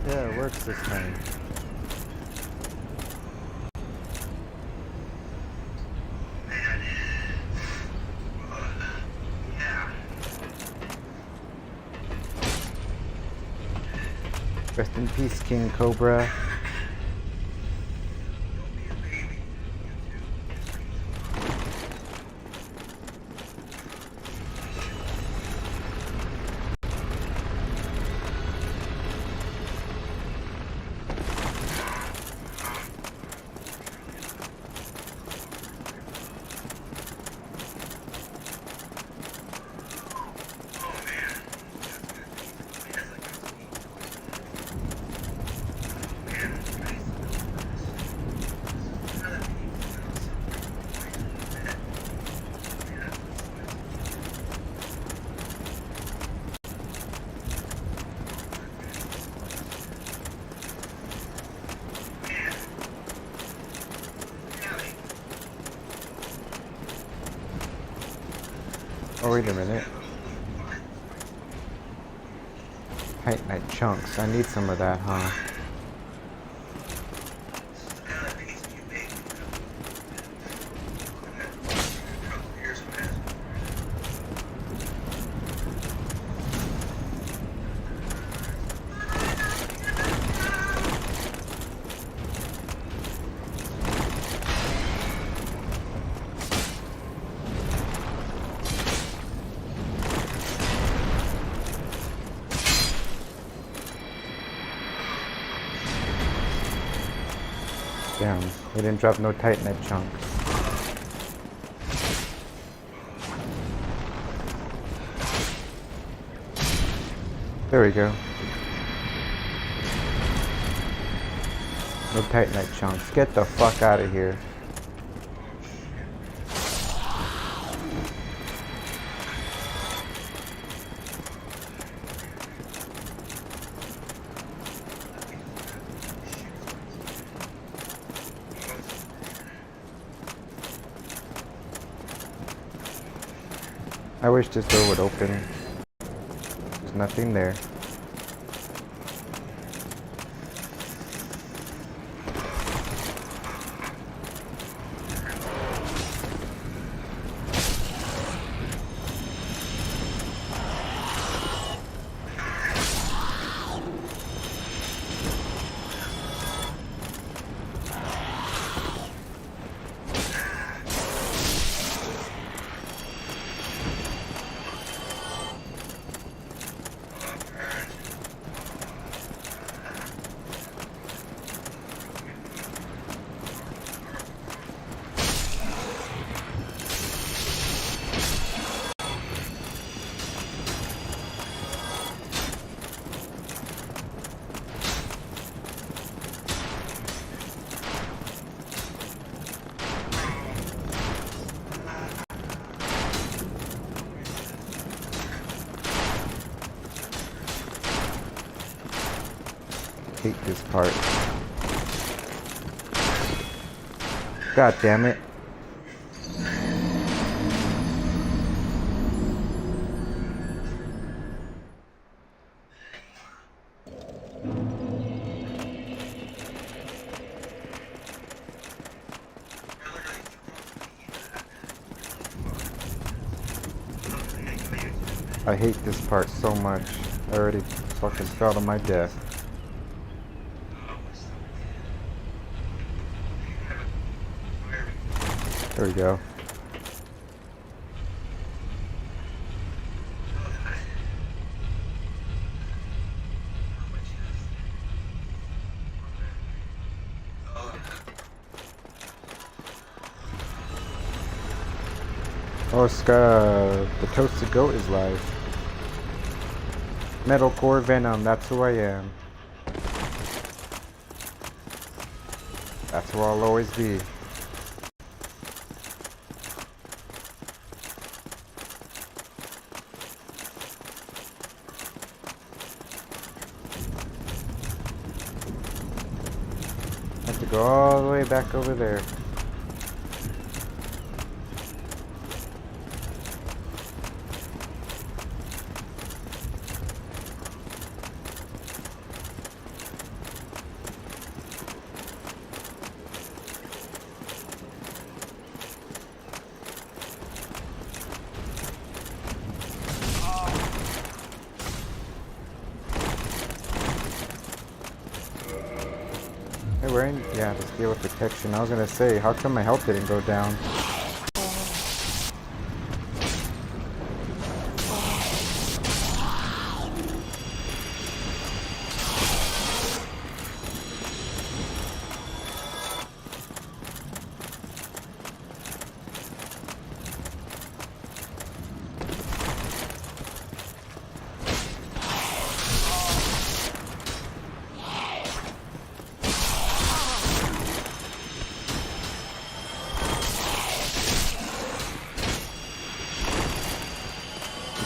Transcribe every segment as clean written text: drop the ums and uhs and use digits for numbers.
Yeah, it works this time. Rest in peace, King Cobra. Oh, wait a minute. Titanite chunks. I need some of that, huh? Damn, they didn't drop no Titanite chunks. There we go. No Titanite chunks. Get the fuck out of here. I wish this door would open. There's nothing there. Hate this part. God damn it. I hate this part so much. I already fucking fell to my death. There we go. Oh, the toasted goat is live. Metalcore Venom, that's who I am. That's who I'll always be. I have to go all the way back over there. Hey, we're in, yeah, the steel with protection. I was gonna say, how come my health didn't go down?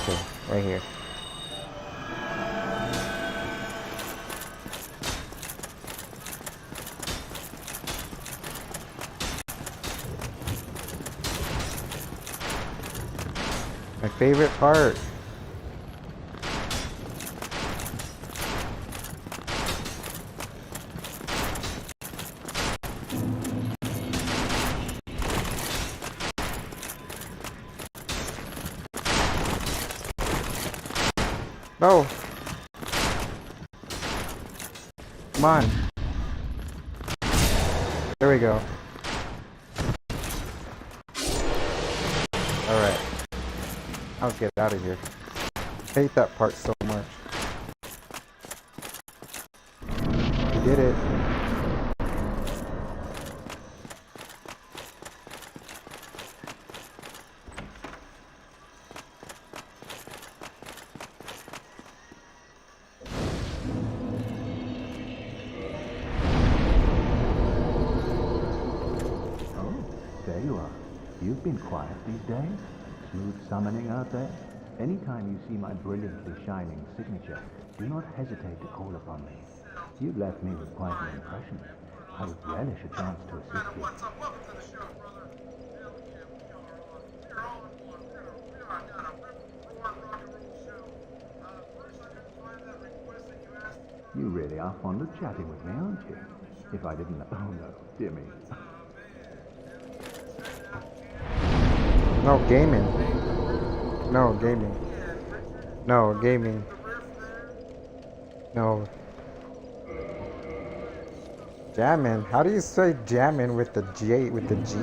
Okay, right here. My favorite part. No. Come on. There we go. Alright. Let's get out of here. I hate that part so much. We did it. There you are. You've been quiet these days. Smooth summoning out there. Anytime you see my brilliantly shining signature, do not hesitate to call upon me. You've left me with quite an impression. I would relish a chance to assist you. What's up? Welcome to the show, brother. Hell yeah, we are on one. We are got a rip roar rock and roll show. First, I couldn't find that request that you asked. You really are fond of chatting with me, aren't you? If I didn't... Oh no, dear me. No, gaming. No, gaming. No, gaming. No. Jammin'. How do you say jammin' with the J, with the G?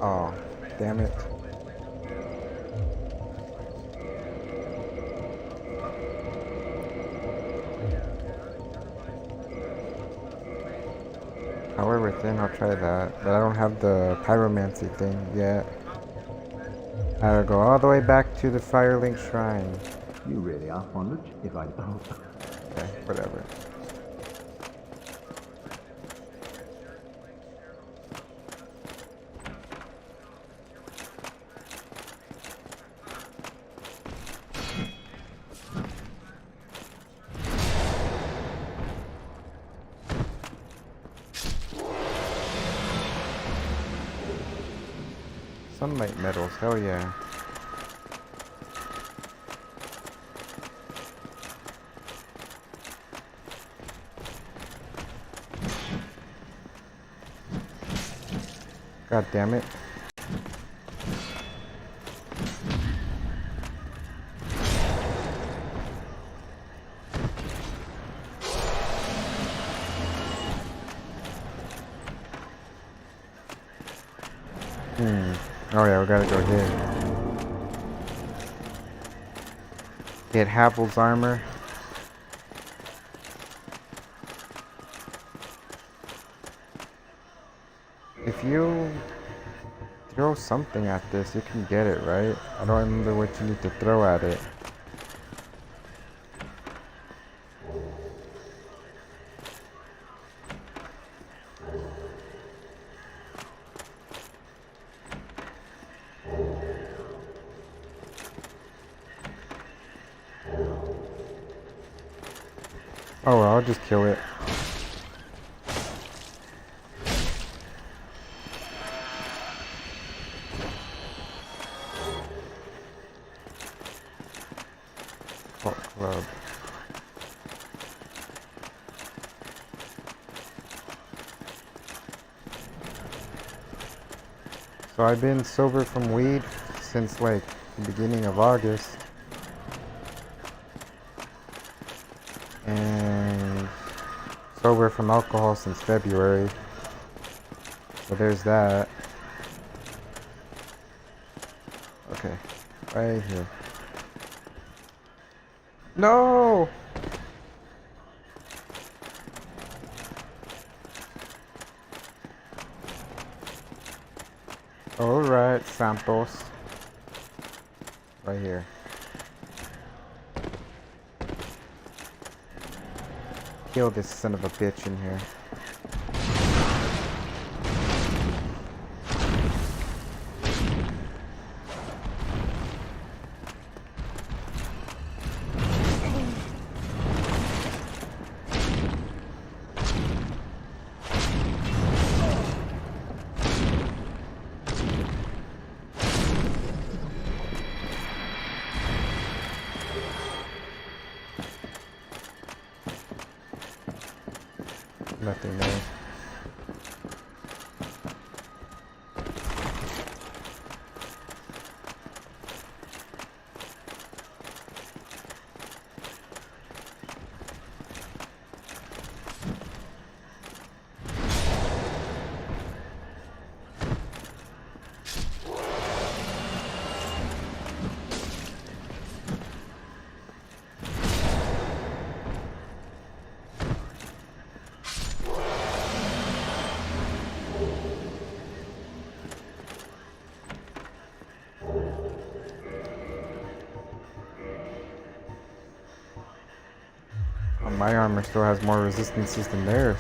Oh, damn it. However, then I'll try that. But I don't have the pyromancy thing yet. I gotta go all the way back to the Firelink Shrine. You really are fond of if I don't. Okay, whatever. Sunlight metals, hell yeah. God damn it. Oh yeah, we gotta go here. Get Havel's armor. If you throw something at this, you can get it, right? I don't remember what you need to throw at it. Oh well, I'll just kill it. Oh, club. So I've been sober from weed since like the beginning of August. And sober from alcohol since February. So there's that. Okay, right here. No! Alright, Santos. Right here. Kill this son of a bitch in here. Nothing there. My armor still has more resistances than theirs.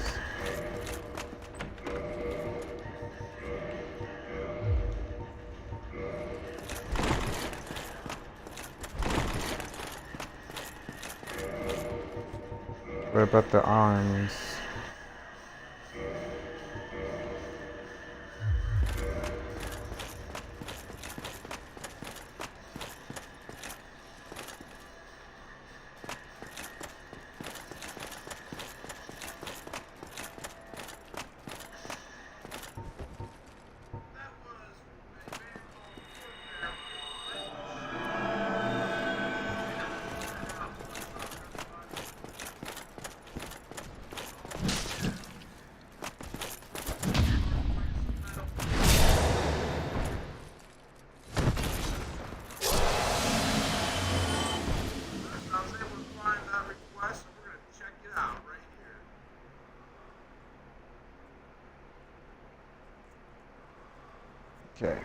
What about the arms? I was able to find that request, and we're gonna check it out right here. Okay.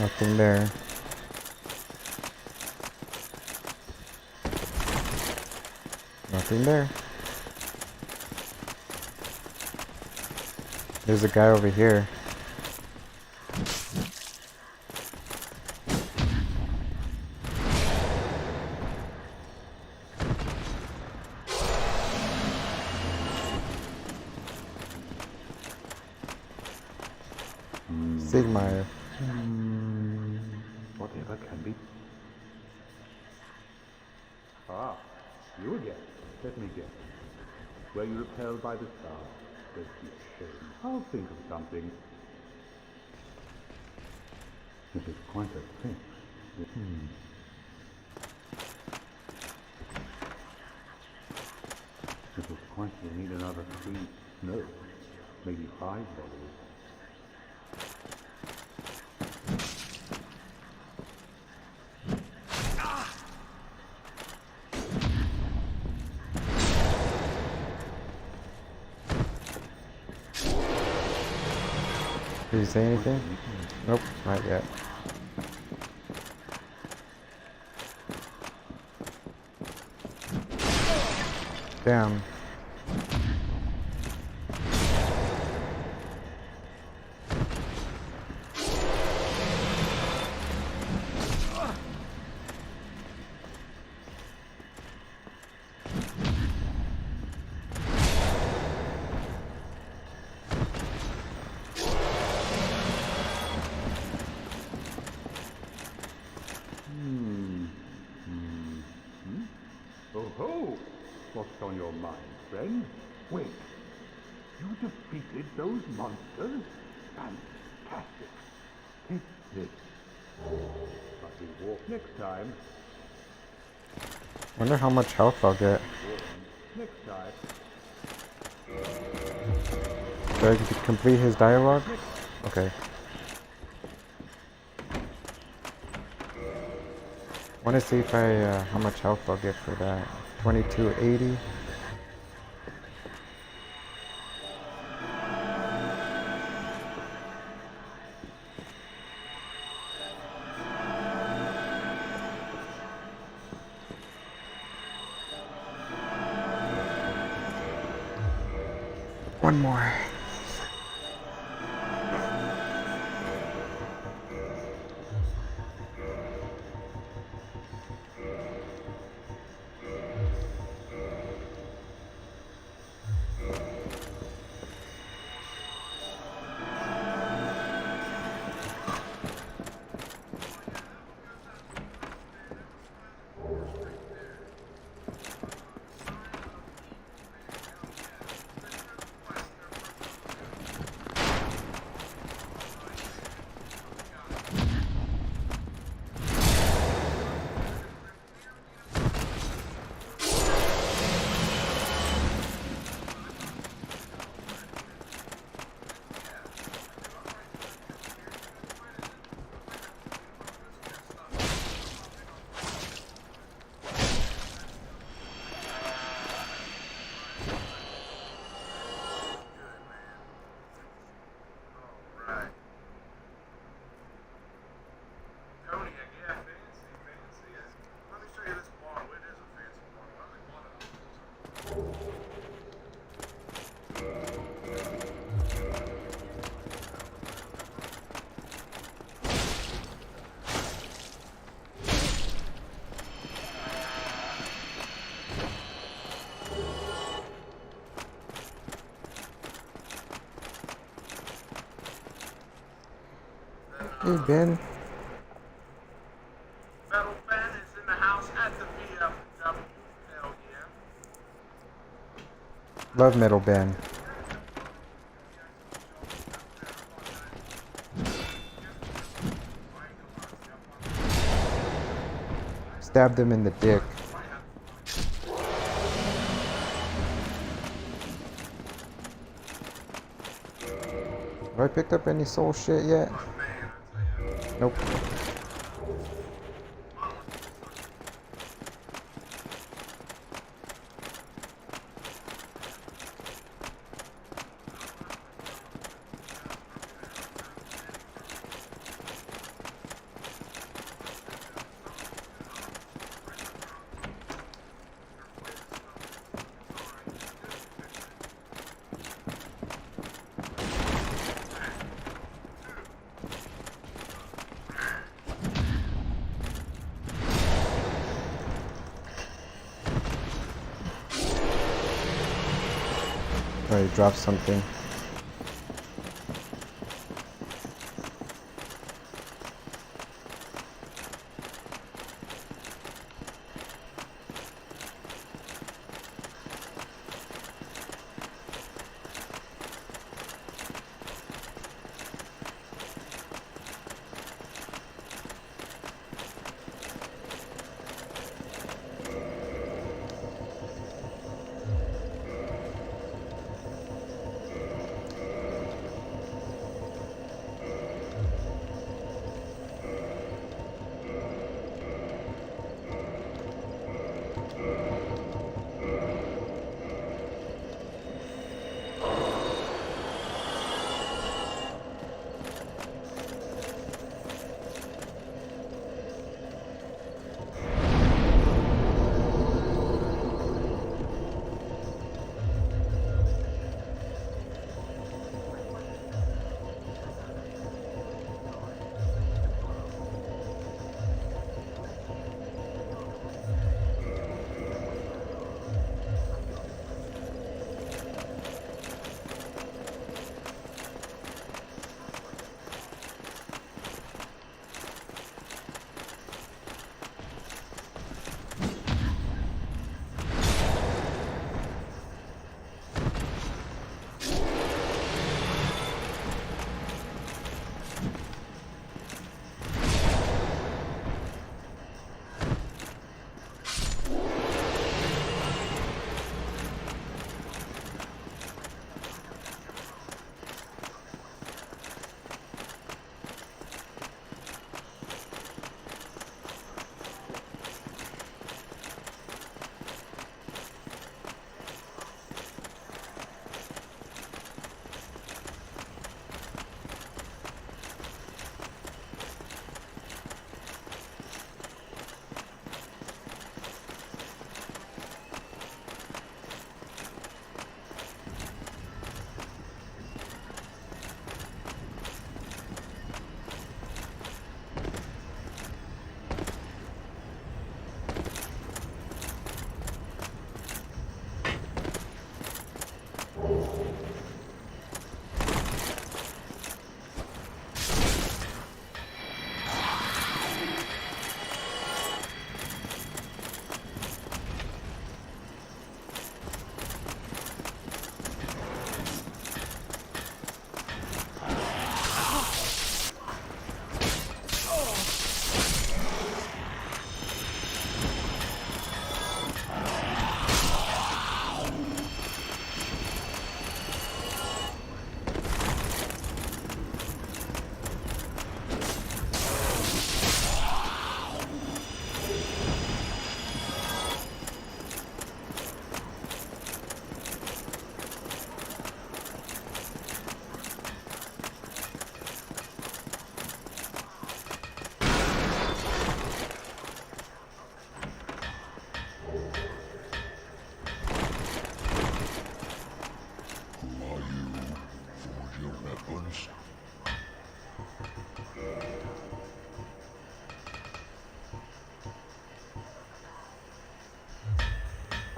Nothing there. Nothing there. There's a guy over here. Sigmire. Whatever can be. Ah, you again. Let me guess. Were you repelled by the star? Don't be ashamed. I'll think of something. This is quite a thing. This is quite. You need another 3, no, maybe 5 bottles. Did he say anything? Nope, not yet. Damn. Oh ho! What's on your mind, friend? Wait. You defeated those monsters? Fantastic. Take this. But we walk next time. Wonder how much health I'll get. Next time. Do I complete his dialogue? Okay. I want to see if I how much health I'll get for that. 2280. One more. Hey, Ben. Metal Ben is in the house at the VFW. Hell yeah. Love Metal Ben. Stabbed him in the dick. Have I picked up any soul shit yet? Nope. Oh, he dropped something.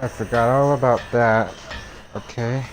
I forgot all about that. Okay.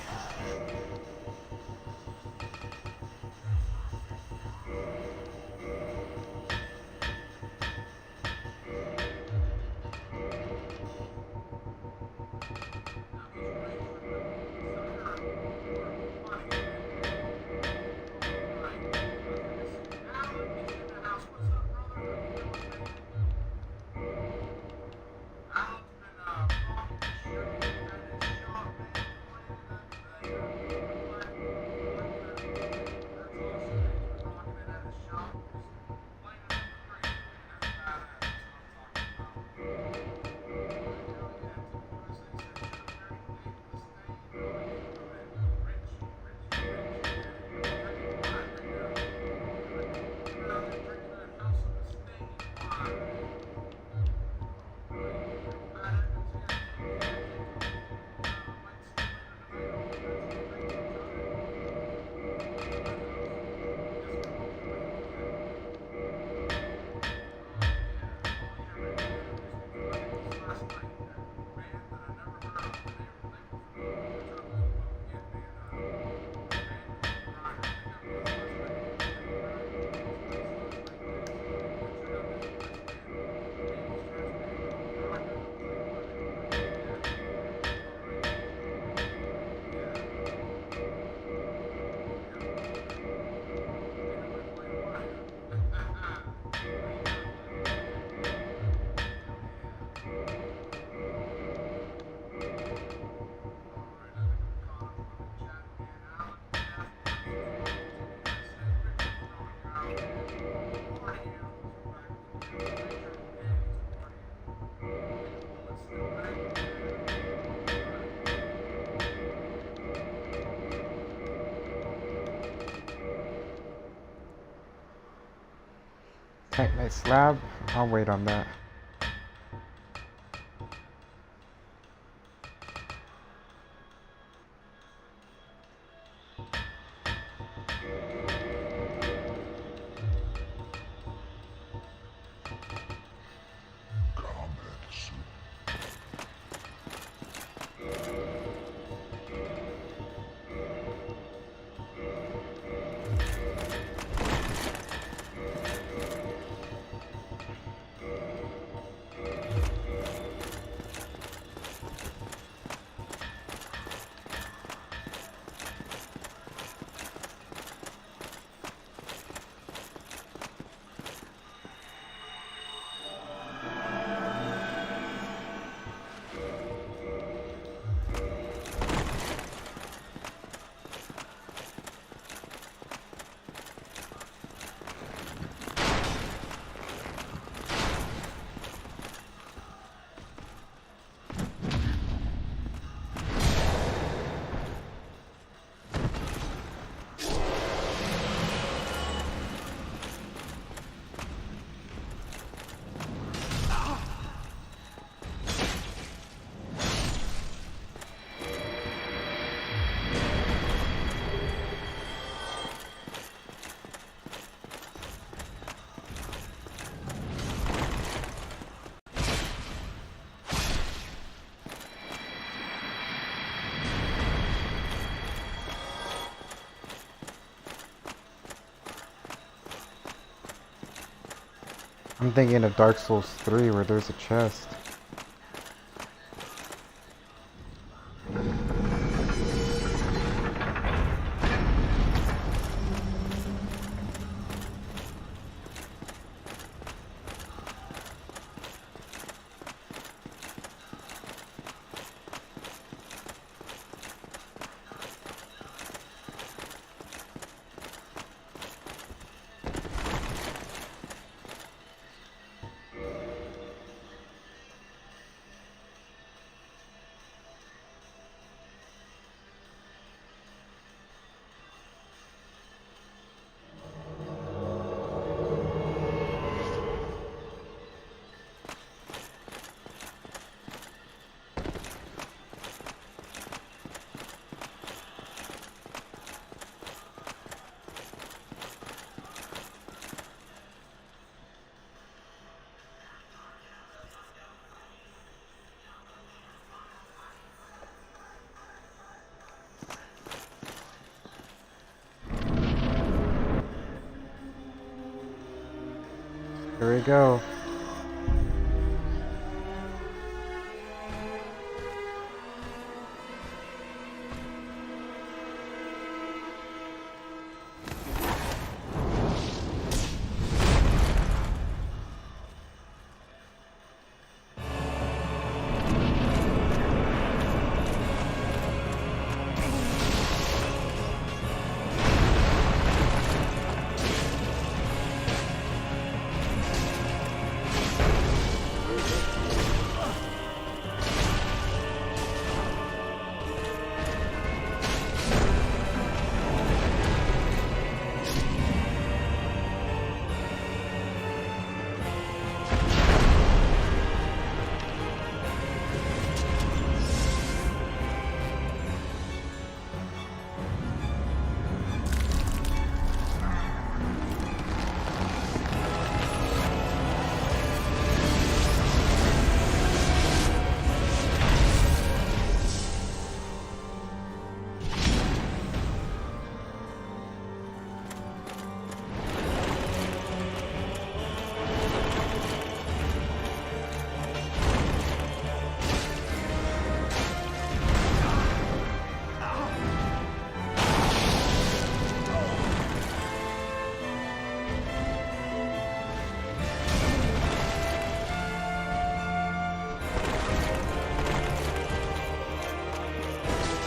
Titanite slab. I'll wait on that. I'm thinking of Dark Souls 3 where there's a chest. Here we go.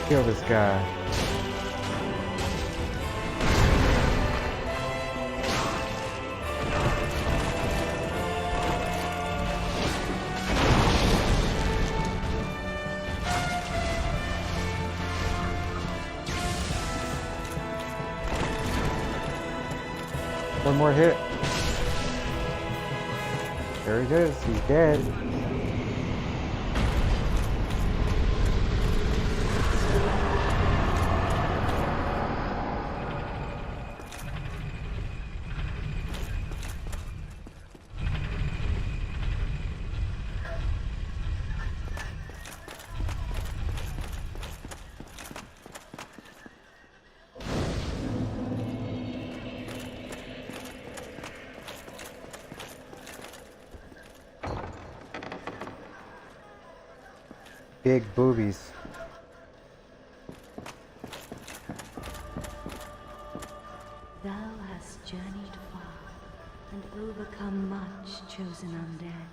Kill this guy. One more hit. There he is. He's dead. Big boobies. Thou hast journeyed far and overcome much, chosen undead.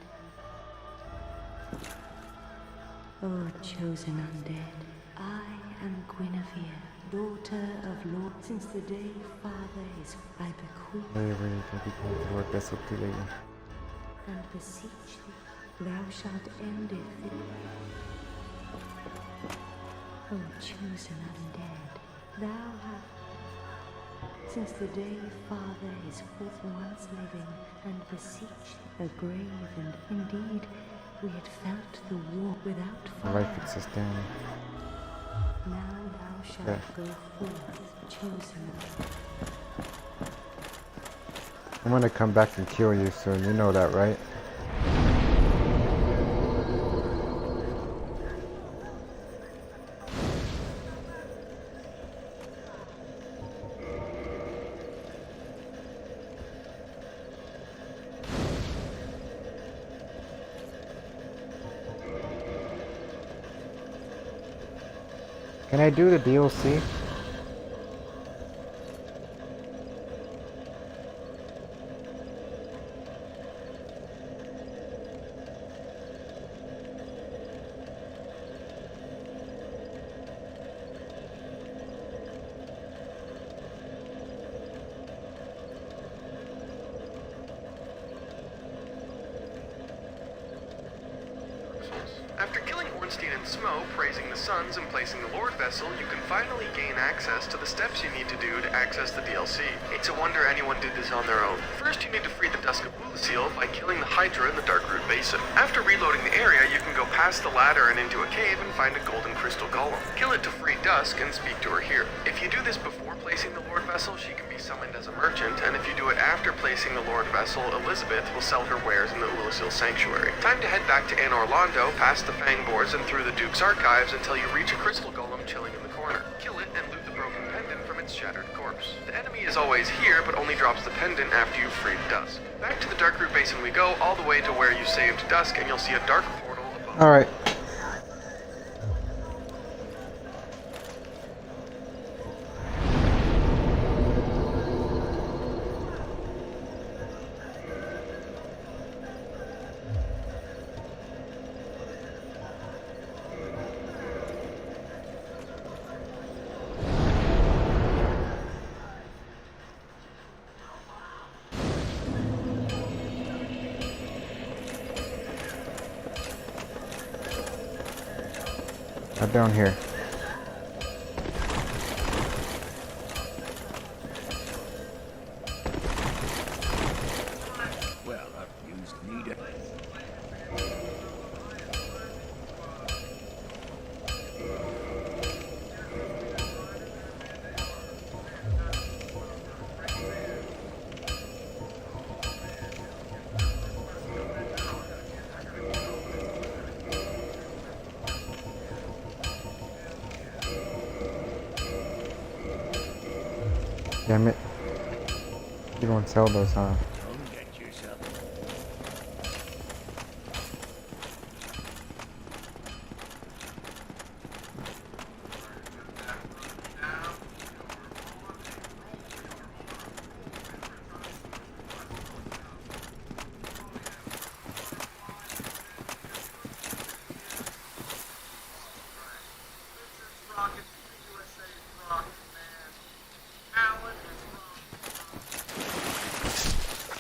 O chosen undead, I am Guinevere, daughter of Lord. Since the day Father is, I bequeath Lord vessel to thee. and beseech thee, thou shalt end it. O chosen undead, thou hast, since the day Father is forth once living, and beseech a grave, and indeed we had felt the war without fire. Life existing. Now thou shalt go forth, chosen. I'm gonna come back and kill you soon. You know that, right? Can I do the DLC? After killing Ornstein and Smo, praising the suns, and placing the Lord Vessel, you can finally gain access to the steps you need to do to access the DLC. It's a wonder anyone did this on their own. First, you need to free the Dusk of Ulasil by killing the Hydra in the Darkroot Basin. After reloading the area, you can go past the ladder and into a cave and find a golden crystal golem. Kill it to free Dusk and speak to her here. If you do this before placing the Lord Vessel, she can be summoned as a merchant, and if you do it after placing the Lord Vessel, Elizabeth will sell her wares in the Ulasil Sanctuary. Time to head back to Anor Londo, past the Fangboars and through the Duke's archives until you reach a crystal golem chilling in the corner. Kill it and loot the broken pendant from its shattered corpse. The enemy is always here, but only drops the pendant after you've freed Dusk. Back to the Darkroot Basin we go, all the way to where you saved Dusk, and you'll see a dark portal above. Alright. Down here. Well, I've used needed. Damn it. You don't sell those, huh? Don't get yourself. Rocket USA's Rocket Man. Alan is from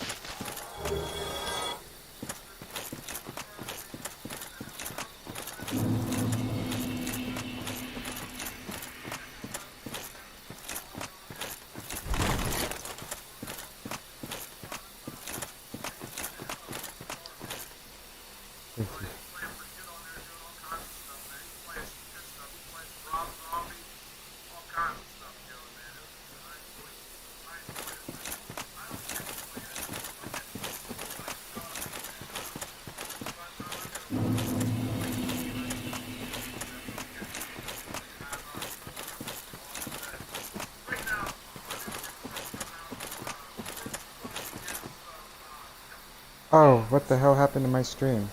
Oh, what the hell happened to my stream?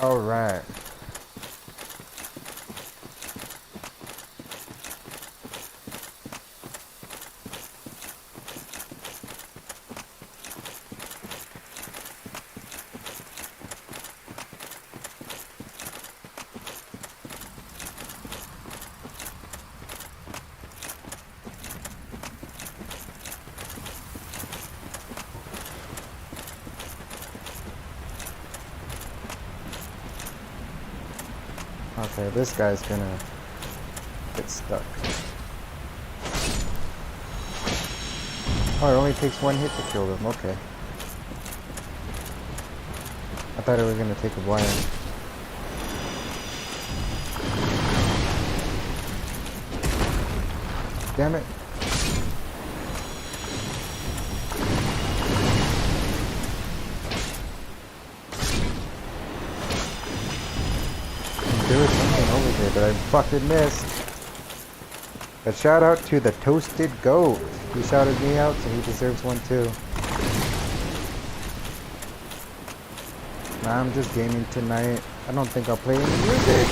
Alright. Okay, this guy's gonna get stuck. Oh, it only takes one hit to kill them. Okay. I thought it was gonna take a while. Damn it. There was something over here, but I fucking missed. A shout out to the Toasted Goat. He shouted me out, so he deserves one too. Nah, I'm just gaming tonight. I don't think I'll play any music.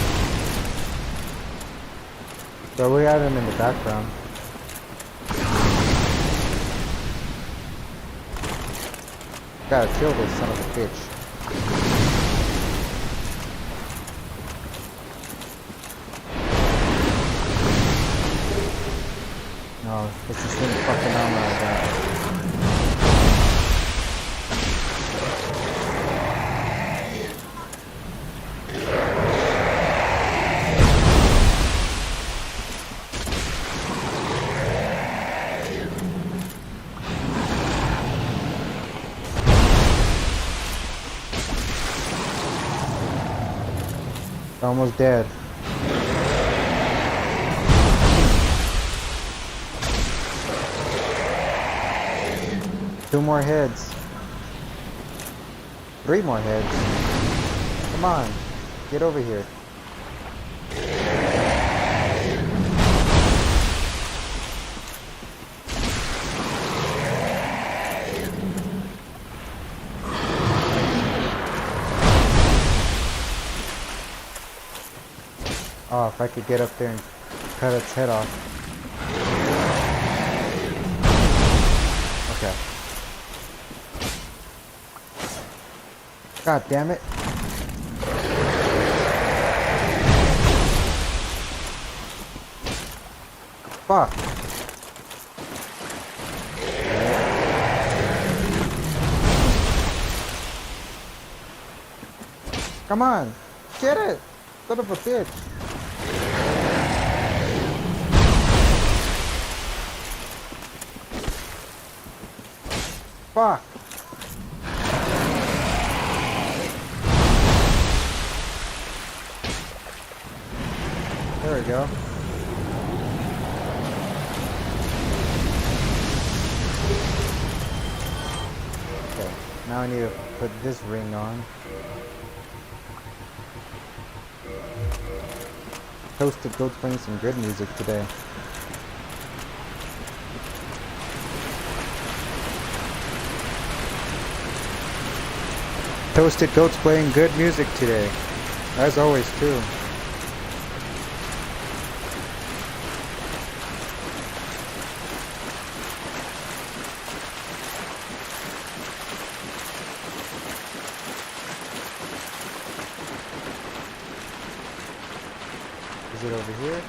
But we had him in the background. Gotta kill this son of a bitch. No, it's the same fucking armor I got. Almost dead. Two more heads. Three more heads. Come on. Get over here. Oh, if I could get up there and cut its head off. Okay. God damn it. Fuck. Come on. Get it. Son of a bitch. Fuck. There we go. Okay, now I need to put this ring on. Toasted Goat's playing some good music today. Toasted Goat's playing good music today. As always, too. Is it over here?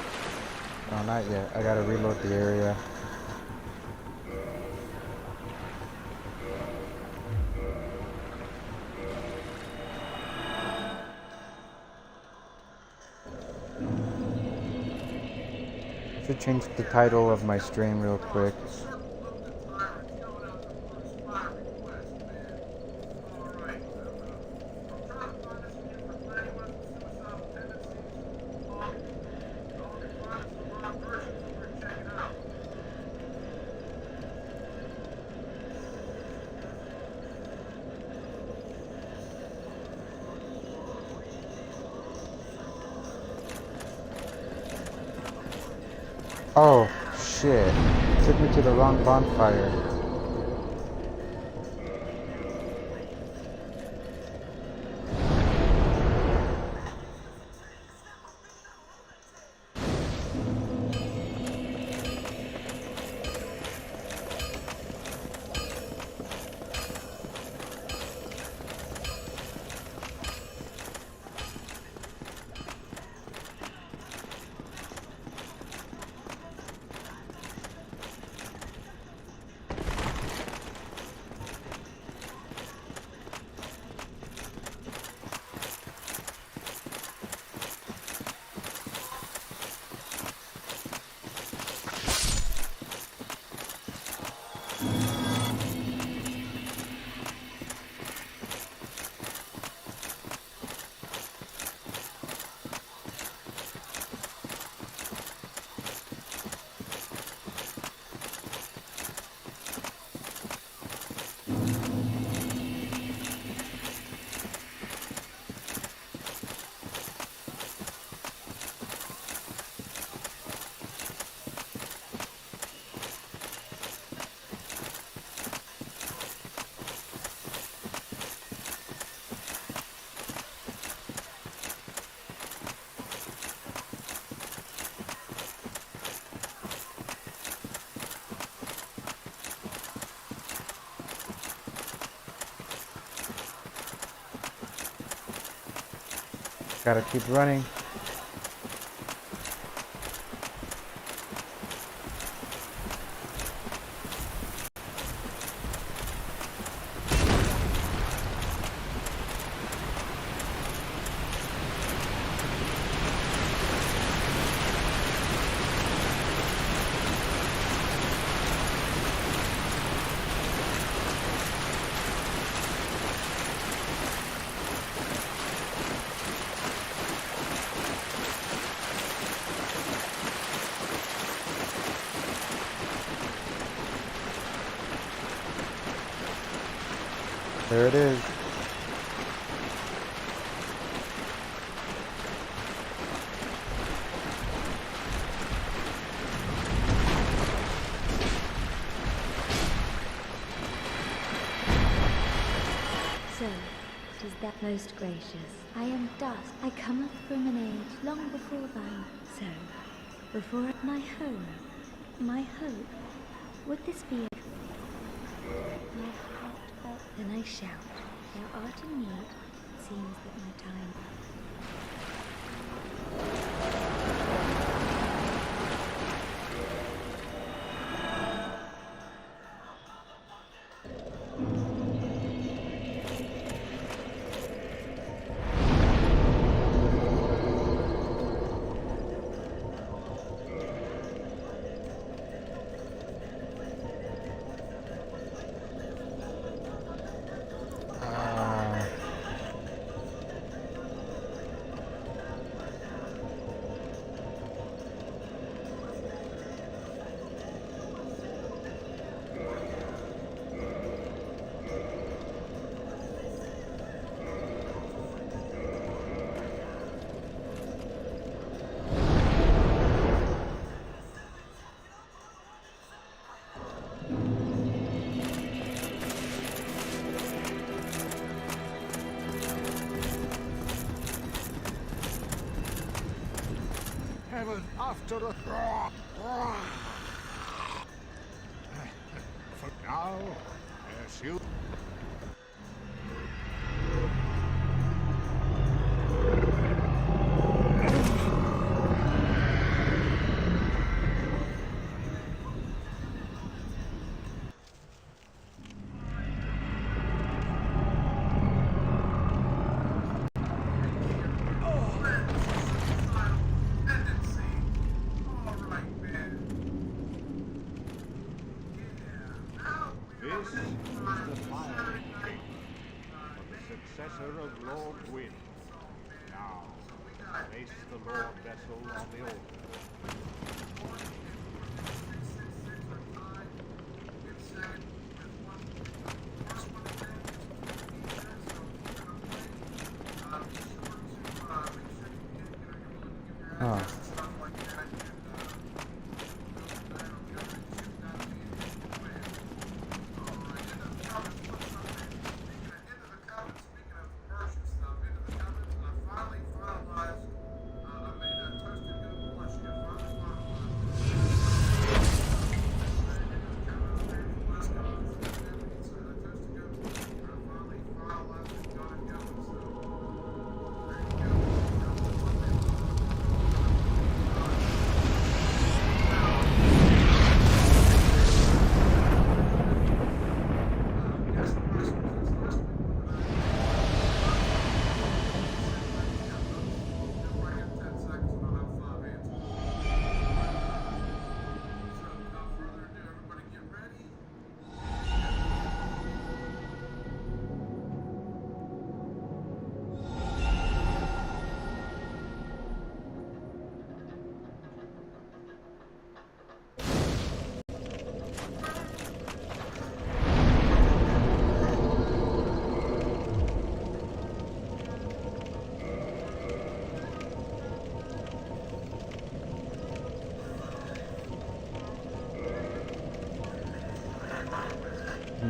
No, not yet. I gotta reload the area. Should change the title of my stream real quick. Oh, shit. Took me to the wrong bonfire. Gotta keep running. There it is. So, it is that most gracious. I am dust. I cometh from an age long before thine. So, before my home, my hope, would this be it? My heart felt, then I shout. Thou art in need. It seems that my time. Heaven after a... For now, as you... This is the fiery king, the successor of Lord Gwyn. Now, place the Lord vessel on the altar. Huh.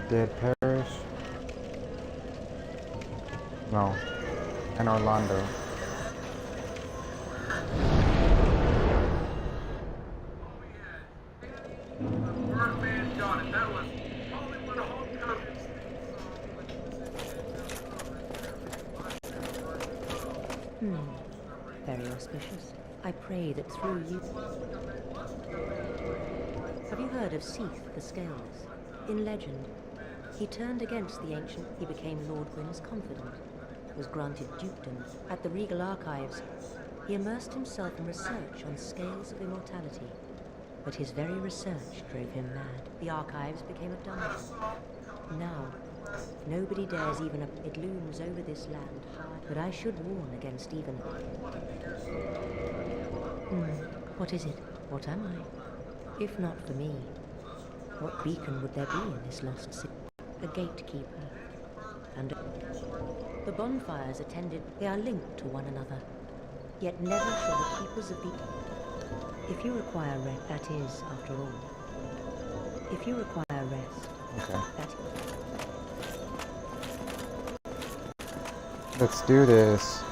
Dead Parish? No. And Orlando. Very auspicious. I pray that through you... Have you heard of Seath the Scaleless? In legend, he turned against the ancient. He became Lord Gwyn's confidant, was granted dukedom. At the Regal Archives, he immersed himself in research on scales of immortality. But his very research drove him mad. The archives became a dungeon. Now, nobody dares even... It looms over this land hard, but I should warn against even... What is it? What am I? If not for me, what beacon would there be in this lost city? A gatekeeper. And the bonfires attended, they are linked to one another. Yet never shall the keepers of the... If you require rest, that is, after all. If you require rest, Okay. that Let's do this.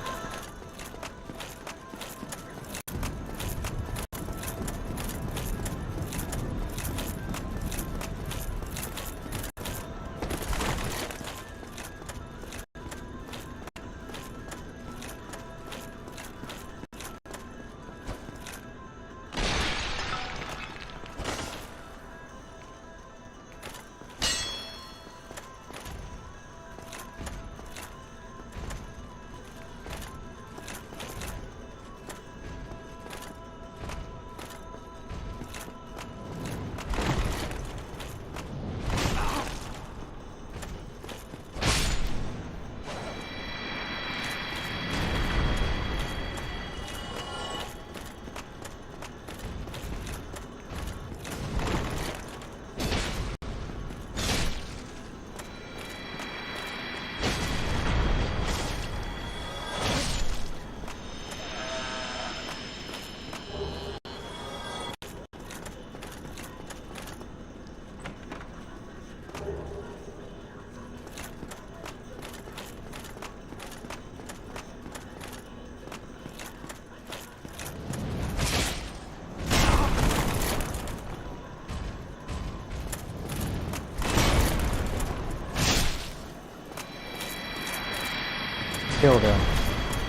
Killed him.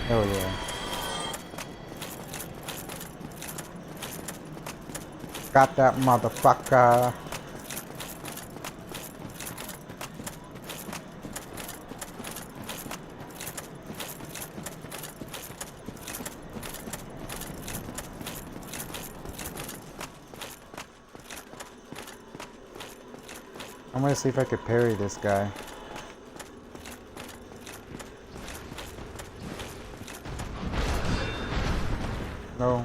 Hell yeah. Got that motherfucker. I'm gonna see if I could parry this guy. No.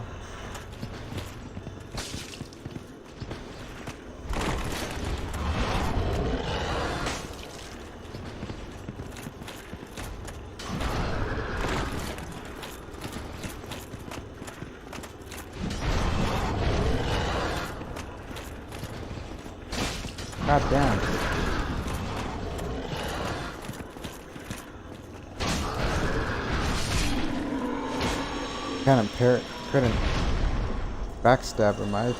God damn. Couldn't backstab him either.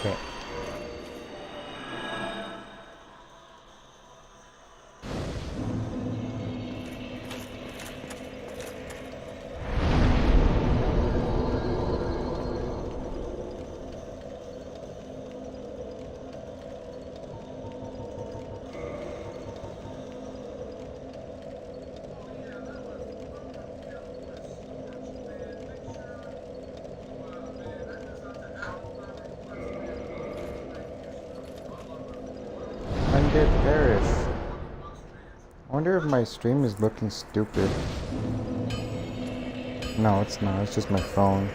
Okay. Undead Paris. I wonder if my stream is looking stupid. No, it's not. It's just my phone.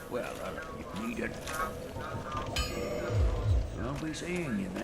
Well, if needed. I'll be seeing you then.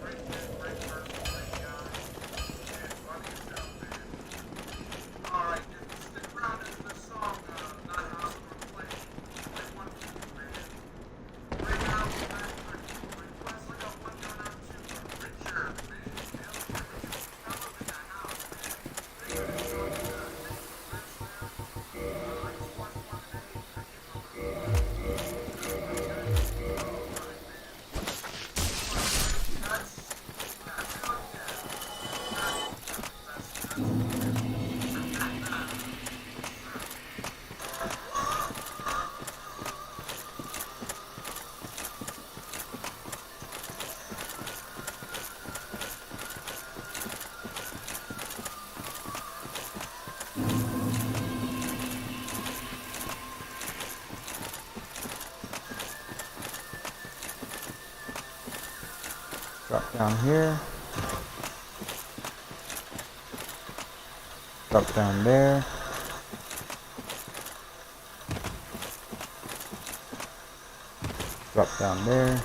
Drop down here. Drop down there. Drop down there.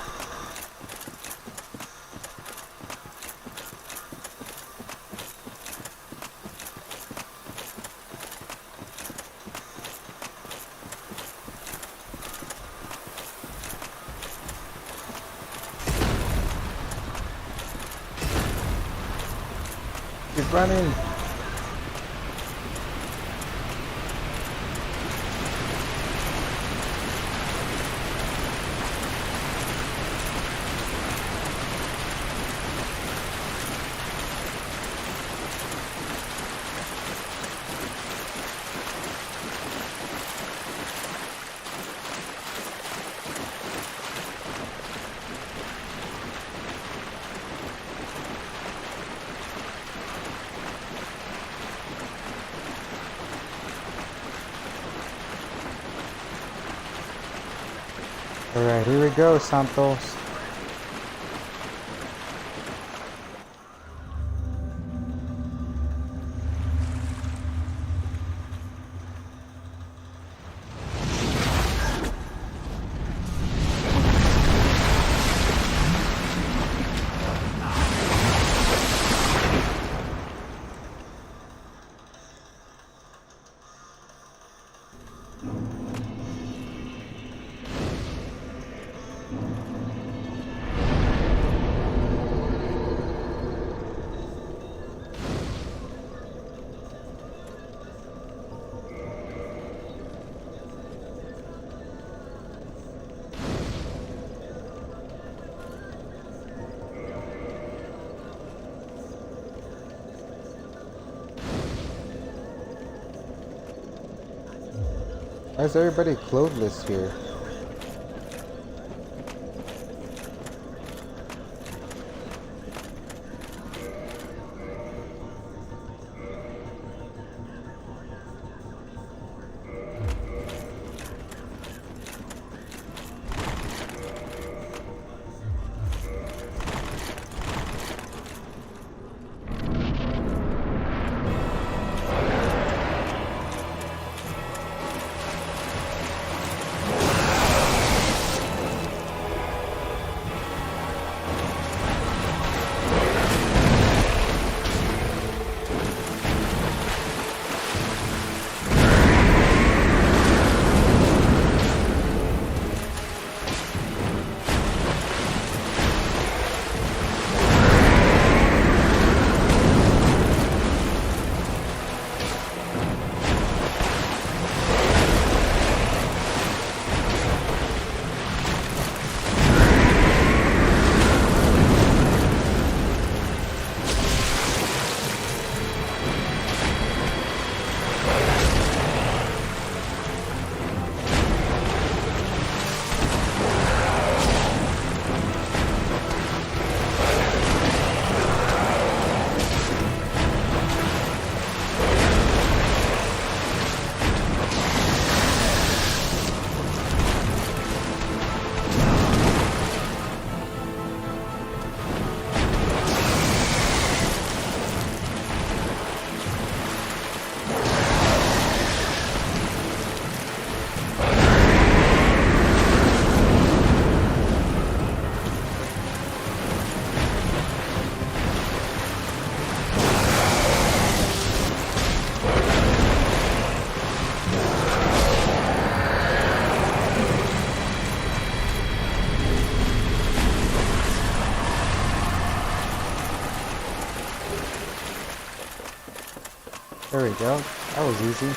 Keep running. Alright, here we go, Santos. Why is everybody clothless here? There we go. That was easy.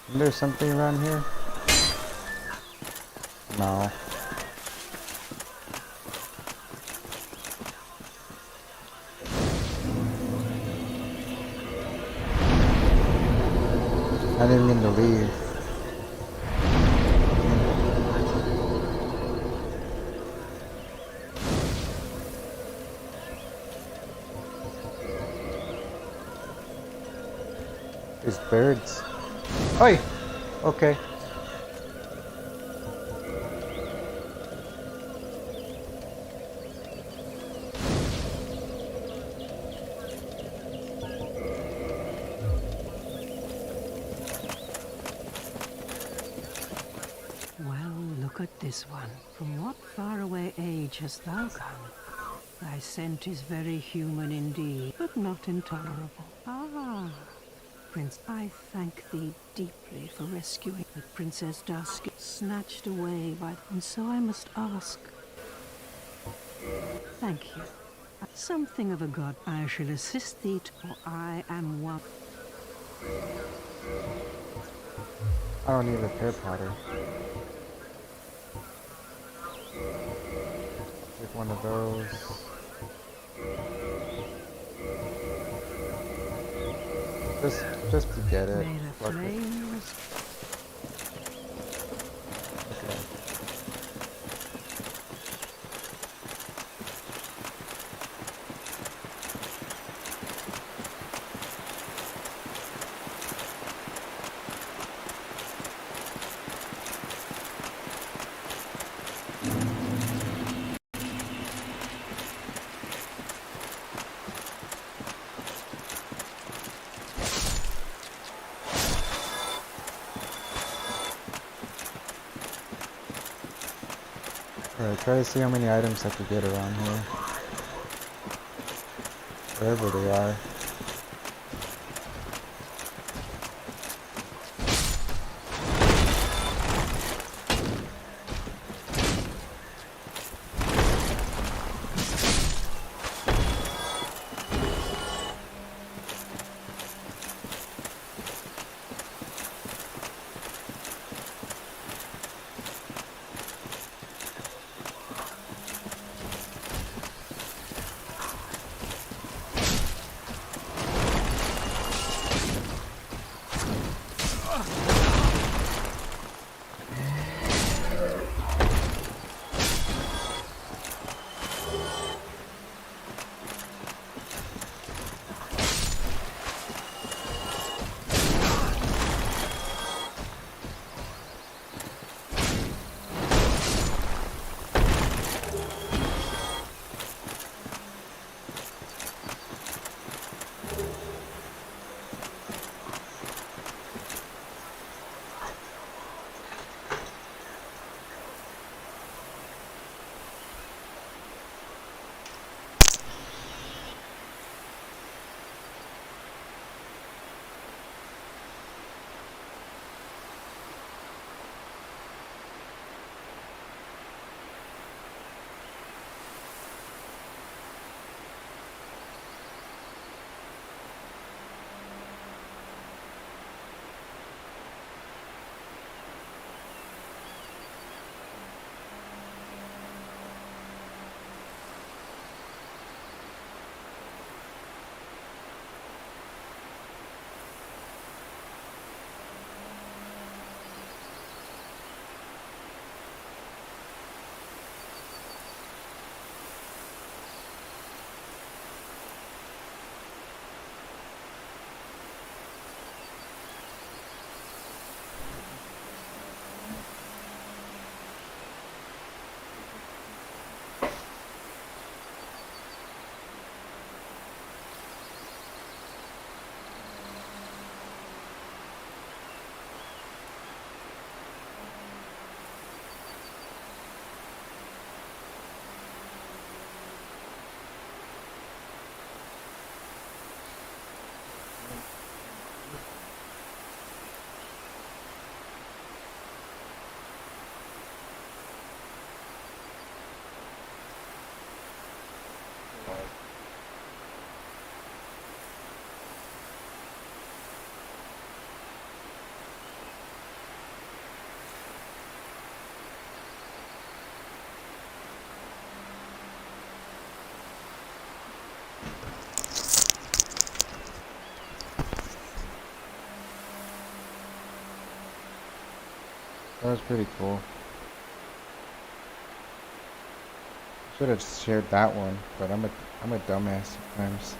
Is there something around here? No. I didn't mean to leave. There's birds. Oi! Okay. Well, look at this one. From what faraway age hast thou come? Thy scent is very human indeed, but not intolerable. Ah, Prince, I thank thee deeply for rescuing the Princess Dusk, snatched away by... And so I must ask... Thank you. Something of a god. I shall assist thee, for I am one. I don't need a pear powder. Take one of those. Just to get it. May the Fuck it. flames... Okay. Alright, try to see how many items I could get around here. Wherever they are. That was pretty cool. Should have shared that one, but I'm a dumbass sometimes.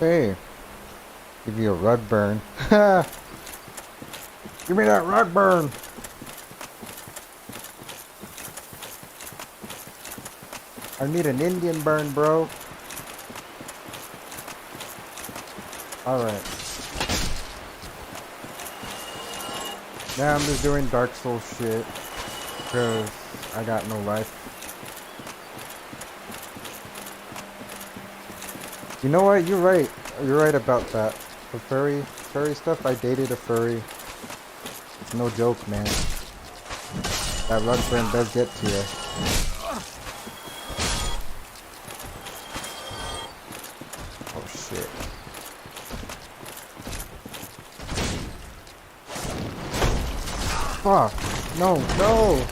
Hey, give you a rug burn. Give me that rug burn. I need an Indian burn, bro. Alright. Now I'm just doing Dark Souls shit. Because I got no life. You know what? You're right. You're right about that. The furry stuff. I dated a furry. It's no joke, man. That rug burn does get to you. Oh shit. Fuck. No, no.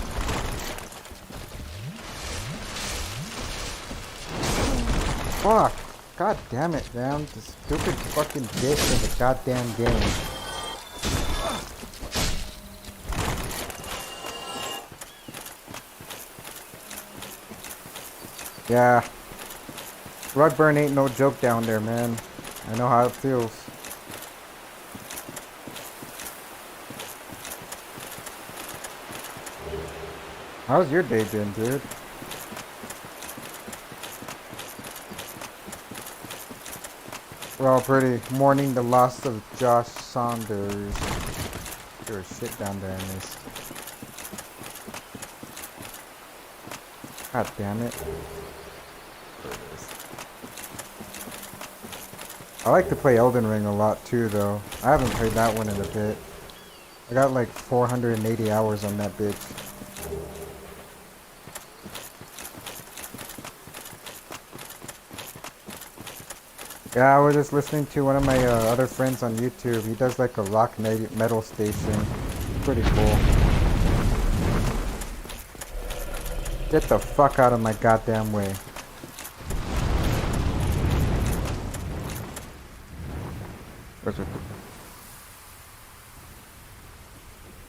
Fuck. God damn it, man. The stupid fucking bitch of the goddamn game. Yeah. Rug burn ain't no joke down there, man. I know how it feels. How's your day been, dude? We're all pretty mourning the loss of Josh Saunders. There was shit down there in this. God damn it. I like to play Elden Ring a lot too, though. I haven't played that one in a bit. I got like 480 hours on that bitch. Yeah, I was just listening to one of my other friends on YouTube. He does like a rock metal station. Pretty cool. Get the fuck out of my goddamn way.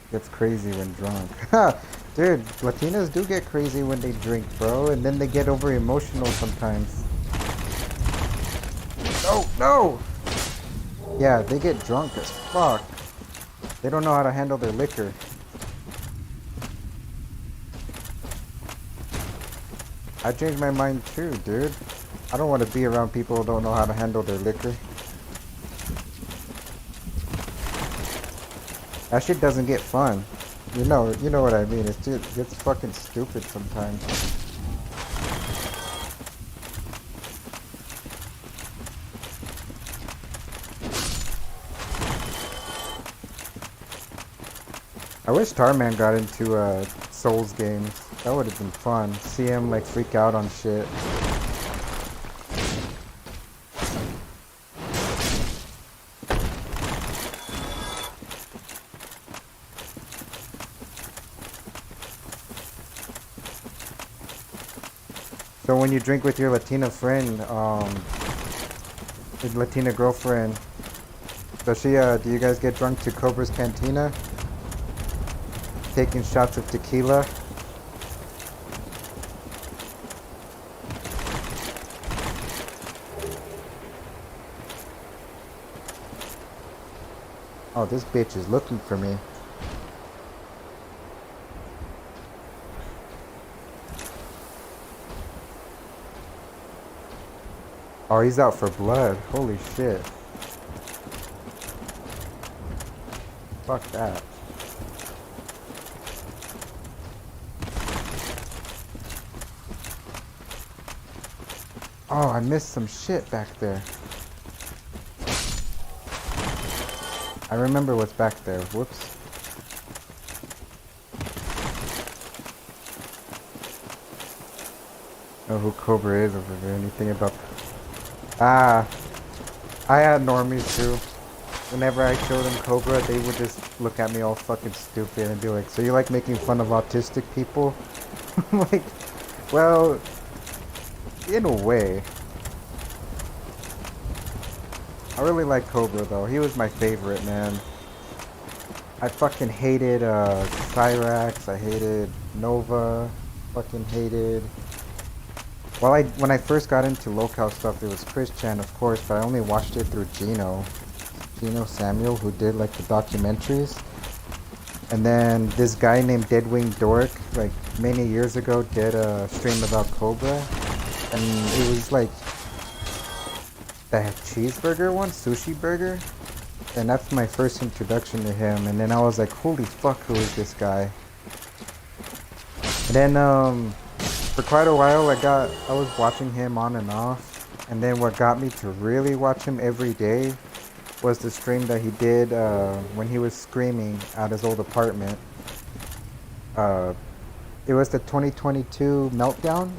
Gets crazy when drunk. Dude, Latinas do get crazy when they drink, bro. And then they get over emotional sometimes. No, no! Yeah, they get drunk as fuck. They don't know how to handle their liquor. I changed my mind too, dude. I don't want to be around people who don't know how to handle their liquor. That shit doesn't get fun. You know what I mean. It's fucking stupid sometimes. I wish Tarman got into Souls games. That would have been fun. See him like freak out on shit. So when you drink with your Latina friend, your Latina girlfriend, does she, do you guys get drunk to Cobra's Cantina? Taking shots of tequila? Oh, this bitch is looking for me. Oh, he's out for blood. Holy shit. Fuck that. Oh, I missed some shit back there. I remember what's back there. Whoops. Know who Cobra is over there. Anything about that? Ah, I had normies too. Whenever I showed them Cobra, they would just look at me all fucking stupid and be like, "So you like making fun of autistic people?" I'm like, well, in a way. I really like Cobra though. He was my favorite, man. I fucking hated Cyrax. I hated Nova. Fucking hated. Well, when I first got into locale stuff, it was Chris Chan, of course, but I only watched it through Gino Samuel, who did like the documentaries. And then this guy named Deadwing Dork, like many years ago, did a stream about Cobra, and it was like the cheeseburger one, sushi burger, and that's my first introduction to him. And then I was like, holy fuck, who is this guy? And then for quite a while I was watching him on and off, and then what got me to really watch him every day was the stream that he did when he was screaming at his old apartment. It was the 2022 meltdown.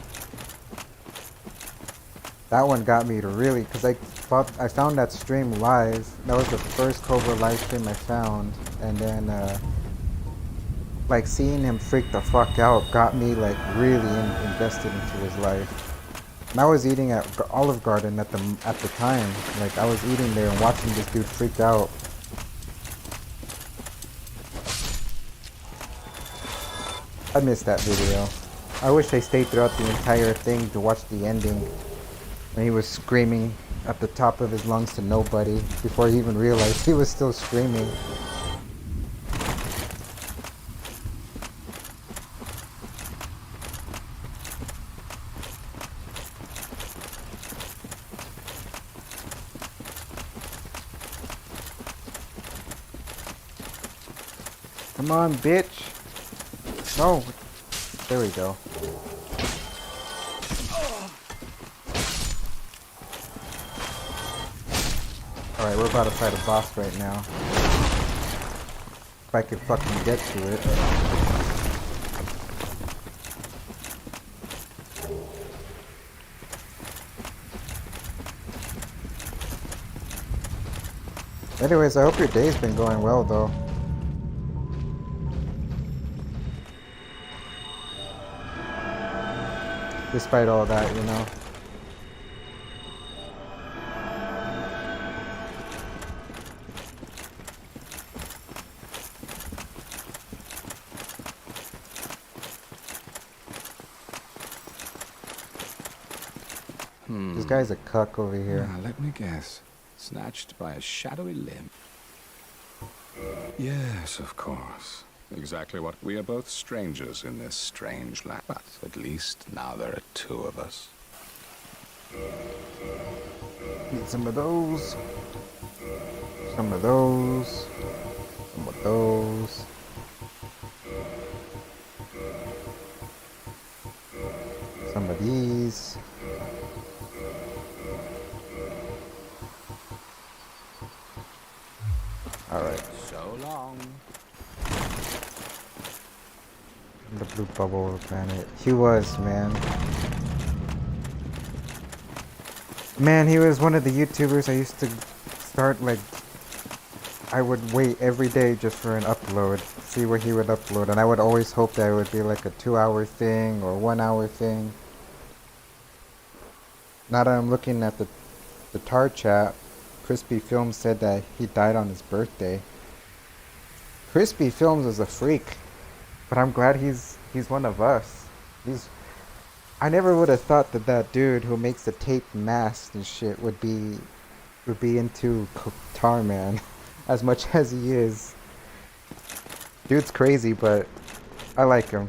That one got me to really, because I found that stream live. That was the first Cobra live stream I found, and then like seeing him freak the fuck out got me like really invested into his life. And I was eating at Olive Garden at the time. Like I was eating there and watching this dude freak out. I missed that video. I wish I stayed throughout the entire thing to watch the ending. When he was screaming at the top of his lungs to nobody before he even realized he was still screaming. Come on, bitch. No. There we go. Alright, we're about to fight a boss right now. If I could fucking get to it. Anyways, I hope your day's been going well though. Despite all that, you know. This guy's a cuck over here. Now, let me guess. Snatched by a shadowy limb. Yes, of course. Exactly what we are both strangers in this strange land. But at least now there are two of us. Need some of those. Some of those. Some of those. Some of these. Alright. So long. The blue bubble planet. He was, man. Man, he was one of the YouTubers I used to start, like, I would wait every day just for an upload, see what he would upload, and I would always hope that it would be like a 2-hour thing or 1-hour thing. Now that I'm looking at the tar chat, Crispy Films said that he died on his birthday. Crispy Films is a freak, but I'm glad he's one of us. I never would have thought that dude who makes the tape masks and shit would be into Tar Man. as much as he is. Dude's crazy, but I like him.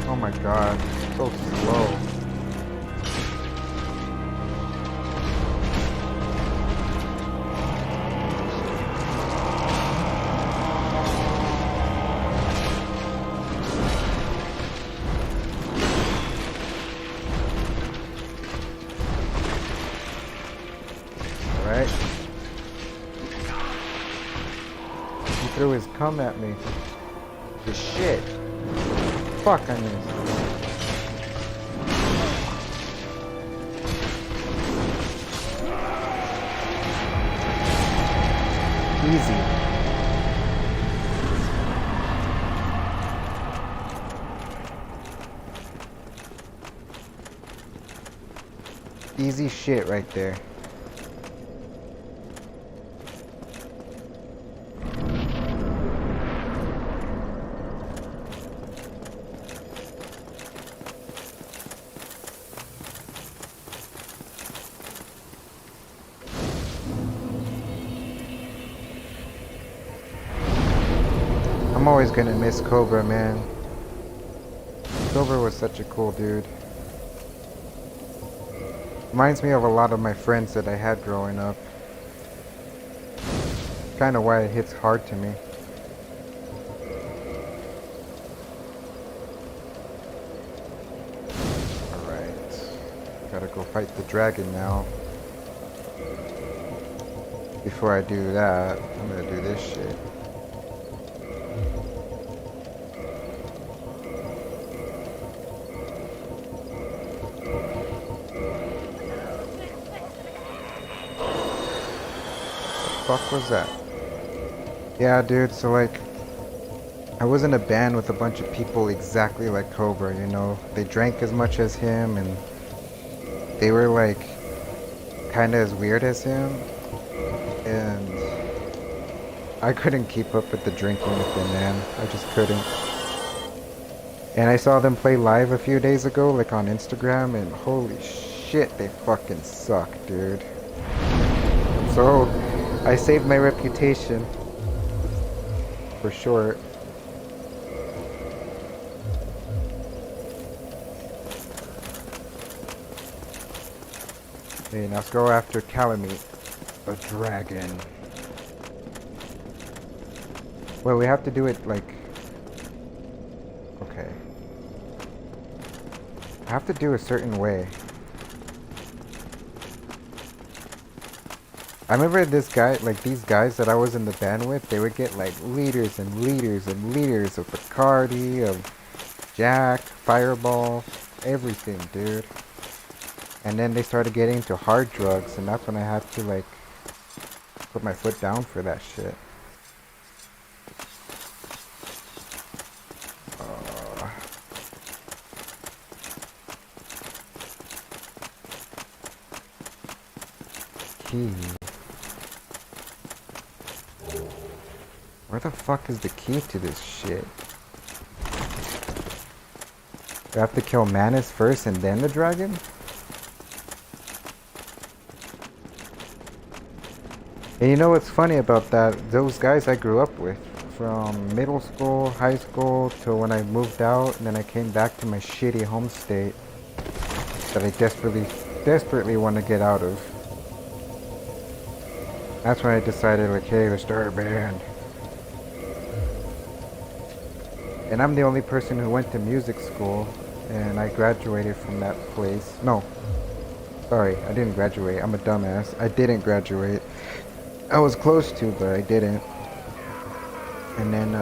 Oh my god, so slow. Alright. He threw his cum at me. The shit. Fuck, I missed. Easy. Easy shit right there. I'm always gonna miss Cobra, man. Cobra was such a cool dude. Reminds me of a lot of my friends that I had growing up. Kinda why it hits hard to me. Alright. Gotta go fight the dragon now. Before I do that, I'm gonna do this shit. Fuck was that? Yeah, dude, so like I was in a band with a bunch of people exactly like Cobra, you know. They drank as much as him and they were like kinda as weird as him, and I couldn't keep up with the drinking with them, man. I just couldn't. And I saw them play live a few days ago, like on Instagram, and holy shit, they fucking suck, dude. So I saved my reputation, for sure. Okay, now let's go after Calamite, a dragon. Well, we have to do it like... Okay. I have to do a certain way. I remember this guy, like these guys that I was in the band with, they would get like liters and liters and liters of Bacardi, of Jack, Fireball, everything, dude. And then they started getting into hard drugs, and that's when I had to like put my foot down for that shit. Key. Where the fuck is the key to this shit? Do I have to kill Manus first and then the dragon? And you know what's funny about that? Those guys I grew up with, from middle school, high school, till when I moved out, and then I came back to my shitty home state that I desperately want to get out of. That's when I decided, like, hey, let's start a band. And I'm the only person who went to music school. and I graduated from that place. No, sorry, I didn't graduate. I'm a dumbass. I didn't graduate. I was close to, but I didn't. And then,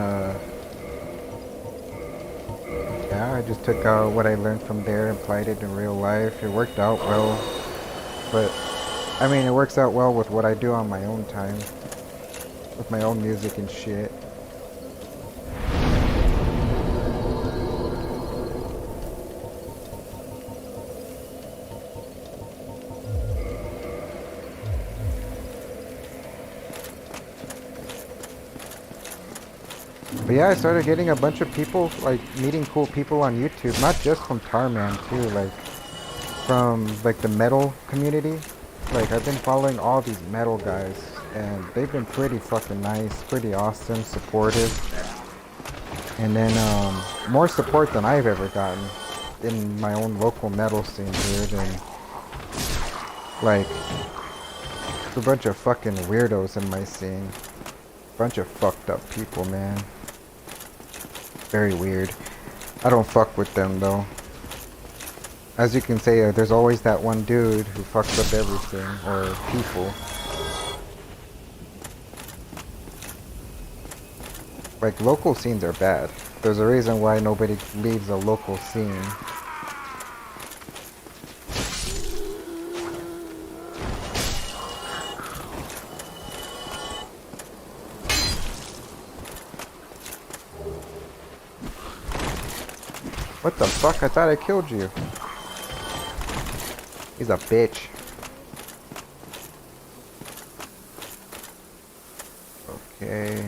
yeah, I just took what I learned from there and applied it in real life. It worked out well, but I mean, it works out well with what I do on my own time, with my own music and shit. But yeah, I started getting a bunch of people, like, meeting cool people on YouTube, not just from Tarman, too, like, from, like, the metal community. Like, I've been following all these metal guys, and they've been pretty fucking nice, pretty awesome, supportive. And then, more support than I've ever gotten in my own local metal scene, dude, and, like, it's a bunch of fucking weirdos in my scene. Bunch of fucked up people, man. Very weird. I don't fuck with them though. As you can say, there's always that one dude who fucks up everything, or people. Like, local scenes are bad. There's a reason why nobody leaves a local scene. What the fuck? I thought I killed you. He's a bitch. Okay.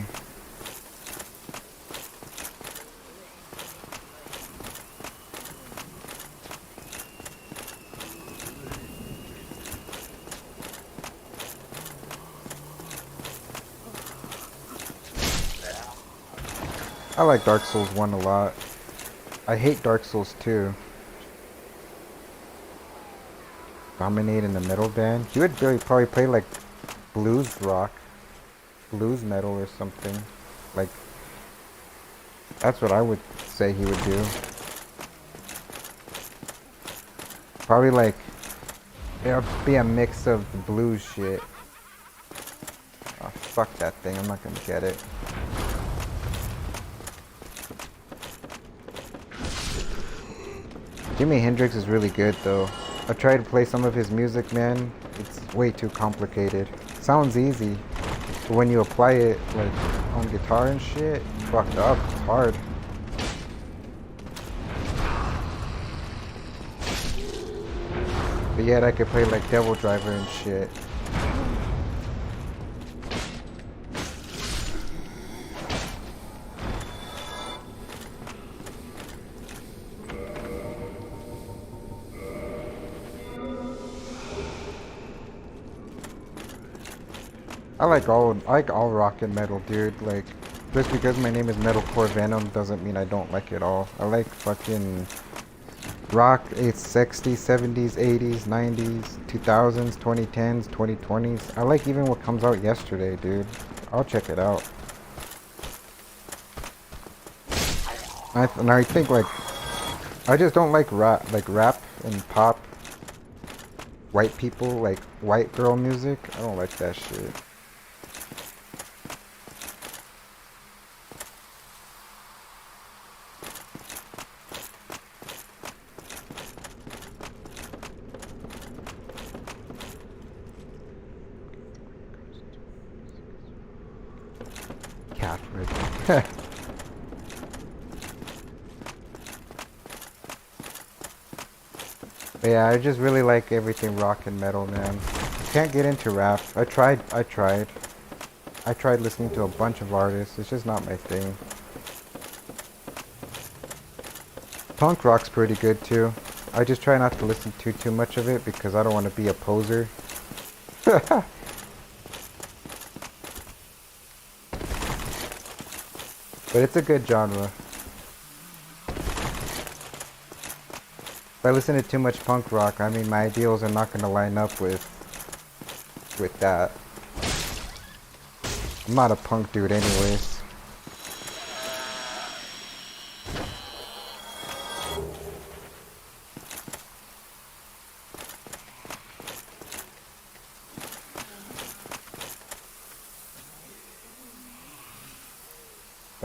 I like Dark Souls 1 a lot. I hate Dark Souls 2. Dominate in the metal band. He would probably play like blues rock, blues metal or something. Like, that's what I would say he would do. Probably like, it'll be a mix of the blues shit. Oh, fuck that thing. I'm not gonna get it. Jimi Hendrix is really good though. I tried to play some of his music, man. It's way too complicated. Sounds easy, but when you apply it like on guitar and shit, it's fucked up. It's hard. But yet I could play like Devil Driver and shit. I like all rock and metal, dude. Like, just because my name is Metalcore Venom doesn't mean I don't like it all. I like fucking rock, 60s, 70s, 80s, 90s, 2000s, 2010s, 2020s. I like even what comes out yesterday, dude. I'll check it out. And I think like, I just don't like rap and pop. White people, like white girl music. I don't like that shit. Catholic. But yeah, I just really like everything rock and metal, man. Can't get into rap. I tried listening to a bunch of artists. It's just not my thing. Punk rock's pretty good too. I just try not to listen to too much of it because I don't want to be a poser. But it's a good genre. If I listen to too much punk rock, I mean my ideals are not going to line up with that. I'm not a punk dude anyways.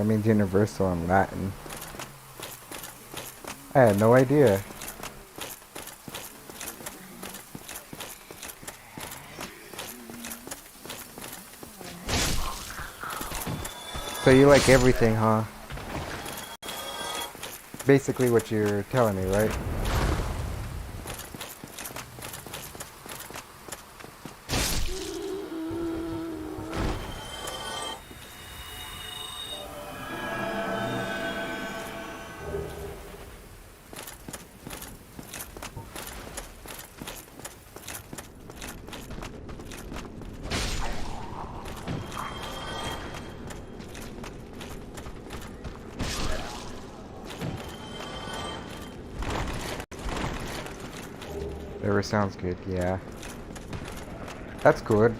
That means universal in Latin. I had no idea. So you like everything, huh? Basically what you're telling me, right? Whatever sounds good, yeah. That's good.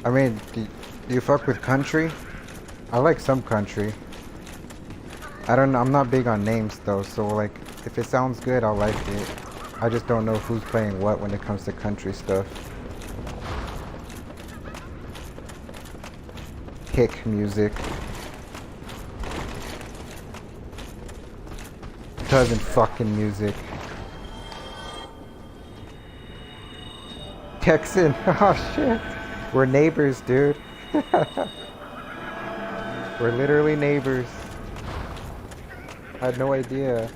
I mean, do you fuck with country? I like some country. I don't know, I'm not big on names though, so like, if it sounds good, I'll like it. I just don't know who's playing what when it comes to country stuff. Hick music. Cousin fucking music. Texan. Oh shit. We're neighbors, dude. We're literally neighbors. I had no idea.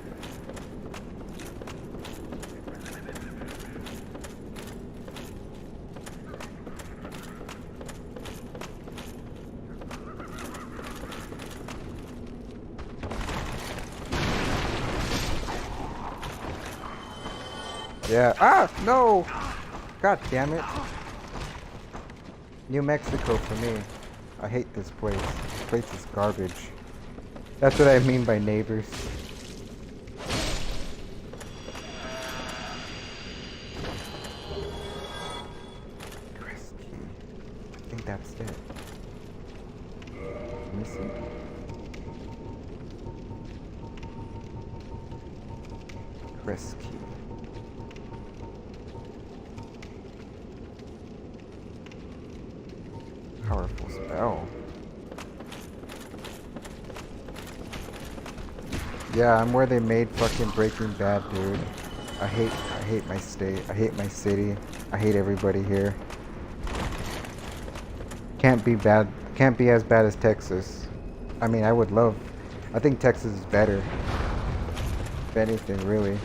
Yeah. Ah! No! God damn it. New Mexico for me. I hate this place. This place is garbage. That's what I mean by neighbors. Chris key. I think that's it. Let me see. Chris key. Powerful spell. Yeah, I'm where they made fucking Breaking Bad, dude. I hate my state. I hate my city. I hate everybody here. Can't be bad. Can't be as bad as Texas. I mean, I think Texas is better. If anything, really.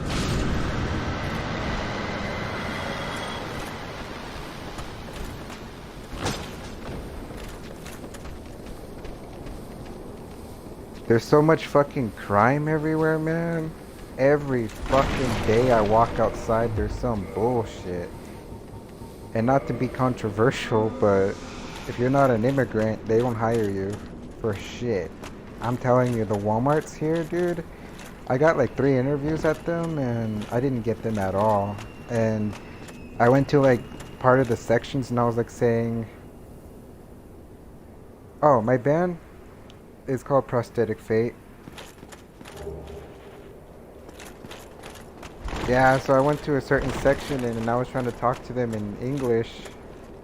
There's so much fucking crime everywhere, man. Every fucking day I walk outside, there's some bullshit. And not to be controversial, but if you're not an immigrant, they don't hire you for shit. I'm telling you, the Walmarts here, dude, I got like 3 interviews at them and I didn't get them at all. And I went to like part of the sections and I was like saying, oh, my band is called Prosthetic Fate. Yeah, so I went to a certain section and I was trying to talk to them in English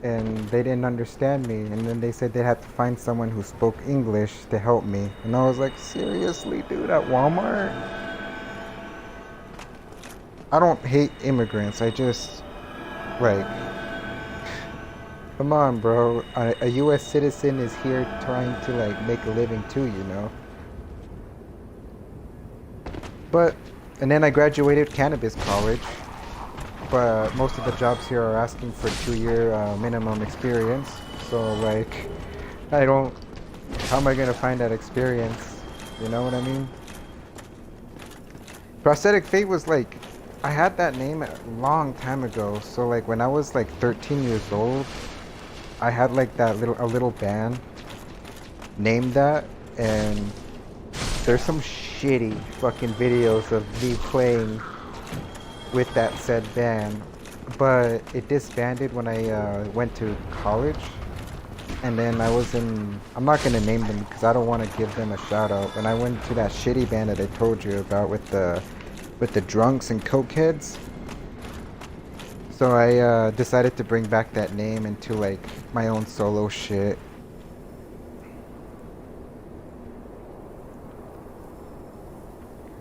and they didn't understand me, and then they said they had to find someone who spoke English to help me. And I was like, seriously, dude, at Walmart? I don't hate immigrants, I just, like, come on, bro. A US citizen is here trying to, like, make a living too, you know? But, and then I graduated cannabis college, but most of the jobs here are asking for 2-year minimum experience. So, like, how am I gonna find that experience? You know what I mean? Prosthetic Fate was like, I had that name a long time ago. So, like, when I was like 13 years old, I had like a little band named that, and there's some shitty fucking videos of me playing with that said band, but it disbanded when I went to college. And then I'm not gonna name them because I don't want to give them a shout out. When I went to that shitty band that I told you about with the drunks and cokeheads, so I decided to bring back that name into like my own solo shit.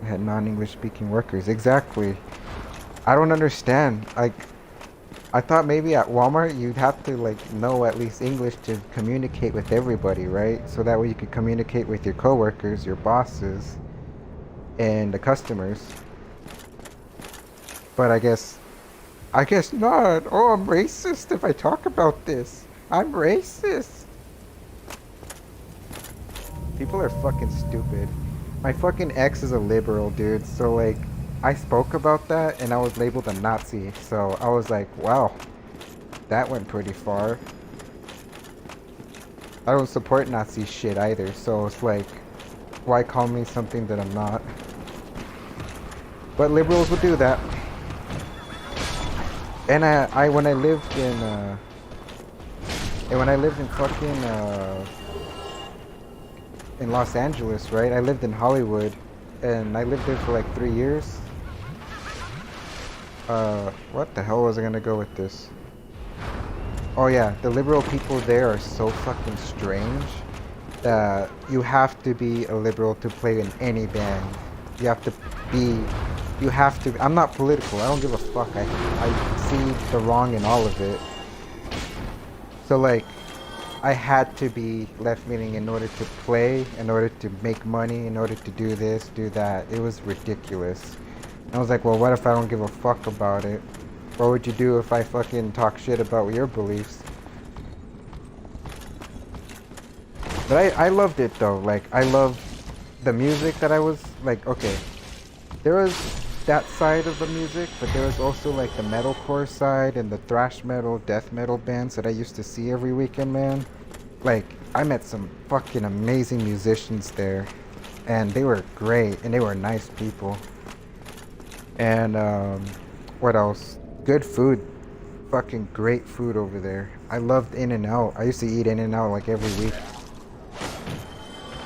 had non-English speaking workers. Exactly. I don't understand. Like, I thought maybe at Walmart you'd have to like know at least English to communicate with everybody, right? So that way you could communicate with your coworkers, your bosses, and the customers. But I guess not. Oh, I'm racist if I talk about this. I'm racist. People are fucking stupid. My fucking ex is a liberal, dude. So like, I spoke about that and I was labeled a Nazi. So I was like, wow, that went pretty far. I don't support Nazi shit either. So it's like, why call me something that I'm not? But liberals will do that. And when I lived in fucking in Los Angeles, right? I lived in Hollywood, and I lived there for like 3 years. What the hell was I gonna go with this? Oh yeah, the liberal people there are so fucking strange that you have to be a liberal to play in any band. You have to be, I'm not political, I don't give a fuck. I see the wrong in all of it. So like, I had to be left-leaning in order to play, in order to make money, in order to do this, do that. It was ridiculous. And I was like, well, what if I don't give a fuck about it? What would you do if I fucking talk shit about your beliefs? But I loved it though. Like, I loved the music that I was, like, okay. There was that side of the music, but there was also like the metalcore side and the thrash metal, death metal bands that I used to see every weekend, man. Like, I met some fucking amazing musicians there, and they were great, and they were nice people. And what else? Good food, fucking great food over there. I loved In-N-Out. I used to eat In-N-Out like every week.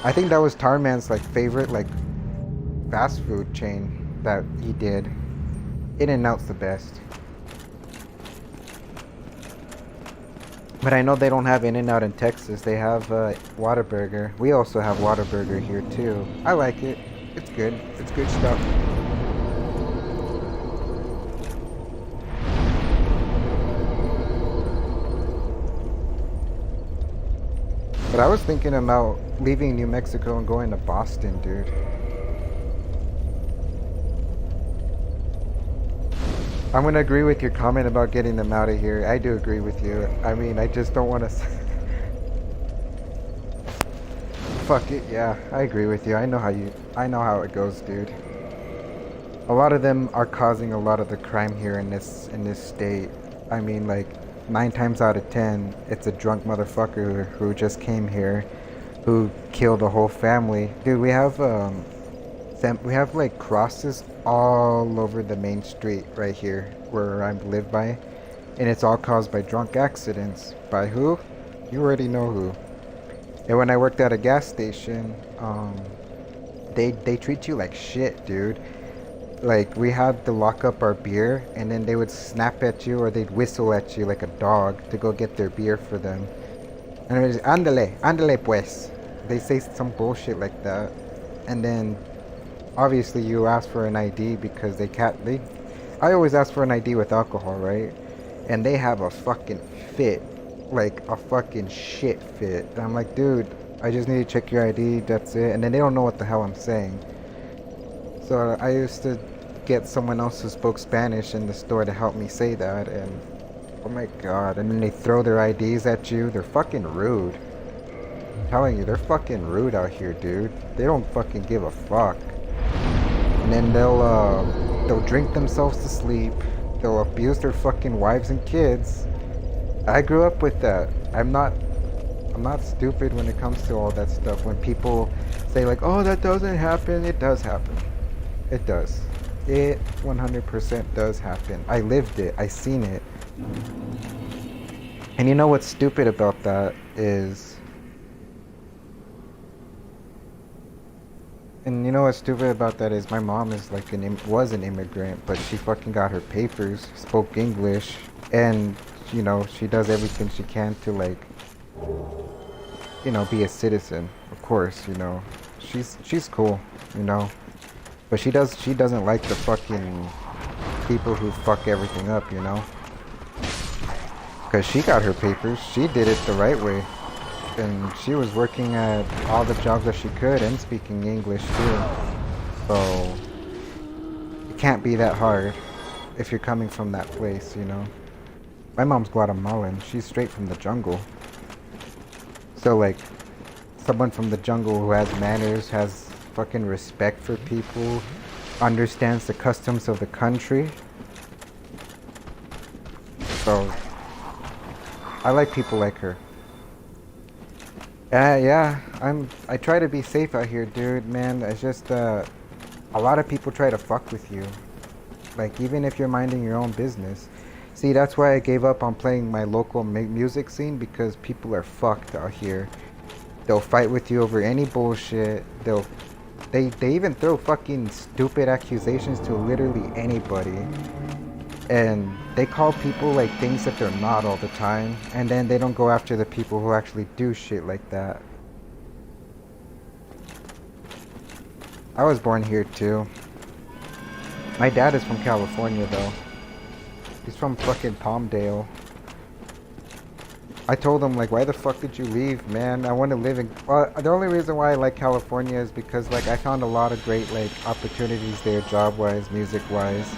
I think that was Tarman's like favorite like fast food chain that he did. In-N-Out's the best. But I know they don't have In-N-Out in Texas. They have Whataburger. We also have Whataburger here too. I like it. It's good. It's good stuff. But I was thinking about leaving New Mexico and going to Boston, dude. I'm gonna agree with your comment about getting them out of here. I do agree with you. I mean, I just don't want to... Fuck it, yeah. I agree with you. I know how it goes, dude. A lot of them are causing a lot of the crime here in this state. I mean, like, 9 times out of 10, it's a drunk motherfucker who just came here, who killed a whole family. Dude, we have like crosses all over the main street right here where I live by, and it's all caused by drunk accidents. By who? You already know who. And when I worked at a gas station, they treat you like shit, dude. Like, we had to lock up our beer, and then they would snap at you or they'd whistle at you like a dog to go get their beer for them. And it was, ándale pues. They say some bullshit like that. And then, obviously, you ask for an ID because I always ask for an ID with alcohol, right? And they have a fucking fit. Like, a fucking shit fit. And I'm like, dude, I just need to check your ID, that's it. And then they don't know what the hell I'm saying. So I used to get someone else who spoke Spanish in the store to help me say that, and oh my god, and then they throw their IDs at you. They're fucking rude. I'm telling you, they're fucking rude out here, dude. They don't fucking give a fuck. And then they'll drink themselves to sleep. They'll abuse their fucking wives and kids. I grew up with that. I'm not stupid when it comes to all that stuff. When people say like, oh, that doesn't happen, it does happen. It does. It 100% does happen. I lived it. I seen it. And you know what's stupid about that is... my mom is like was an immigrant, but she fucking got her papers, spoke English, and, you know, she does everything she can to, like, you know, be a citizen. Of course, you know. She's cool, you know. But she doesn't like the fucking people who fuck everything up, you know? Because she got her papers. She did it the right way. And she was working at all the jobs that she could and speaking English too. So it can't be that hard if you're coming from that place, you know? My mom's Guatemalan. She's straight from the jungle. So like, someone from the jungle who has manners, has fucking respect for people, understands the customs of the country. So I like people like her. Yeah, I try to be safe out here, dude, man. It's just a lot of people try to fuck with you. Like, even if you're minding your own business. See, that's why I gave up on playing my local music scene, because people are fucked out here. They'll fight with you over any bullshit. They even throw fucking stupid accusations to literally anybody. And they call people like things that they're not all the time, and then they don't go after the people who actually do shit like that. I was born here too. My dad is from California though. He's from fucking Palmdale. I told him, like, why the fuck did you leave, man? I want to live in... Well, the only reason why I like California is because, like, I found a lot of great, like, opportunities there, job-wise, music-wise.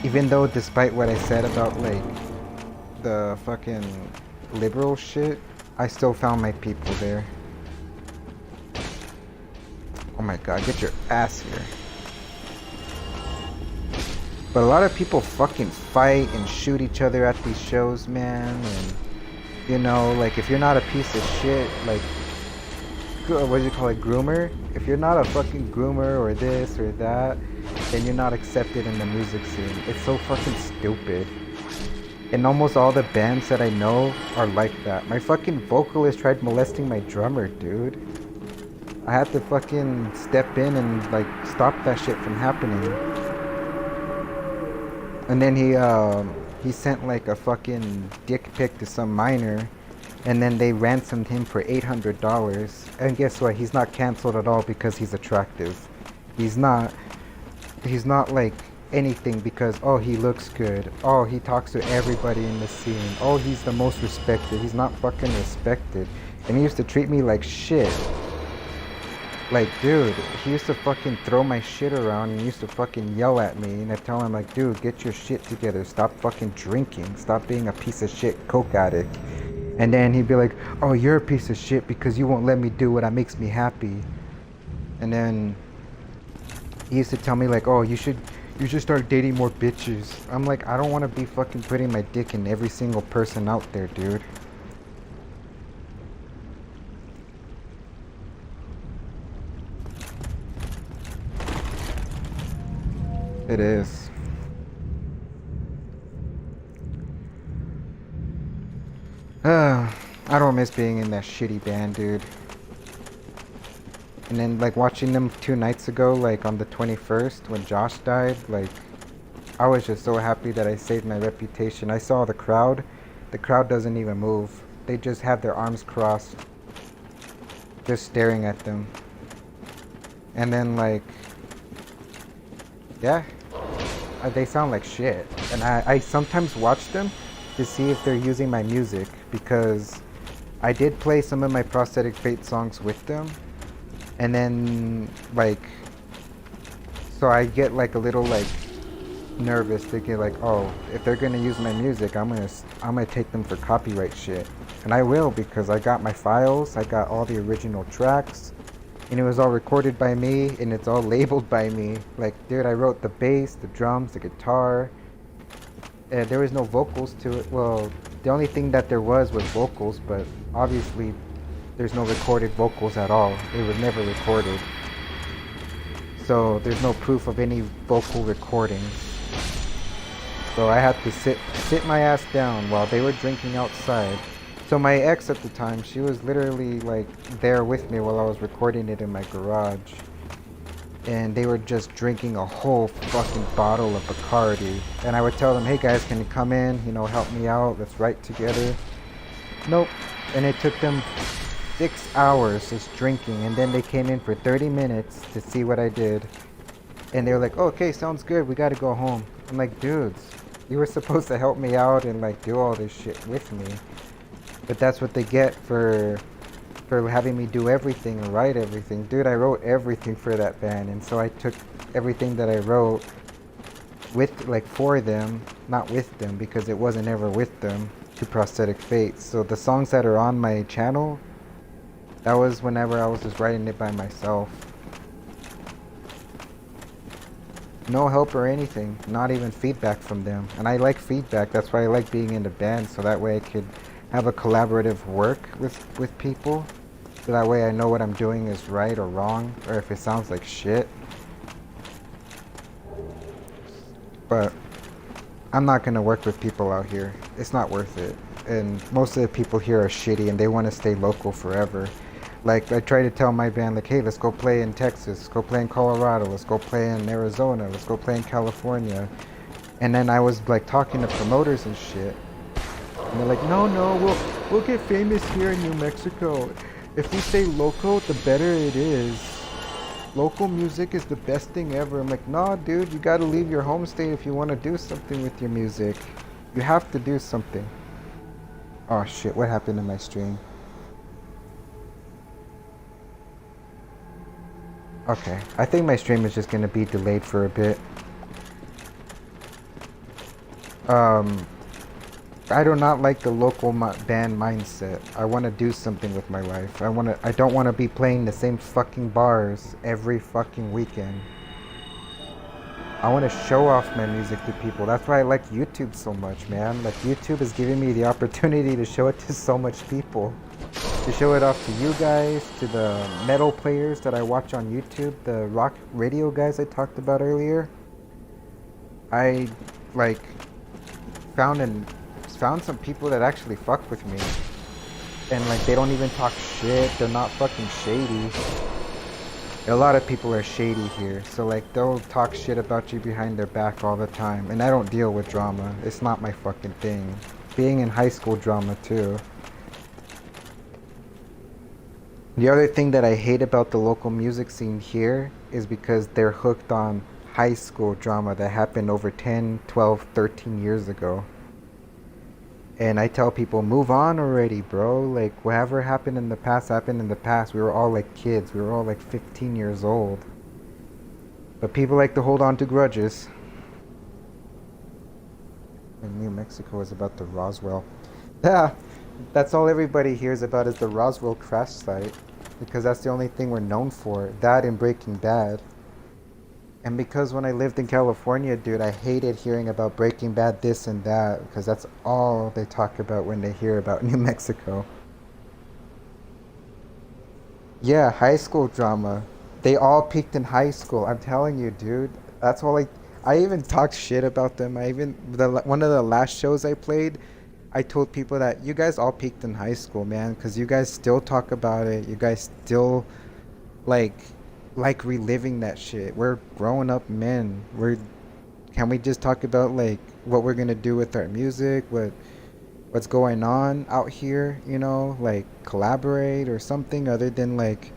Even though, despite what I said about, like, the fucking liberal shit, I still found my people there. Oh my god, get your ass here. But a lot of people fucking fight and shoot each other at these shows, man, and... You know, like, if you're not a piece of shit, like, what do you call it, groomer? If you're not a fucking groomer or this or that, then you're not accepted in the music scene. It's so fucking stupid. And almost all the bands that I know are like that. My fucking vocalist tried molesting my drummer, dude. I had to fucking step in and, like, stop that shit from happening. And then he sent like a fucking dick pic to some minor, and then they ransomed him for $800. And guess what? He's not canceled at all because he's attractive. He's not like anything because, oh, he looks good. Oh, he talks to everybody in the scene. Oh, he's the most respected. He's not fucking respected. And he used to treat me like shit. Like, dude, he used to fucking throw my shit around and used to fucking yell at me. And I tell him, like, dude, get your shit together. Stop fucking drinking. Stop being a piece of shit coke addict. And then he'd be like, oh, you're a piece of shit because you won't let me do what makes me happy. And then he used to tell me, like, oh, you should start dating more bitches. I'm like, I don't want to be fucking putting my dick in every single person out there, dude. It is. I don't miss being in that shitty band, dude. And then, like, watching them 2 nights ago, like, on the 21st, when Josh died, like, I was just so happy that I saved my reputation. I saw the crowd. The crowd doesn't even move. They just have their arms crossed, just staring at them. And then, like, yeah. They sound like shit. And I sometimes watch them to see if they're using my music, because I did play some of my Prosthetic Fate songs with them. And then, like, so I get, like, a little, like, nervous, thinking, like, oh, if they're gonna use my music, I'm gonna take them for copyright shit. And I will, because I got my files, I got all the original tracks. And it was all recorded by me, and it's all labeled by me. Like, dude, I wrote the bass, the drums, the guitar. There was no vocals to it. Well, the only thing that there was vocals, but obviously there's no recorded vocals at all. It was never recorded. So there's no proof of any vocal recordings. So I had to sit my ass down while they were drinking outside. So my ex at the time, she was literally, like, there with me while I was recording it in my garage. And they were just drinking a whole fucking bottle of Bacardi. And I would tell them, hey guys, can you come in, you know, help me out, let's write together. Nope. And it took them 6 hours just drinking, and then they came in for 30 minutes to see what I did. And they were like, oh, okay, sounds good, we gotta go home. I'm like, dudes, you were supposed to help me out and like do all this shit with me. But that's what they get for having me do everything and write everything. Dude, I wrote everything for that band, and so I took everything that I wrote with, like, for them, not with them, because it wasn't ever with them, to Prosthetic Fates. So the songs that are on my channel, that was whenever I was just writing it by myself. No help or anything, not even feedback from them. And I like feedback, that's why I like being in the band, so that way I could have a collaborative work with people. So that way I know what I'm doing is right or wrong, or if it sounds like shit. But I'm not gonna work with people out here. It's not worth it. And most of the people here are shitty and they want to stay local forever. Like, I try to tell my band, like, hey, let's go play in Texas, let's go play in Colorado, let's go play in Arizona, let's go play in California. And then I was like talking to promoters and shit. And they're like, no, we'll get famous here in New Mexico. If we stay local, the better it is. Local music is the best thing ever. I'm like, nah, dude, you gotta leave your home state if you want to do something with your music. You have to do something. Oh shit, what happened to my stream? Okay, I think my stream is just gonna be delayed for a bit. I do not like the local band mindset. I want to do something with my life. I don't want to be playing the same fucking bars every fucking weekend. I want to show off my music to people. That's why I like YouTube so much, man. Like, YouTube is giving me the opportunity to show it to so much people. To show it off to you guys, to the metal players that I watch on YouTube, the rock radio guys I talked about earlier. I, like, found some people that actually fuck with me, and like, they don't even talk shit, they're not fucking shady. A lot of people are shady here, so like, they'll talk shit about you behind their back all the time, and I don't deal with drama. It's not my fucking thing. Being in high school drama too. The other thing that I hate about the local music scene here is because they're hooked on high school drama that happened over 10, 12, 13 years ago. And I tell people, move on already, bro. Like, whatever happened in the past happened in the past. We were all like kids. We were all like 15 years old. But people like to hold on to grudges. And New Mexico is about the Roswell. Yeah, that's all everybody hears about is the Roswell crash site. Because that's the only thing we're known for. That and Breaking Bad. And because when I lived in California, dude, I hated hearing about Breaking Bad, this and that, because that's all they talk about when they hear about New Mexico. Yeah, high school drama. They all peaked in high school. I'm telling you, dude. That's all I even talked shit about them. One of the last shows I played, I told people that you guys all peaked in high school, man, because you guys still talk about it. You guys still, like reliving that shit. We're growing up men. Can we just talk about like what we're gonna do with our music, what's going on out here, you know, like collaborate or something other than like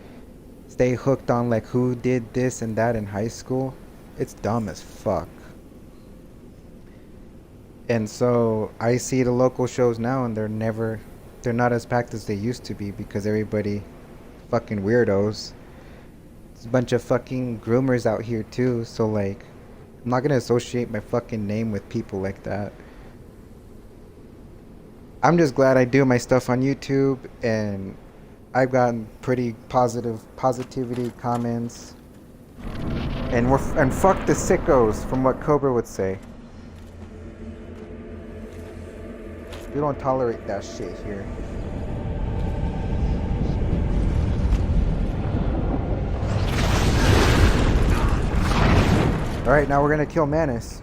stay hooked on like who did this and that in high school? It's dumb as fuck. And so I see the local shows now and they're not as packed as they used to be because everybody fucking weirdos. There's a bunch of fucking groomers out here too, so like, I'm not gonna associate my fucking name with people like that. I'm just glad I do my stuff on YouTube, and I've gotten pretty positivity comments. And fuck the sickos, from what Cobra would say. We don't tolerate that shit here. Alright, now we're gonna kill Manus.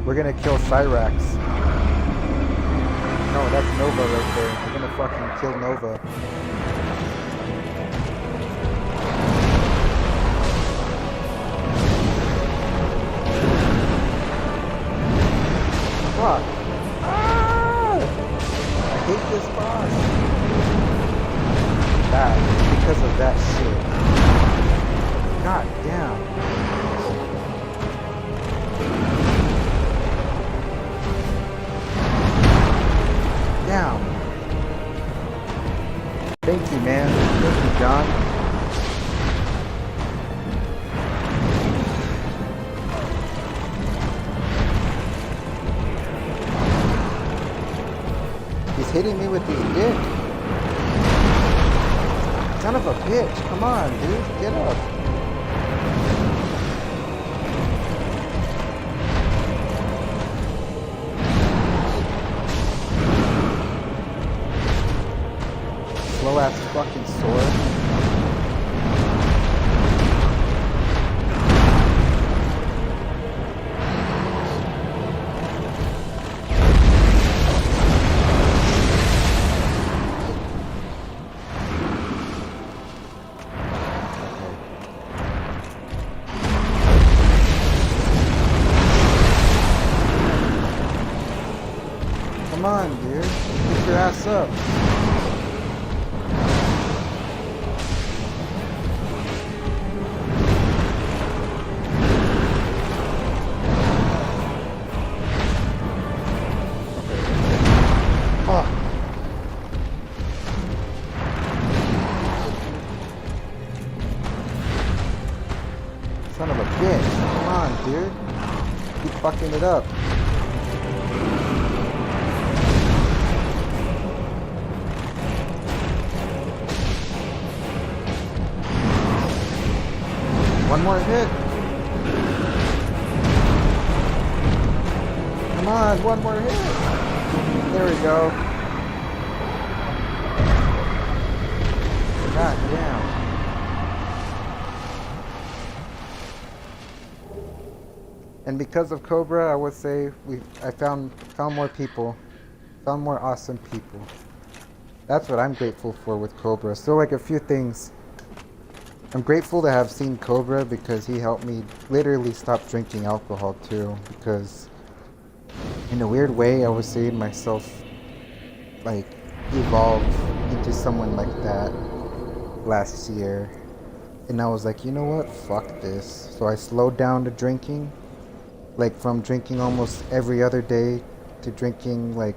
We're gonna kill Cyrax. No, that's Nova right there. We're gonna fucking kill Nova. God damn. Damn. Thank you, man. Thank you, John. He's hitting me with his dick. Son of a bitch. Come on, dude. Get up. Slow ass fucking sword. Come on, dude. Get your ass up. Oh. Son of a bitch. Come on, dude. Keep fucking it up. One more hit. Come on, one more hit. There we go. God damn. And because of Cobra, I would say I found more people. Found more awesome people. That's what I'm grateful for with Cobra. So like a few things. I'm grateful to have seen Cobra because he helped me literally stop drinking alcohol too, because in a weird way I was seeing myself like evolve into someone like that last year, and I was like, you know what, fuck this. So I slowed down the drinking, like from drinking almost every other day to drinking like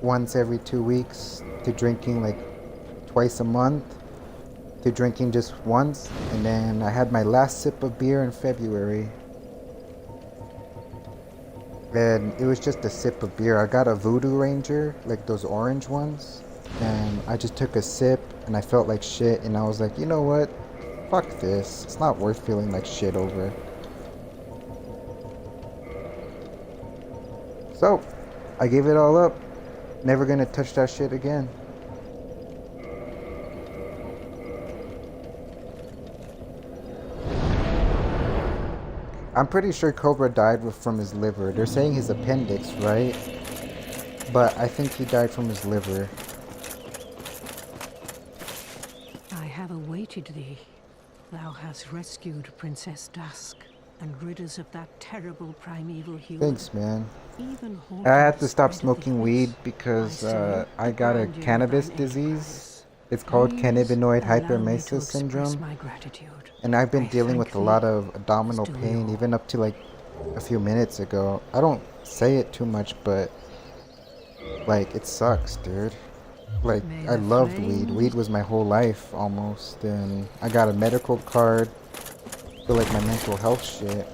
once every 2 weeks to drinking like twice a month to drinking just once, and then I had my last sip of beer in February. And it was just a sip of beer. I got a Voodoo Ranger, like those orange ones, and I just took a sip and I felt like shit, and I was like, you know what? Fuck this. It's not worth feeling like shit over it. So, I gave it all up. Never gonna touch that shit again. I'm pretty sure Cobra died from his liver. They're saying his appendix, right? But I think he died from his liver. I have awaited thee. Thou hast rescued Princess Dusk and rid us of that terrible primeval human. Thanks, man. Even I had to stop smoking weed I because salute I the got a grandeur of cannabis thine disease. enterprise. It's called Please cannabinoid allow me to hypermesis express syndrome. my gratitude. And I've been I dealing with thank a thee. lot of abdominal Still pain, you. even up to like a few minutes ago. I don't say it too much, but like it sucks, dude. Like May I the loved weed. flames- Weed was my whole life almost, and I got a medical card for like my mental health shit.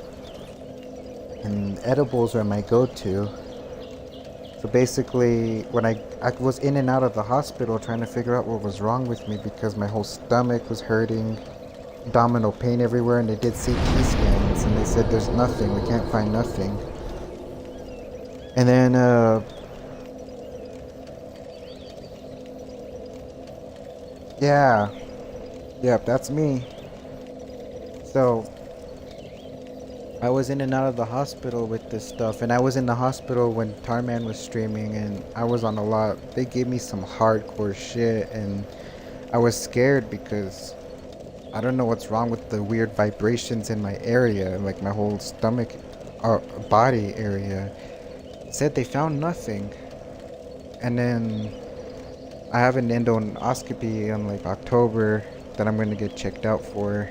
And edibles are my go-to. So basically, when I was in and out of the hospital trying to figure out what was wrong with me because my whole stomach was hurting, abdominal pain everywhere, and they did CT scans and they said there's nothing, we can't find nothing. And then yeah, yep, that's me. So I was in and out of the hospital with this stuff, and I was in the hospital when Tarman was streaming, and I was on a lot. They gave me some hardcore shit, and I was scared because I don't know what's wrong with the weird vibrations in my area, like my whole stomach, body area. Said they found nothing, and then I have an endoscopy in like October that I'm going to get checked out for.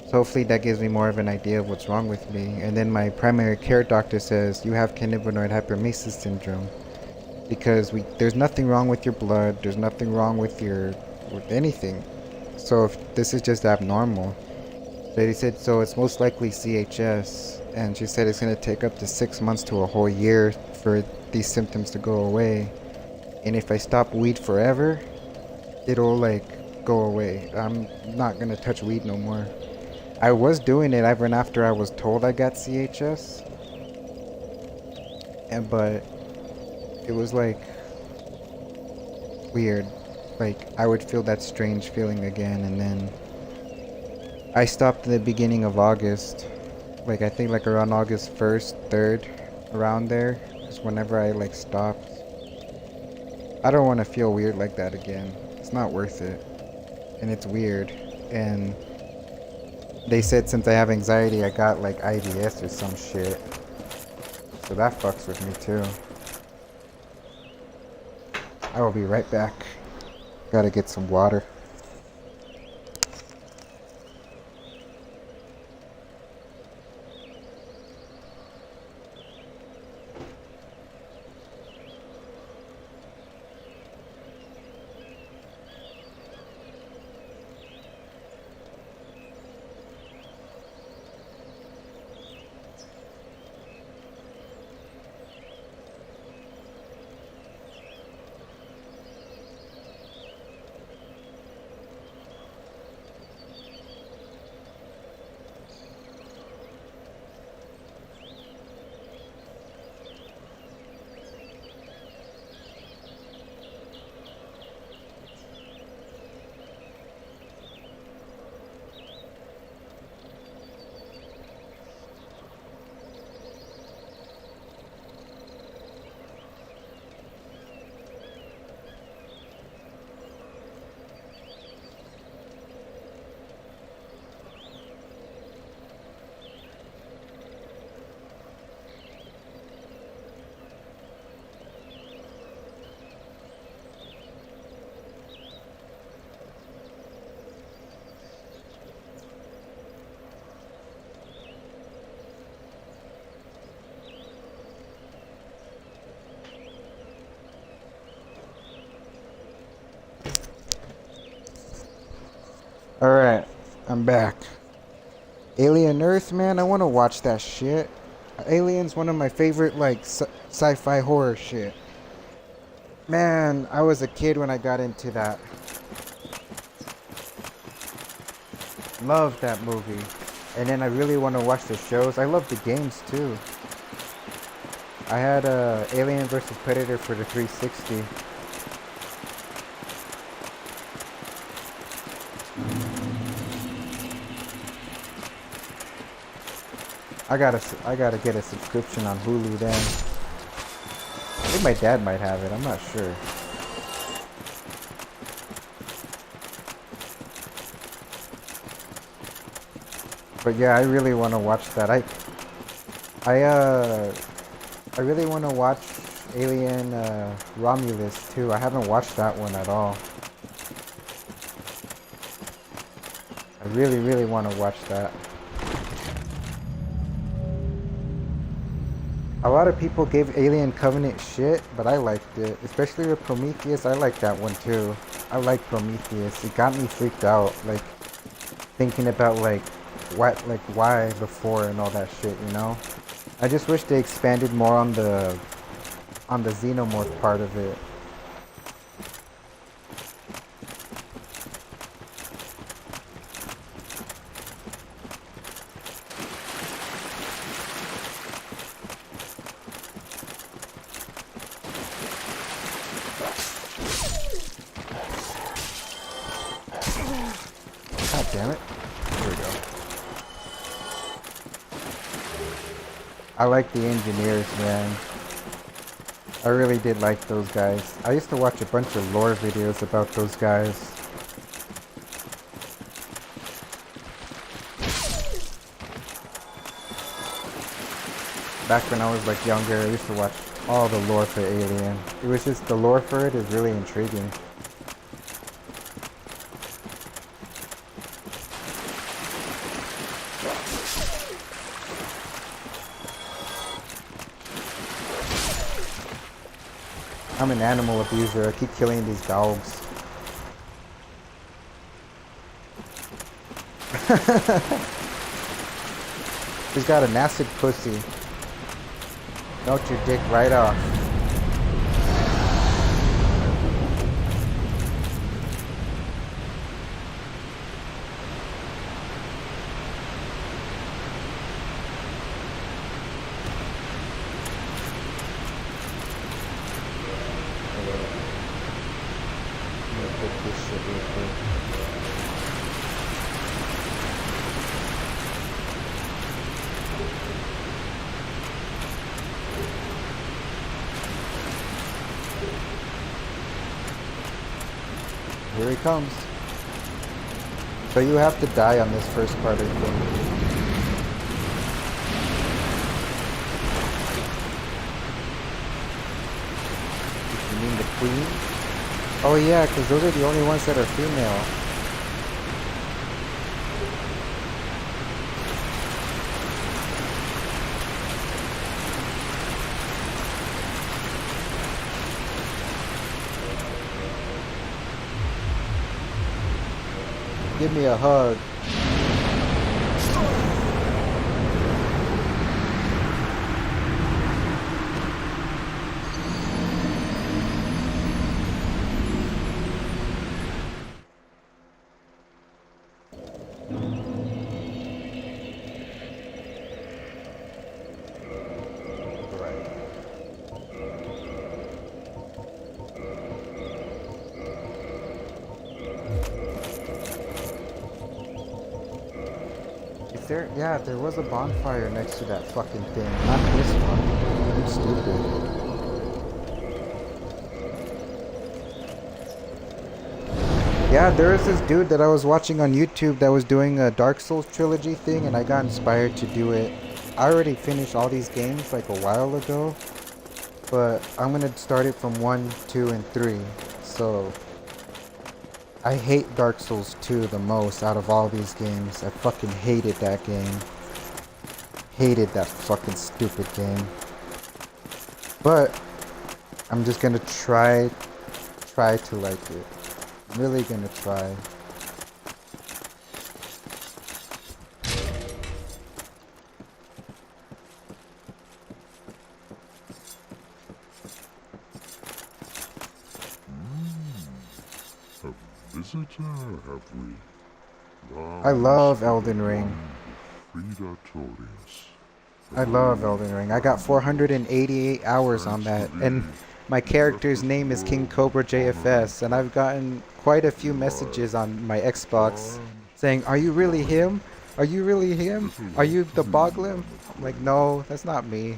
So hopefully that gives me more of an idea of what's wrong with me. And then my primary care doctor says you have cannabinoid hypermesis syndrome because there's nothing wrong with your blood, there's nothing wrong with with anything. So if this is just abnormal. So he said so it's most likely CHS, and she said it's gonna take up to 6 months to a whole year for these symptoms to go away. And if I stop weed forever, it'll like go away. I'm not gonna touch weed no more. I was doing it even after I was told I got CHS, but it was like weird. Like I would feel that strange feeling again, and then I stopped in the beginning of August. Like I think like around August 1st, 3rd, around there is whenever I like stopped. I don't want to feel weird like that again. It's not worth it, and it's weird. And they said since I have anxiety, I got like IBS or some shit. So that fucks with me too. I will be right back. Gotta get some water. Alright, I'm back. Alien Earth, man, I want to watch that shit. Alien's one of my favorite, like, sci-fi horror shit. Man, I was a kid when I got into that. Love that movie. And then I really want to watch the shows. I love the games, too. I had Alien vs. Predator for the 360. I gotta get a subscription on Hulu then. I think my dad might have it, I'm not sure. But yeah, I really want to watch that. I really want to watch Alien Romulus too. I haven't watched that one at all. I really want to watch that. A lot of people gave Alien Covenant shit, but I liked it. Especially with Prometheus, I like that one too. I like Prometheus. It got me freaked out, like thinking about like why before and all that shit, you know? I just wish they expanded more on the xenomorph part of it. God damn it. There we go. I like the engineers, man. I really did like those guys. I used to watch a bunch of lore videos about those guys. Back when I was like younger, I used to watch all the lore for Alien. It was just, the lore for it is really intriguing. I'm an animal abuser. I keep killing these dogs. He's got a nasty pussy. Melt your dick right off. I'm gonna put this shit real quick. Here he comes. So you have to die on this first part, I think. You mean the queen? Oh yeah, because those are the only ones that are female. Give me a hug. Yeah, there was a bonfire next to that fucking thing. Not this one. I'm stupid. Yeah, there was this dude that I was watching on YouTube that was doing a Dark Souls trilogy thing, and I got inspired to do it. I already finished all these games like a while ago, but I'm gonna start it from 1, 2, and 3. So I hate Dark Souls 2 the most out of all these games. I fucking hated that game. Hated that fucking stupid game. But I'm just gonna try to like it. I'm really gonna try. Visitor, have we? I love Elden Ring. Predatorius. I love Elden Ring. I got 488 hours on that, and my character's name is King Cobra JFS, and I've gotten quite a few messages on my Xbox saying, "Are you really him? Are you really him? Are you the Boglim?" I'm like, no, that's not me.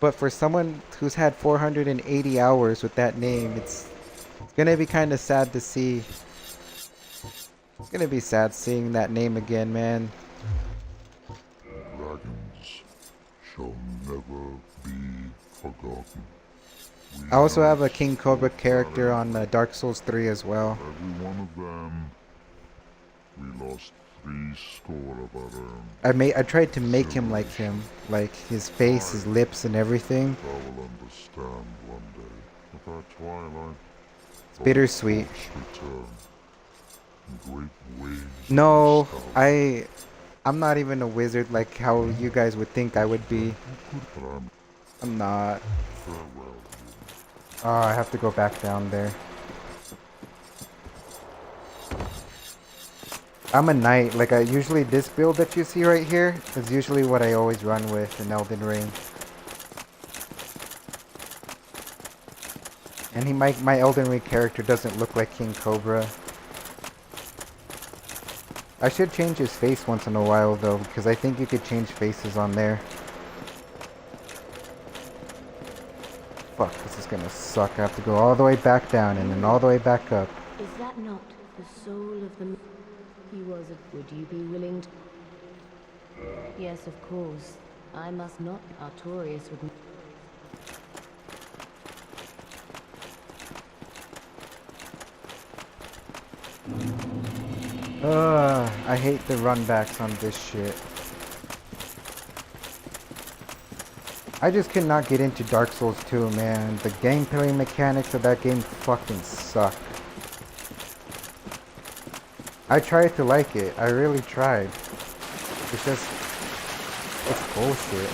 But for someone who's had 480 hours with that name, it's gonna be kind of sad to see. It's gonna be sad seeing that name again, man. Dragons shall never be forgotten. I also have a King Cobra character on Dark Souls 3 as well. Every one of them, we lost 70 of our own. I tried to make him like him, like his face, his lips, and everything. I will understand one day. With our twilight, It's bittersweet. return. Great waves No, I'm not even a wizard like how you guys would think I would be. I'm not. farewell. Oh, I have to go back down there. I'm a knight. Like, usually this build that you see right here is usually what I always run with in Elden Ring. And my Elden Ring character doesn't look like King Cobra. I should change his face once in a while though, because I think you could change faces on there. Fuck, this is gonna suck. I have to go all the way back down and then all the way back up. Is that not the soul of the... He was a... Would you be willing to... Yes, of course. I must not... Artorias would... I hate the runbacks on this shit. I just could not get into Dark Souls 2, man. The gameplay mechanics of that game fucking suck. I tried to like it. I really tried. It's just... it's bullshit.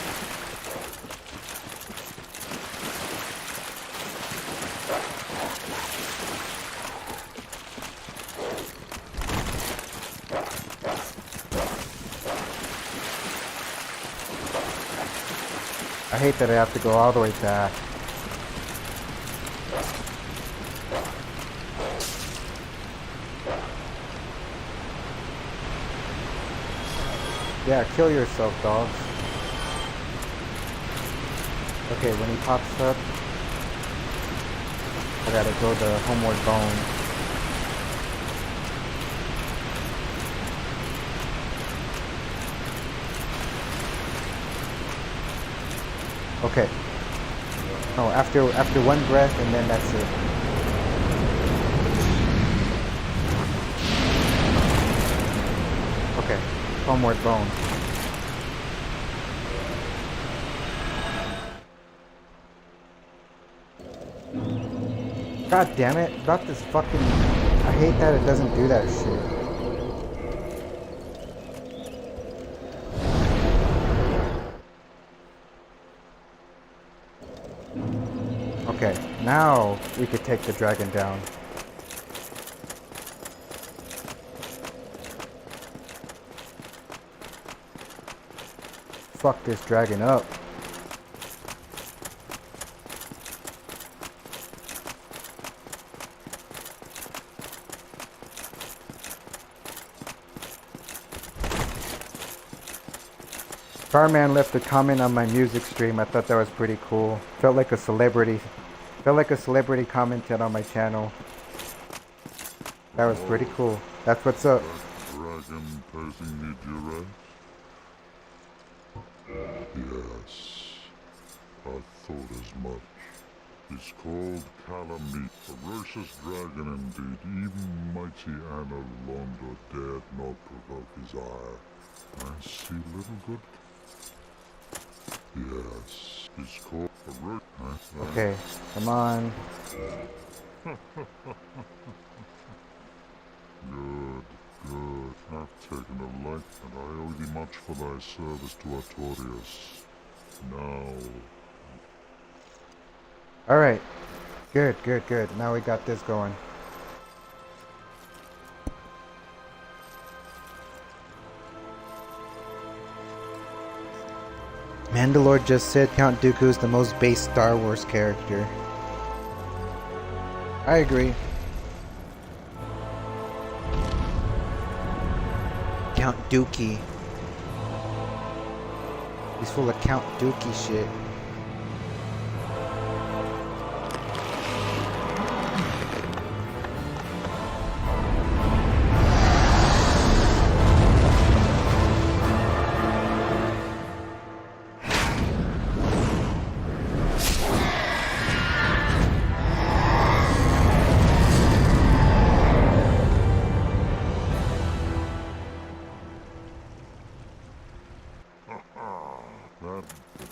I hate that I have to go all the way back. Yeah, kill yourself, dogs. Okay, when he pops up, I gotta go the homeward bone. Okay. No, after one breath and then that's it. Okay. Homeward bone. God damn it. Got this fucking... I hate that it doesn't do that shit. Okay, now we could take the dragon down. Fuck this dragon up. Starman left a comment on my music stream. I thought that was pretty cool. Felt like a celebrity. Felt like a celebrity commented on my channel. That was pretty cool. That's what's up. Dragon posing me duress? Yes, I thought as much. He's called Calamite, ferocious dragon indeed. Even mighty Anna Londo dared not provoke his ire. I see little good. Yes, he's called ferocious. Okay, come on. Good, good. I've taken a light, and I owe thee much for thy service to Artorias. Now... Alright. Good, good, good. Now we got this going. Mandalore just said Count Dooku's the most base Star Wars character. I agree. Count Dookie. He's full of Count Dookie shit.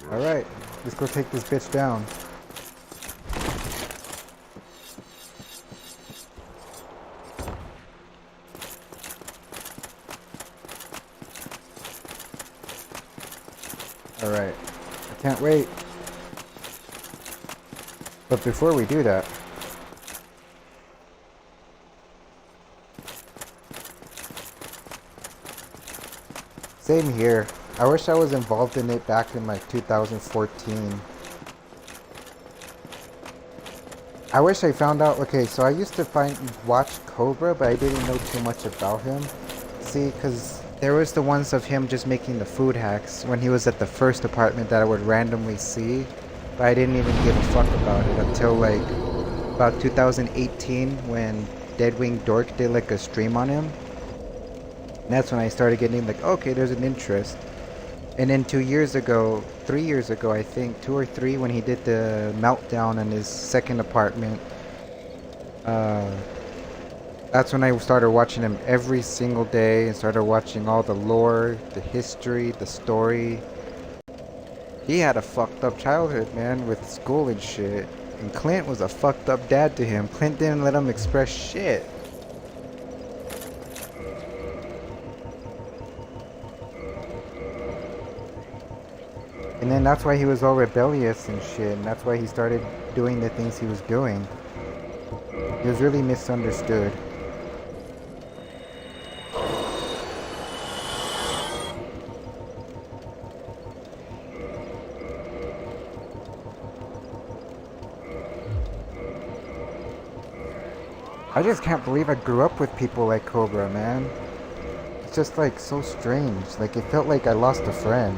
Alright, let's go take this bitch down. Alright, I can't wait. But before we do that, same here. I wish I was involved in it back in like 2014. I wish I found out, okay, so I used to watch Cobra, but I didn't know too much about him. See, because there was the ones of him just making the food hacks when he was at the first apartment that I would randomly see, but I didn't even give a fuck about it until like about 2018 when Deadwing Dork did like a stream on him. And that's when I started getting like, okay, there's an interest. And then 3 years ago I think, 2 or 3, when he did the meltdown in his second apartment, that's when I started watching him every single day and started watching all the lore, the history, the story. He had a fucked up childhood, man, with school and shit. And Clint was a fucked up dad to him. Clint didn't let him express shit. And then that's why he was all rebellious and shit, and that's why he started doing the things he was doing. He was really misunderstood. I just can't believe I grew up with people like Cobra, man. It's just like so strange. Like it felt like I lost a friend.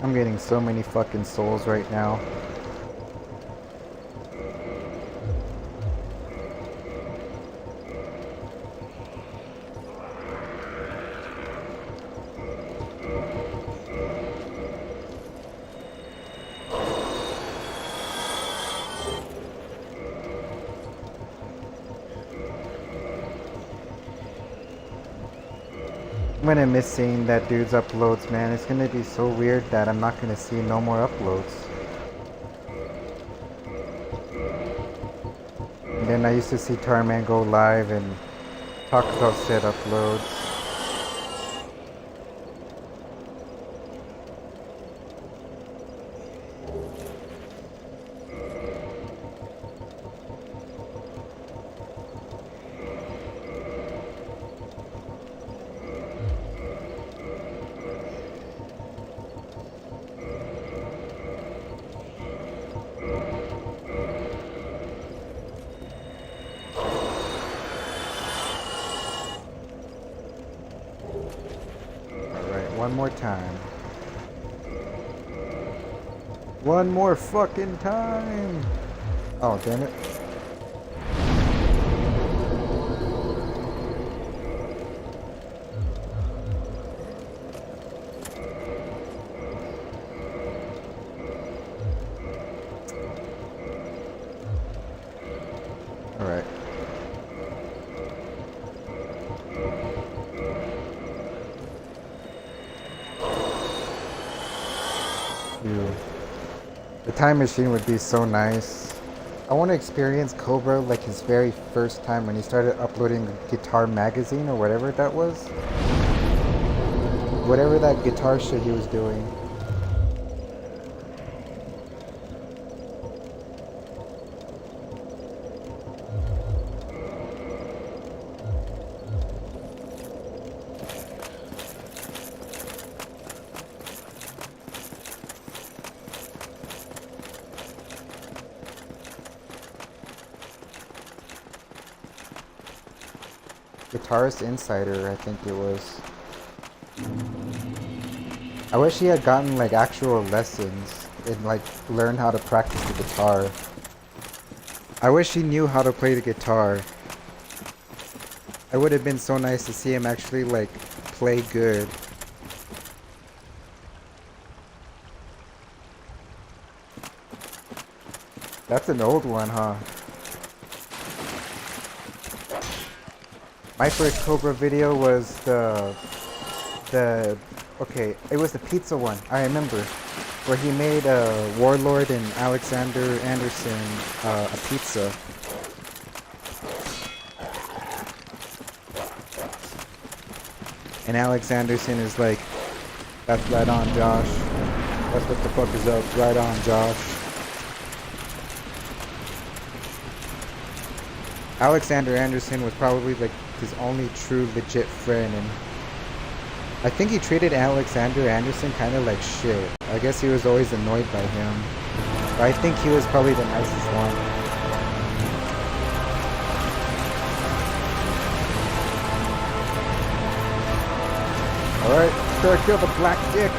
I'm getting so many fucking souls right now. I'm gonna miss seeing that dude's uploads, man. It's gonna be so weird that I'm not gonna see no more uploads. And then I used to see Tarman go live and talk about said uploads. One more time. One more fucking time. Oh, damn it. All right. The time machine would be so nice. I want to experience Cobra like his very first time when he started uploading Guitar Magazine or whatever that was. Whatever that guitar shit he was doing. Guitarist Insider, I think it was. I wish he had gotten like actual lessons and like learned how to practice the guitar. I wish he knew how to play the guitar. It would have been so nice to see him actually like play good. That's an old one, huh? My first Cobra video was okay, it was the pizza one, I remember, where he made Warlord and Alexander Anderson a pizza. And Alex Anderson is like, that's right on, Josh. That's what the fuck is up, right on, Josh. Alexander Anderson was probably like his only true legit friend, and I think he treated Alexander Anderson kind of like shit. I guess he was always annoyed by him, but I think he was probably the nicest one. Alright, gotta kill the black dick.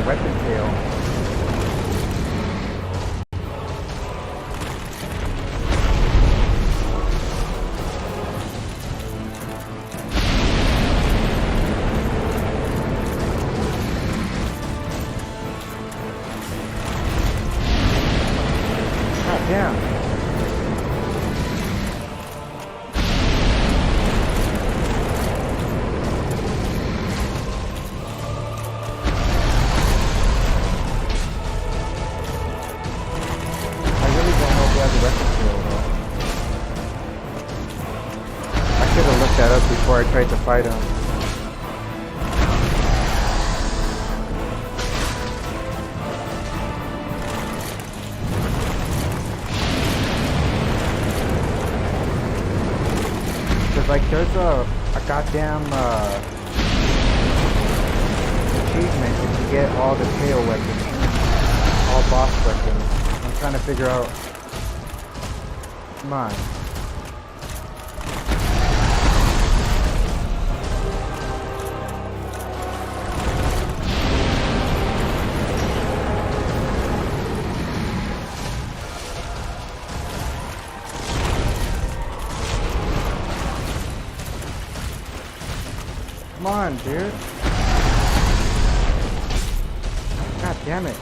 weapon tail. God damn. I really don't know if he has a weapon tail though. I should have looked that up before I tried to fight him. Cause like there's a goddamn achievement if you get all the tail weapons, all boss weapons. I'm trying to figure out. Come on. Come on, dude. God damn it.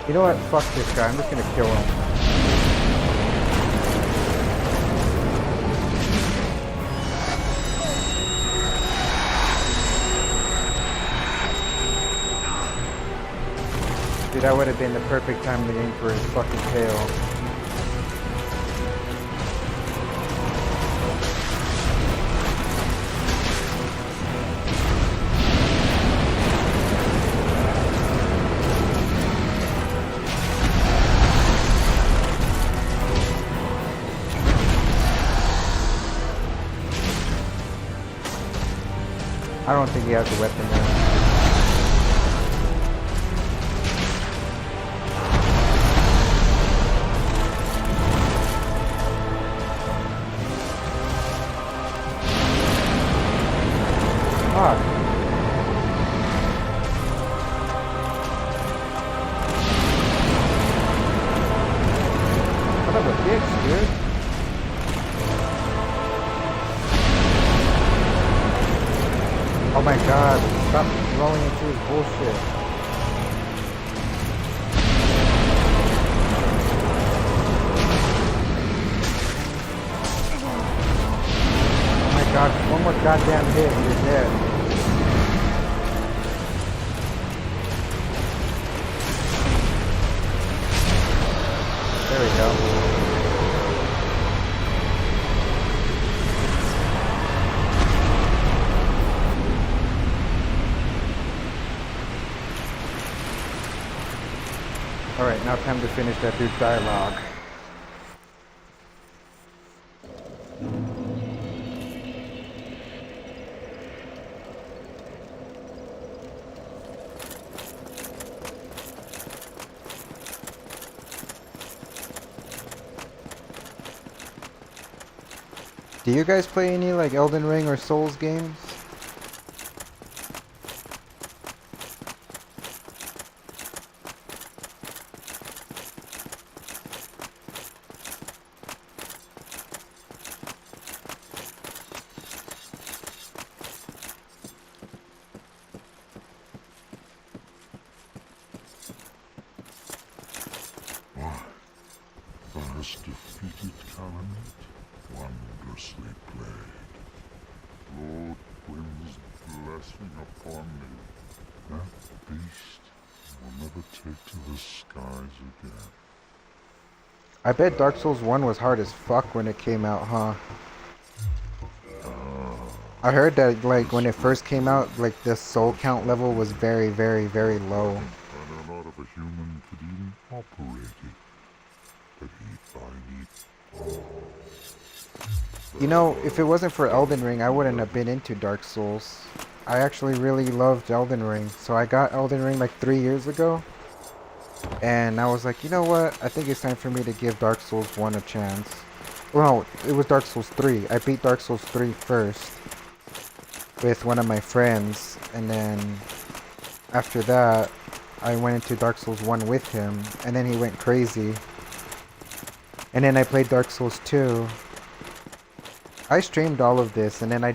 You know what? Fuck this guy. I'm just gonna kill him. Dude, that would have been the perfect time to aim for his fucking tail. I don't think he has a weapon there. Fuck. What of a bitch, dude. Oh my god, stop rolling into his bullshit. Oh my god, one more goddamn hit and you're dead. There we go. Alright, now time to finish that dude's dialogue. Do you guys play any like Elden Ring or Souls games? Thou hast defeated Calamite, wondrously played. Lord Gwyn's blessing upon thee. That beast will never take to the skies again. I bet Dark Souls 1 was hard as fuck when it came out, huh? I heard that like when it first came out, like the soul count level was very, very, very low. And a lot of a human could even operate it. But he find it. You know, if it wasn't for Elden Ring, I wouldn't have been into Dark Souls. I actually really loved Elden Ring, so I got Elden Ring like 3 years ago. And I was like, you know what? I think it's time for me to give Dark Souls 1 a chance. Well, it was Dark Souls 3. I beat Dark Souls 3 first with one of my friends, and then after that, I went into Dark Souls 1 with him, and then he went crazy. And then I played Dark Souls 2. I streamed all of this, and then I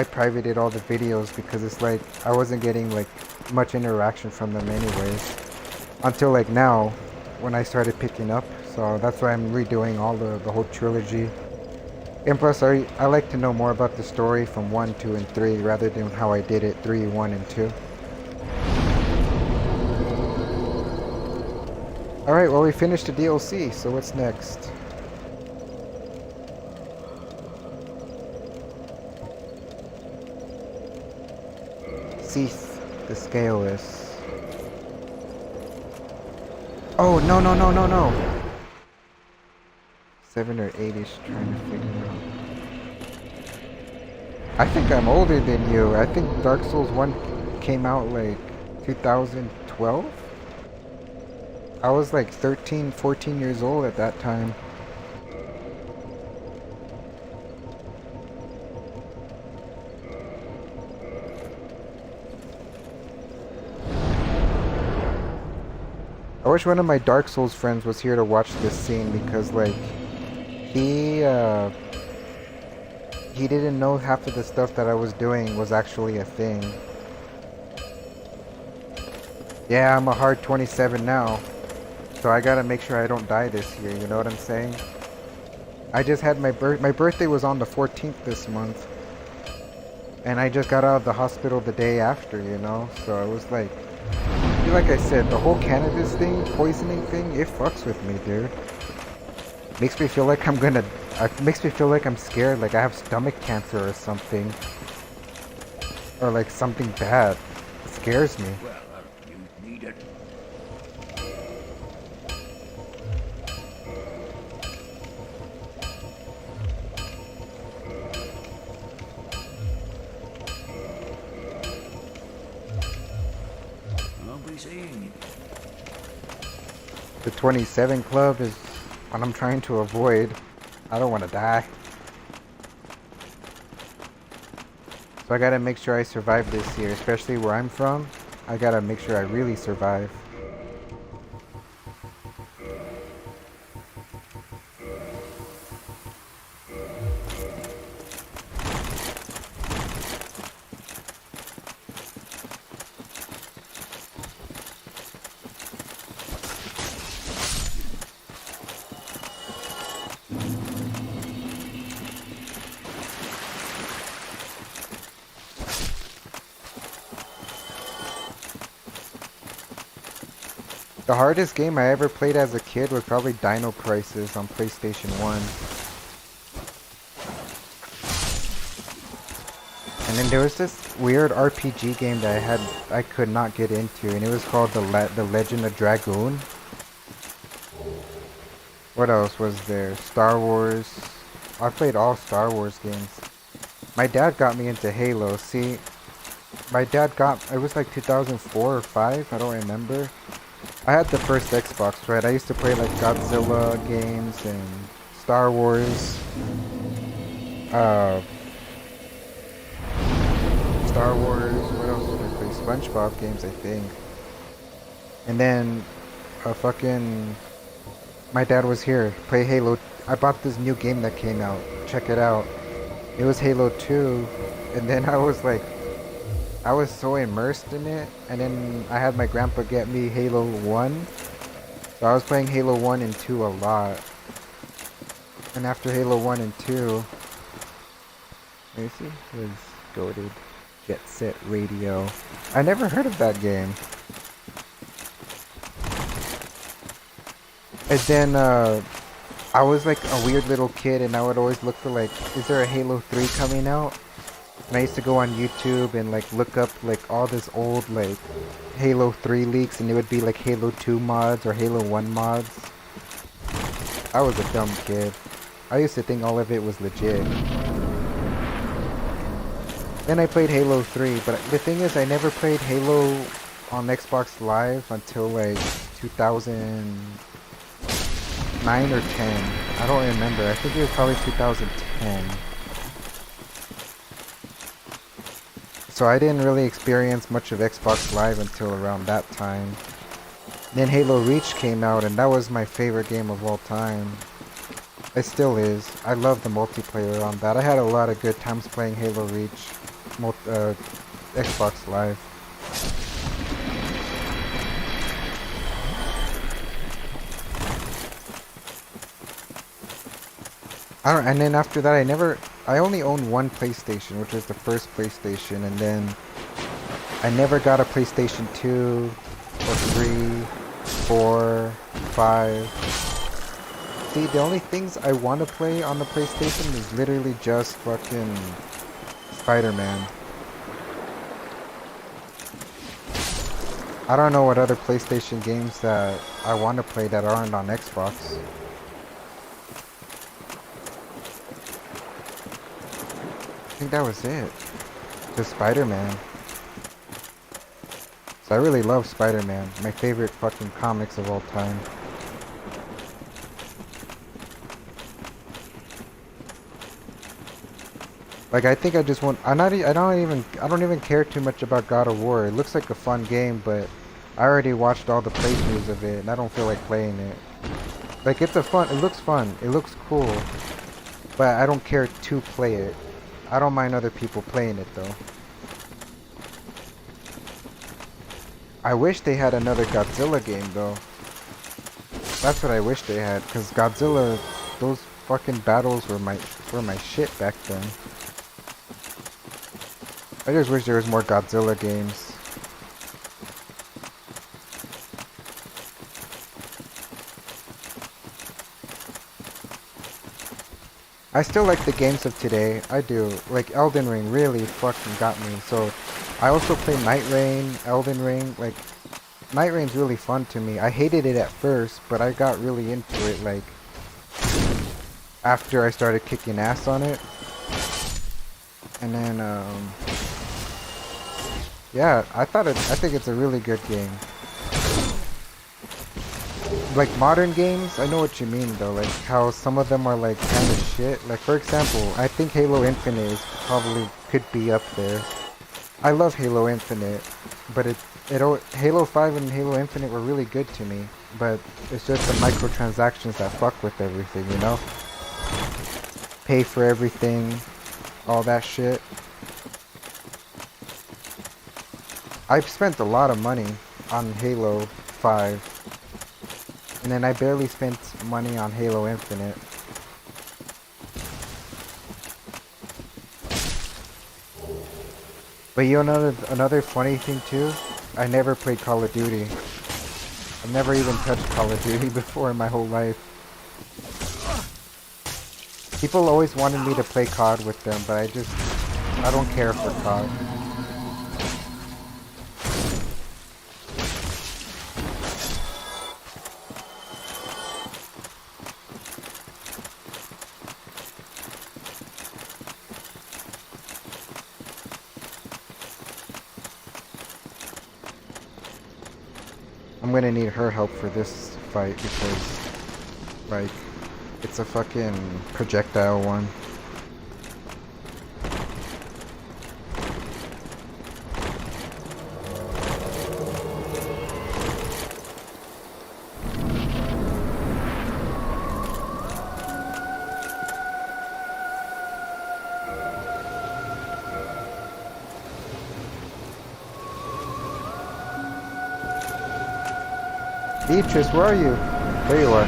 privated all the videos because it's like I wasn't getting like much interaction from them anyways. Until like now, when I started picking up. So that's why I'm redoing all the whole trilogy. And plus, I like to know more about the story from 1, 2, and 3 rather than how I did it 3, 1, and 2. Alright, well we finished the DLC, so what's next? Seath the Scaleless. Oh, no, no, no, no, no! 7 or 8-ish, trying to figure out. I think I'm older than you. I think Dark Souls 1 came out like 2012? I was like 13, 14 years old at that time. I wish one of my Dark Souls friends was here to watch this scene because like he didn't know half of the stuff that I was doing was actually a thing. Yeah, I'm a hard 27 now. So I gotta make sure I don't die this year, you know what I'm saying? I just had my birthday was on the 14th this month. And I just got out of the hospital the day after, you know? So I was like I said, the whole cannabis thing, poisoning thing, it fucks with me, dude. Makes me feel like makes me feel like I'm scared, like I have stomach cancer or something. Or like something bad. It scares me. Well, you need it. I'll be seeing you. The 27 club is what I'm trying to avoid. I don't want to die. So I gotta make sure I survive this year, especially where I'm from. I gotta make sure I really survive. The hardest game I ever played as a kid was probably Dino Crisis on PlayStation 1. And then there was this weird RPG game that I could not get into, and it was called The Legend of Dragoon. What else was there? Star Wars. I played all Star Wars games. My dad got me into Halo. See, it was like 2004 or 5, I don't remember. I had the first Xbox, right? I used to play like Godzilla games and Star Wars. Star Wars, what else did I play? SpongeBob games, I think. And then, my dad was here, play Halo. I bought this new game that came out. Check it out. It was Halo 2, and then I was so immersed in it, and then I had my grandpa get me Halo 1. So I was playing Halo 1 and 2 a lot. And after Halo 1 and 2, let me see, it was goated. Jet Set Radio. I never heard of that game. And then I was like a weird little kid, and I would always look for like, is there a Halo 3 coming out? And I used to go on YouTube and like look up like all this old like Halo 3 leaks, and it would be like Halo 2 mods or Halo 1 mods. I was a dumb kid. I used to think all of it was legit. Then I played Halo 3, but the thing is I never played Halo on Xbox Live until like 2009 or 10. I don't remember. I think it was probably 2010. So I didn't really experience much of Xbox Live until around that time. Then Halo Reach came out, and that was my favorite game of all time. It still is. I love the multiplayer on that. I had a lot of good times playing Halo Reach, Xbox Live. And then after that, I only owned one PlayStation, which was the first PlayStation, and then I never got a PlayStation 2 or 3, 4, 5. See, the only things I want to play on the PlayStation is literally just fucking Spider-Man. I don't know what other PlayStation games that I want to play that aren't on Xbox. I think that was it. Just Spider-Man. So I really love Spider-Man. My favorite fucking comics of all time. Like, I think I just want... I don't even care too much about God of War. It looks like a fun game, but I already watched all the playthroughs of it, and I don't feel like playing it. Like, it looks fun. It looks cool. But I don't care to play it. I don't mind other people playing it, though. I wish they had another Godzilla game, though. That's what I wish they had, because Godzilla, those fucking battles were my shit back then. I just wish there was more Godzilla games. I still like the games of today. I do. Like Elden Ring really fucking got me. So I also play Night Rain, Elden Ring. Like Night Rain's really fun to me. I hated it at first, but I got really into it like after I started kicking ass on it. And then yeah, I think it's a really good game. Like modern games, I know what you mean though, like how some of them are like kind of shit. Like for example, I think Halo Infinite is probably could be up there. I love Halo Infinite, but Halo 5 and Halo Infinite were really good to me, but it's just the microtransactions that fuck with everything, you know? Pay for everything, all that shit. I've spent a lot of money on Halo 5. And then I barely spent money on Halo Infinite. But you know another funny thing too? I never played Call of Duty. I've never even touched Call of Duty before in my whole life. People always wanted me to play COD with them, but I don't care for COD. I'm gonna need her help for this fight because, like, it's a fucking projectile one. Beatrice, where are you? There you are.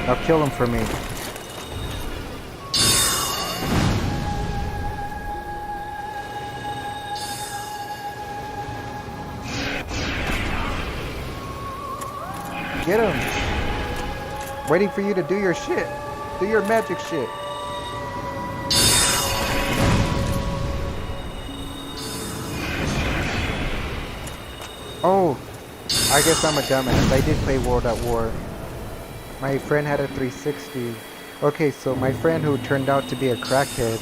Now kill him for me. Get him! Waiting for you to do your shit. Do your magic shit. Oh! I guess I'm a dumbass. I did play World at War. My friend had a 360. Okay, so my friend who turned out to be a crackhead,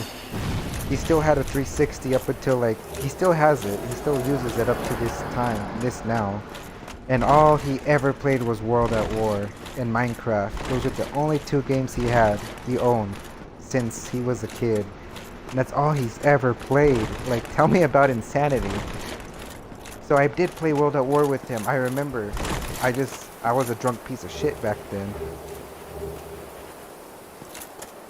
he still had a 360 up until like, he still has it. He still uses it up to this now. And all he ever played was World at War and Minecraft. Those are the only two games he owned since he was a kid. And that's all he's ever played. Like, tell me about insanity. So I did play World at War with him. I remember. I was a drunk piece of shit back then.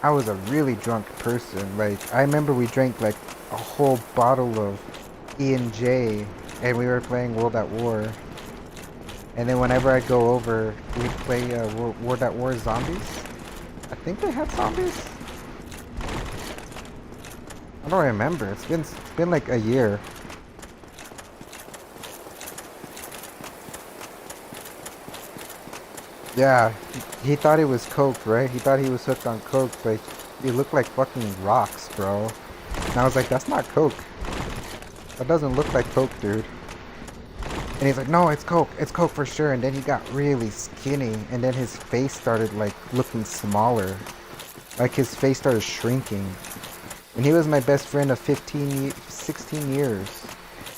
I was a really drunk person. Like, I remember we drank like a whole bottle of E&J and we were playing World at War. And then whenever I go over, we'd play World at War Zombies. I think they had zombies. I don't remember. It's been like a year. Yeah, he thought it was coke, right? He thought he was hooked on coke, but he looked like fucking rocks, bro. And I was like, that's not coke. That doesn't look like coke, dude. And he's like, no, it's coke for sure. And then he got really skinny, and then his face started like looking smaller. Like his face started shrinking. And he was my best friend of 16 years.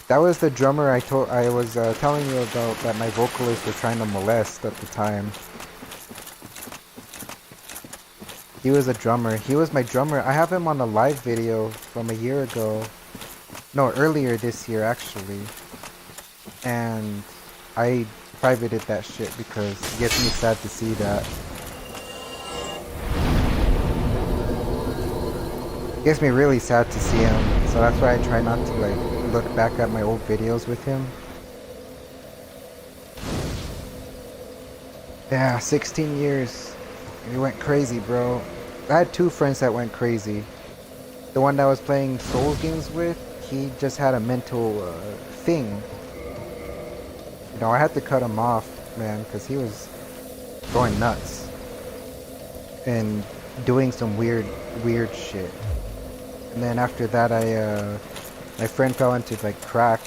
That was the drummer I was telling you about that my vocalists were trying to molest at the time. He was a drummer. He was my drummer. I have him on a live video from a year ago. No, earlier this year actually. And I privated that shit because it gets me sad to see that. It gets me really sad to see him. So that's why I try not to like look back at my old videos with him. Yeah, 16 years. He went crazy, bro. I had two friends that went crazy. The one that I was playing Souls games with, he just had a mental thing. You know, I had to cut him off, man, because he was going nuts. And doing some weird shit. And then after that, my friend fell into like crack,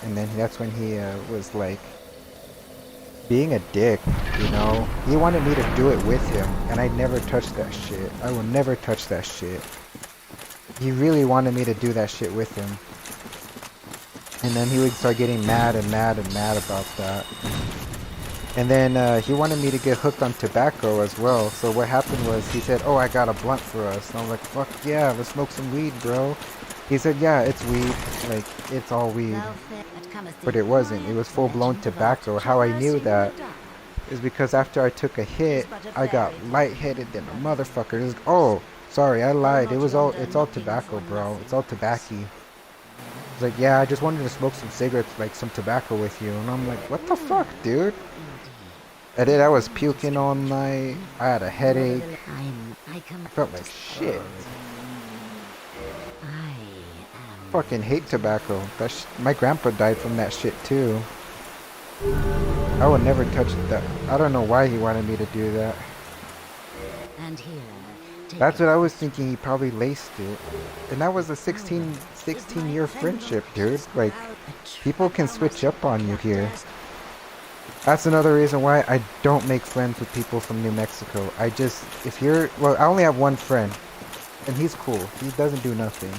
and then that's when he was like being a dick, you know. He wanted me to do it with him, and I never touched that shit. I will never touch that shit. He really wanted me to do that shit with him. And then he would start getting mad about that. And then he wanted me to get hooked on tobacco as well. So what happened was he said, oh, I got a blunt for us. And I was like, fuck yeah, let's smoke some weed, bro. He said, yeah, it's weed. Like, it's all weed. But it wasn't. It was full-blown tobacco. How I knew that is because after I took a hit, I got lightheaded than a motherfucker. Oh, sorry, I lied. It's all tobacco, bro. It's all tobacco. He's like, yeah, I just wanted to smoke some cigarettes, like some tobacco with you. And I'm like, what the fuck, dude? And then I was puking all night. I had a headache. I felt like shit. Fucking hate tobacco. My grandpa died from that shit too. I would never touch that. I don't know why he wanted me to do that. And here, that's what I was thinking. He probably laced it. And that was a 16-year friendship, dude. Like, people can switch up on you here. That's another reason why I don't make friends with people from New Mexico. I only have one friend. And he's cool. He doesn't do nothing.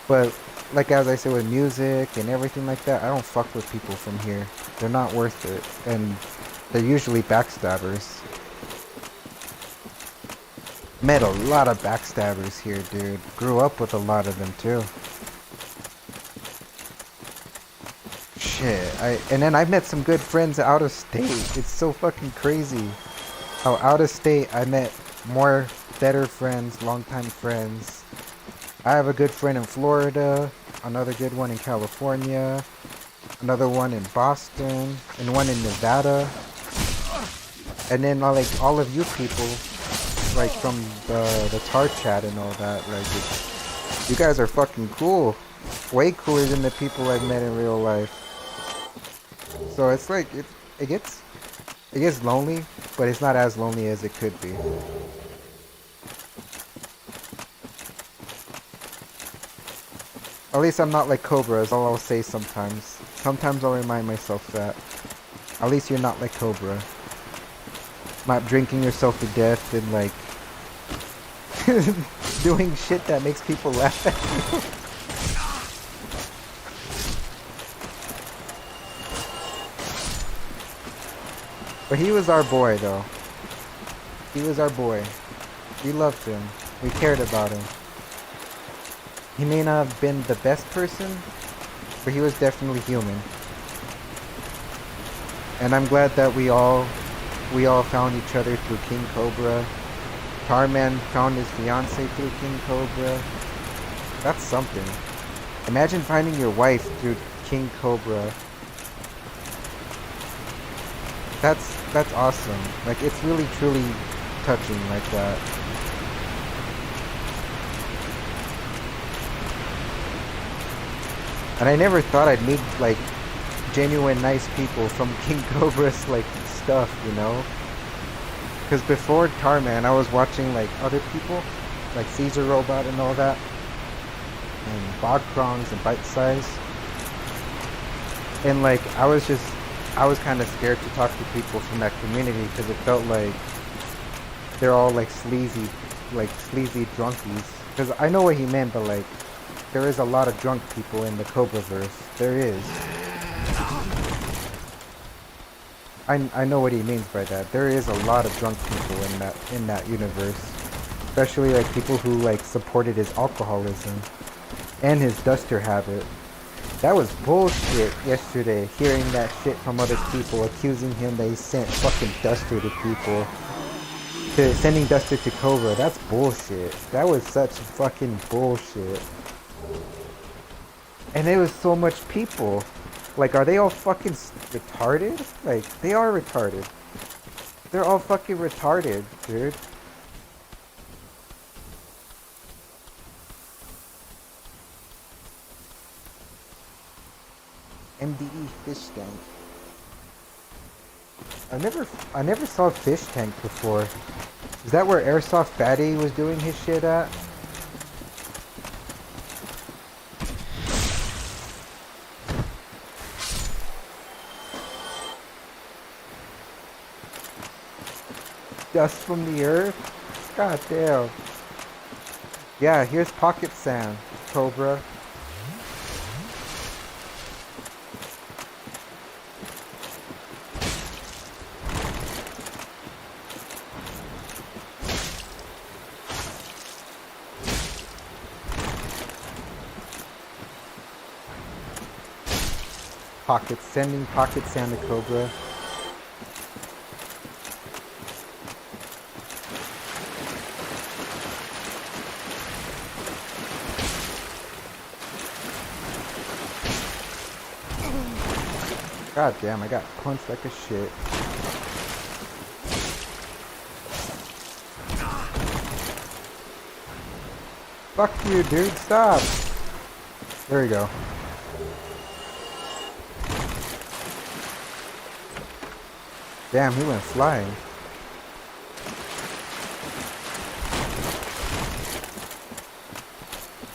But, like as I said, with music and everything like that, I don't fuck with people from here. They're not worth it. And they're usually backstabbers. Met a lot of backstabbers here, dude. Grew up with a lot of them, too. Shit. And then I've met some good friends out of state. It's so fucking crazy how out of state I met better friends, longtime friends. I have a good friend in Florida, another good one in California, another one in Boston, and one in Nevada. And then like all of you people, like from the tar chat and all that, like you guys are fucking cool. Way cooler than the people I've met in real life. So it's like it gets lonely, but it's not as lonely as it could be. At least I'm not like Cobra, is all I'll say sometimes. Sometimes I'll remind myself that. At least you're not like Cobra. Not drinking yourself to death and like doing shit that makes people laugh at you. But he was our boy, though. He was our boy. We loved him. We cared about him. He may not have been the best person, but he was definitely human. And I'm glad that we all found each other through King Cobra. Tarman found his fiance through King Cobra. That's something. Imagine finding your wife through King Cobra. That's awesome. Like, it's really truly touching like that. And I never thought I'd meet like genuine nice people from King Cobra's like stuff, you know? Because before Tarman, I was watching like other people, like Caesar Robot and all that, and Bog Prongs and Bite Size. And like I was kind of scared to talk to people from that community because it felt like they're all like sleazy drunkies. Because I know what he meant, but like there is a lot of drunk people in the Cobraverse. There is. I know what he means by that. There is a lot of drunk people in that universe, especially like people who like supported his alcoholism and his duster habit. That was bullshit yesterday, hearing that shit from other people, accusing him that he sent fucking duster to people, sending duster to Cobra. That's bullshit. That was such fucking bullshit. And there was so much people. Like, are they all fucking retarded? Like, they are retarded. They're all fucking retarded, dude. MDE fish tank. I never saw fish tank before. Is that where Airsoft Batty was doing his shit at? Dust from the earth? God damn. Yeah, here's pocket sand, Cobra. Sending pocket sand to Cobra. God damn, I got punched like a shit. Fuck you, dude, stop! There we go. Damn, he went flying.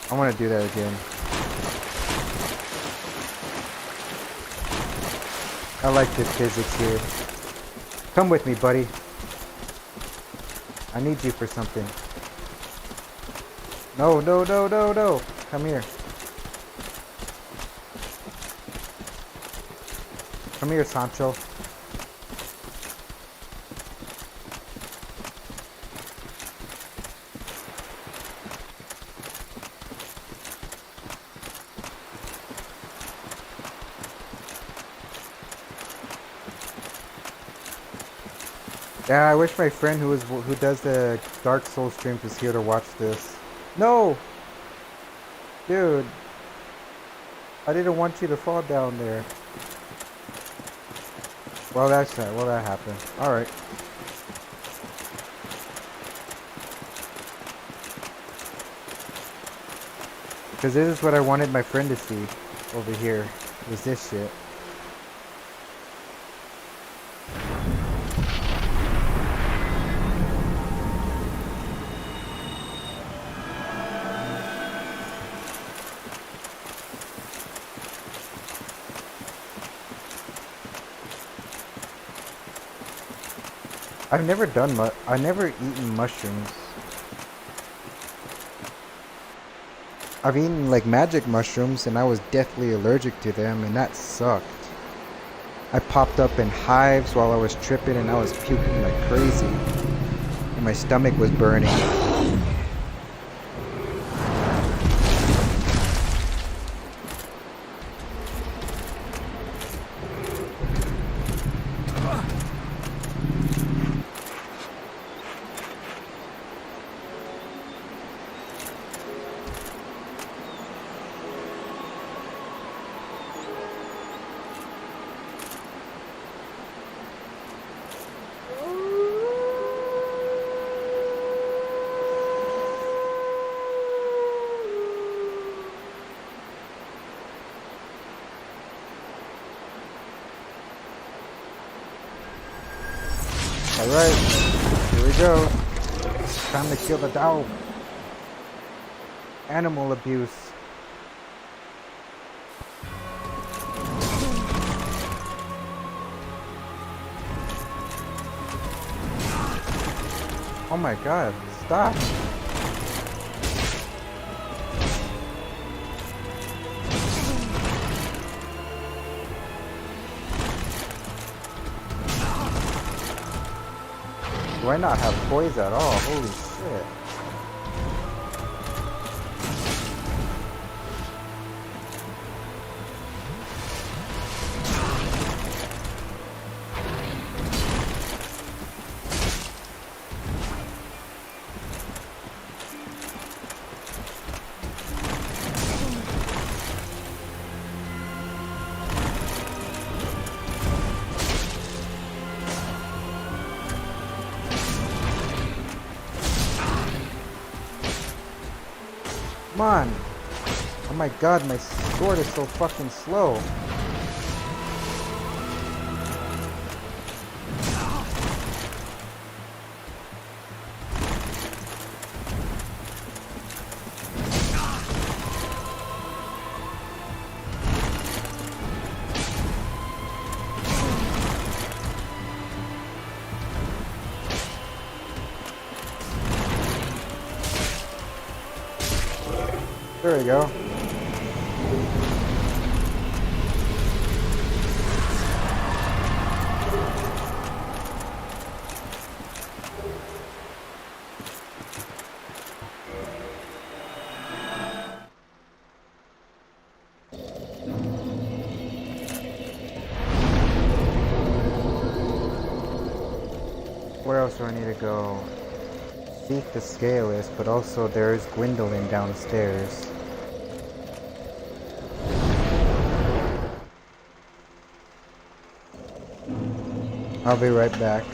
I want to do that again. I like the physics here. Come with me, buddy. I need you for something. No, no, no, no, no. Come here. Come here, Sancho. Yeah, I wish my friend who does the Dark Souls streams was here to watch this. No! Dude. I didn't want you to fall down there. Well, that happened. Alright. Because this is what I wanted my friend to see over here. Was this shit. I've never eaten mushrooms. I've eaten like magic mushrooms and I was deathly allergic to them and that sucked. I popped up in hives while I was tripping and I was puking like crazy. And my stomach was burning. Alright, here we go. It's time to kill the dog. Animal abuse. Oh my god, stop. Do I not have poise at all? Holy shit. Come on. Oh my god, my sword is so fucking slow. There we go. Where else do I need to go? Seek the Scaleless, but also there's Gwendolyn downstairs. I'll be right back.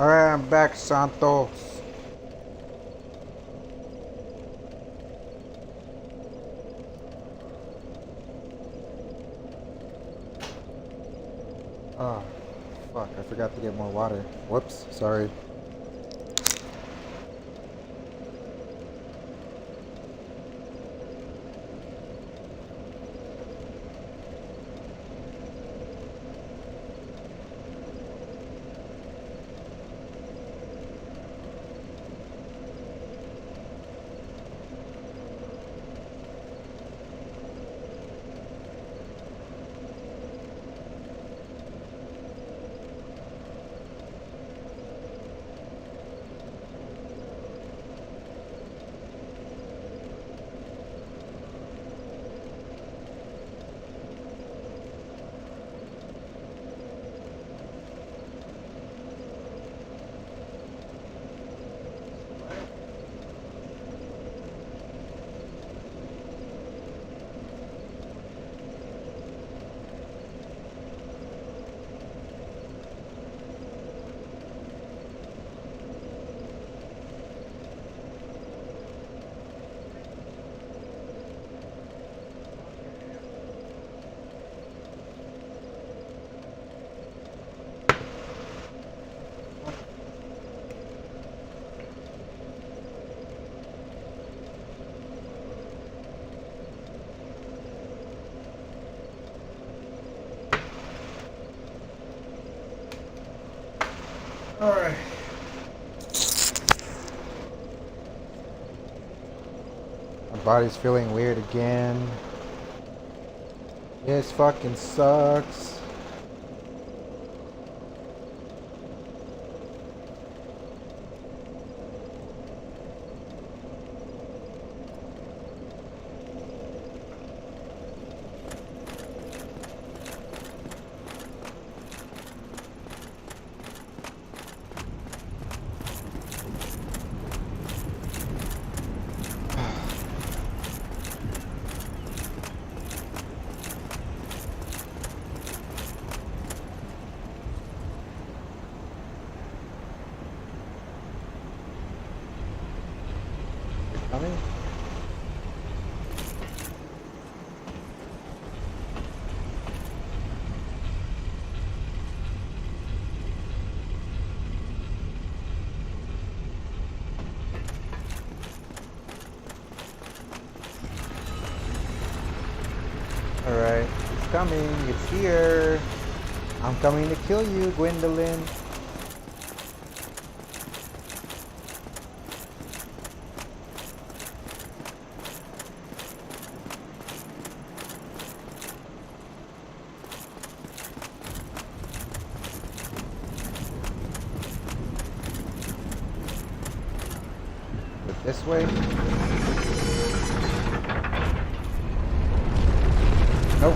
Alright, I'm back, Santos. Oh, fuck, I forgot to get more water. Whoops, sorry. Alright. My body's feeling weird again. This fucking sucks. Coming? Alright, it's coming, it's here. I'm coming to kill you, Gwendolyn. This way? Nope.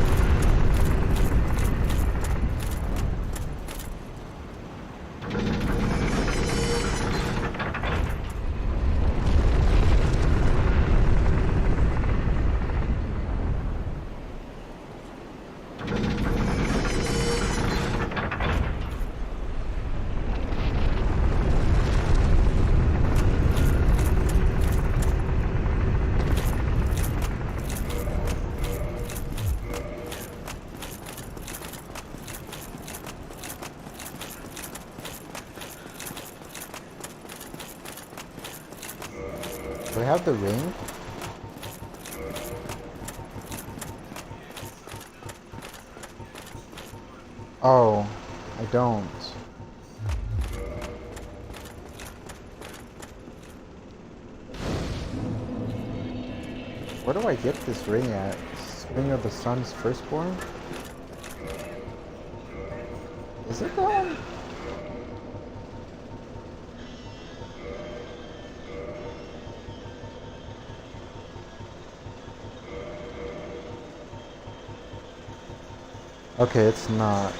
Do I have the ring? Oh, I don't. Where do I get this ring at? Ring of the Sun's Firstborn? Is it that one? Okay, it's not.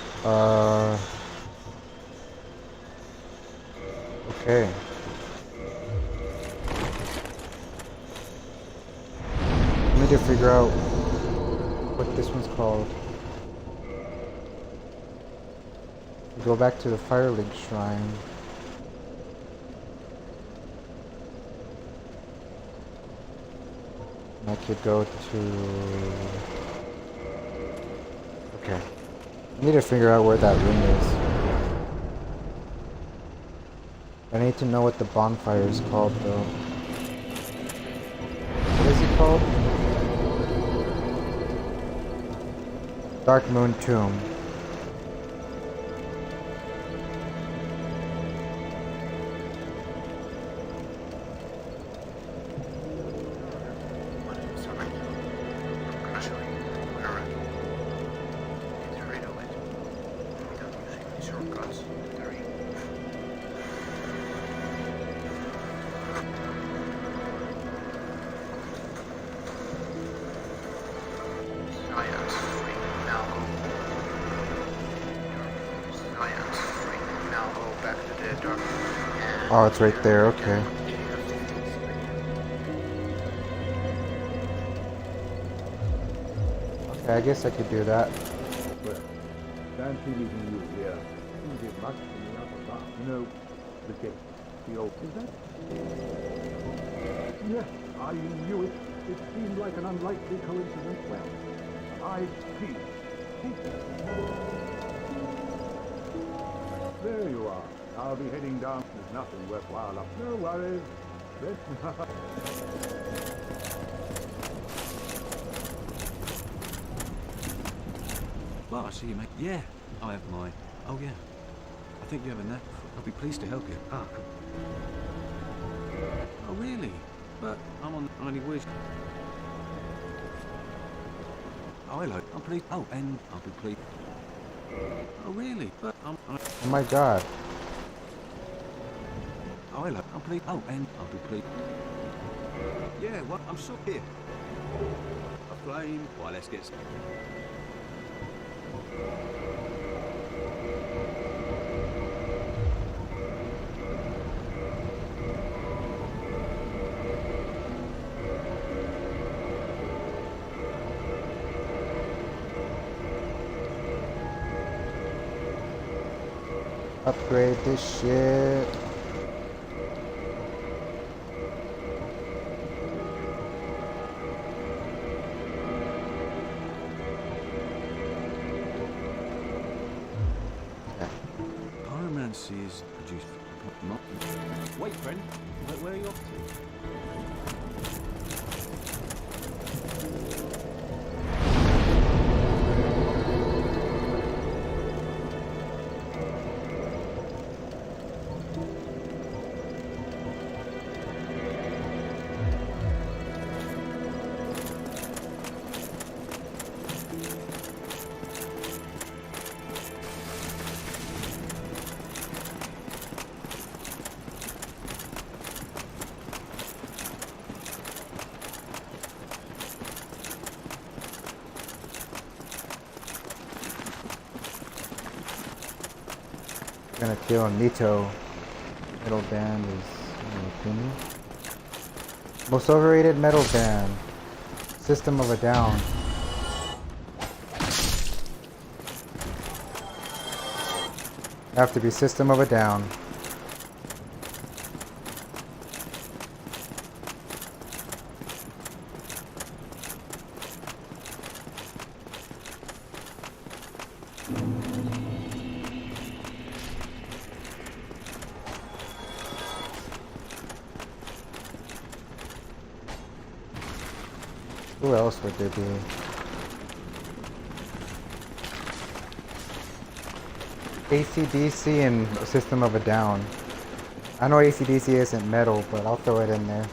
Okay. I need to figure out what this one's called. Go back to the Firelink Shrine. I could go to... Okay. I need to figure out where that room is. I need to know what the bonfire is called, though. What is it called? Dark Moon Tomb. Oh, it's right there, okay. Okay, I guess I could do that. Well, fancy meeting you here. You get much from the upper bar. You know, the gate. The old... Is that? Yes, I knew it. It seemed like an unlikely coincidence. Well, I see. There you are. I'll be heading down. There's nothing worthwhile up. No worries. Well, I see you, mate. Yeah, I have mine. Oh, yeah. I think you have a knack. I'll be pleased to help you. Ah. Oh, really? But I'm on only wish. Oh, hello. I'm pleased. Oh, and I'll be pleased. Oh, really? But I'm... Oh my god. Oh, hello. I'm pleased. Oh, and I'll be pleased. Yeah, well, I'm so here. A flame. Why, let's get... Upgrade this shit. Pyromancy is produced... Wait, friend. Where are you off to? Gonna kill Nito. Metal band is, in my opinion, most overrated metal band. System of a Down. Have to be System of a Down. Who else would there be? AC/DC and System of a Down. I know AC/DC isn't metal, but I'll throw it in there.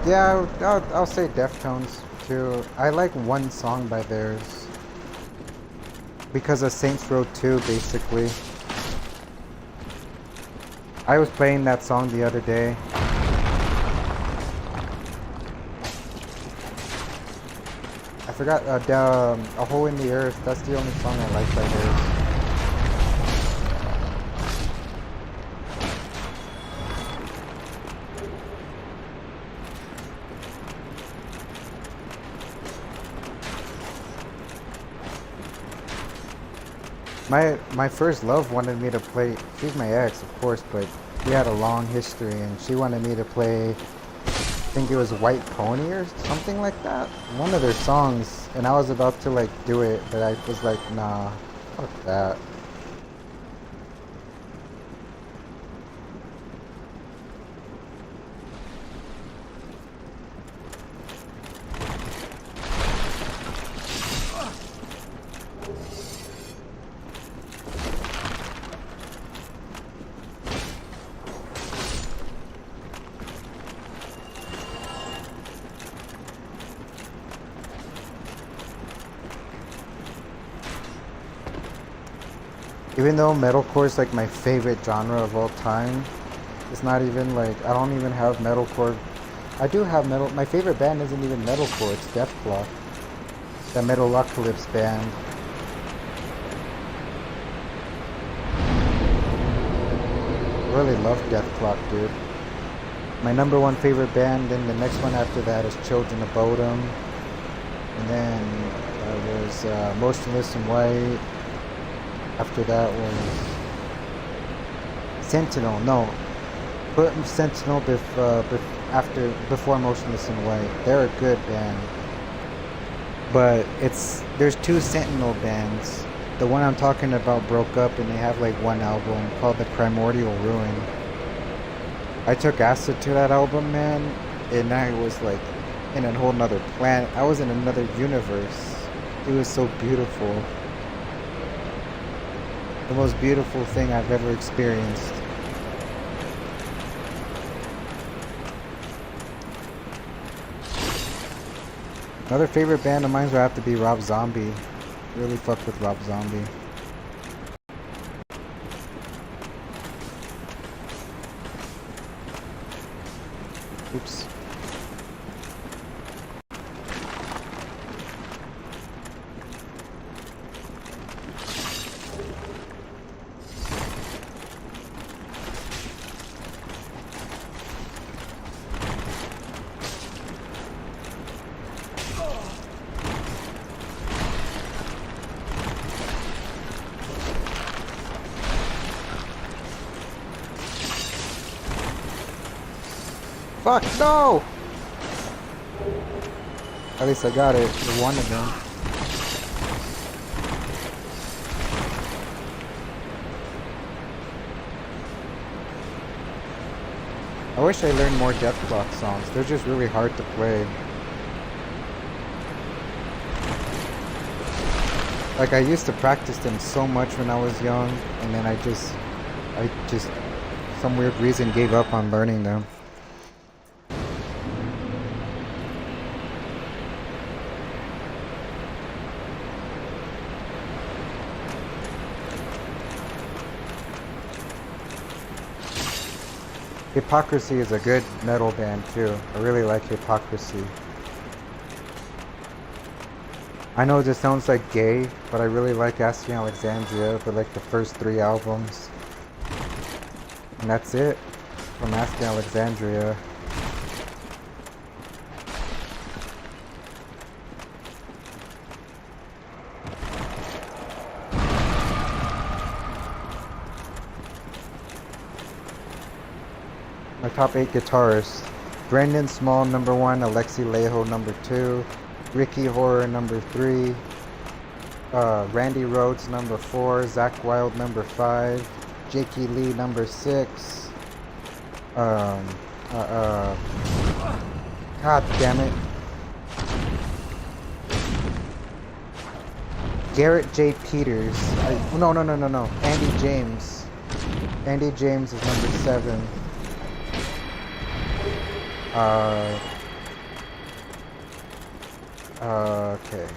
Yeah, I'll say Deftones too. I like one song by theirs. Because of Saints Row 2, basically. I was playing that song the other day. I forgot, A Hole in the Earth. That's the only song I like by theirs. My first love wanted me to play. She's my ex, of course, but we had a long history, and she wanted me to play. I think it was White Pony or something like that. One of their songs, and I was about to like do it, but I was like, nah, fuck that. Even though metalcore is like my favorite genre of all time, it's not even like, I don't even have metalcore. I do have metal. My favorite band isn't even metalcore, it's Deathclaw. That Metalocalypse band. I really love Deathclaw, dude. My number one favorite band, and the next one after that is Children of Bodom. And then there's Motionless in White. After that was Sentinel. No, put Sentinel before Motionless in White. They're a good band, but there's two Sentinel bands. The one I'm talking about broke up, and they have like one album called The Primordial Ruin. I took acid to that album, man, and I was like in a whole nother planet. I was in another universe. It was so beautiful. The most beautiful thing I've ever experienced. Another favorite band of mine would have to be Rob Zombie. Really fuck with Rob Zombie. Oops. Fuck, no! At least I got it. One of them. I wish I learned more Deathclaw songs. They're just really hard to play. Like, I used to practice them so much when I was young, and then I just, some weird reason gave up on learning them. Hypocrisy is a good metal band too. I really like Hypocrisy. I know this sounds like gay, but I really like Asking Alexandria for like the first 3 albums. And that's it from Asking Alexandria. My top 8 guitarists: Brendan Small number 1, Alexi Lejo number 2, Ricky Horror number 3, Randy Rhoads number 4, Zach Wilde number 5, Jakey Lee number 6, God damn it, Garrett J. Peters, no, Andy James. Andy James is number 7. Okay.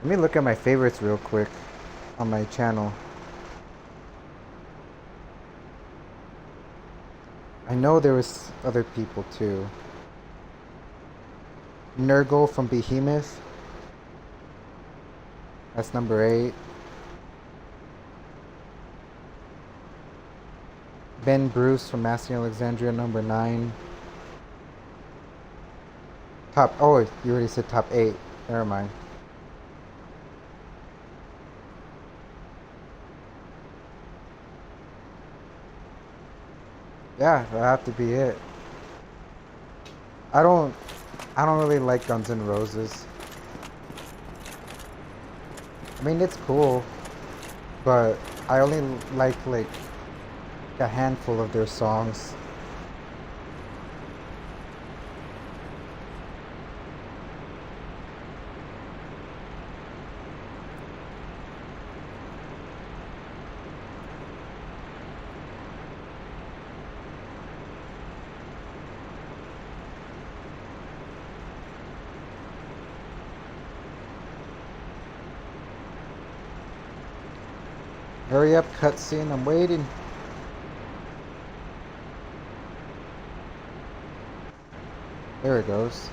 Let me look at my favorites real quick on my channel. I know there was other people too. Nurgle from Behemoth. That's number 8. Ben Bruce from Massey Alexandria, number 9. Oh, you already said top 8. Never mind. Yeah, that'll have to be it. I don't really like Guns N' Roses. I mean, it's cool, but I only like a handful of their songs. Hurry up, cutscene, I'm waiting. There it goes.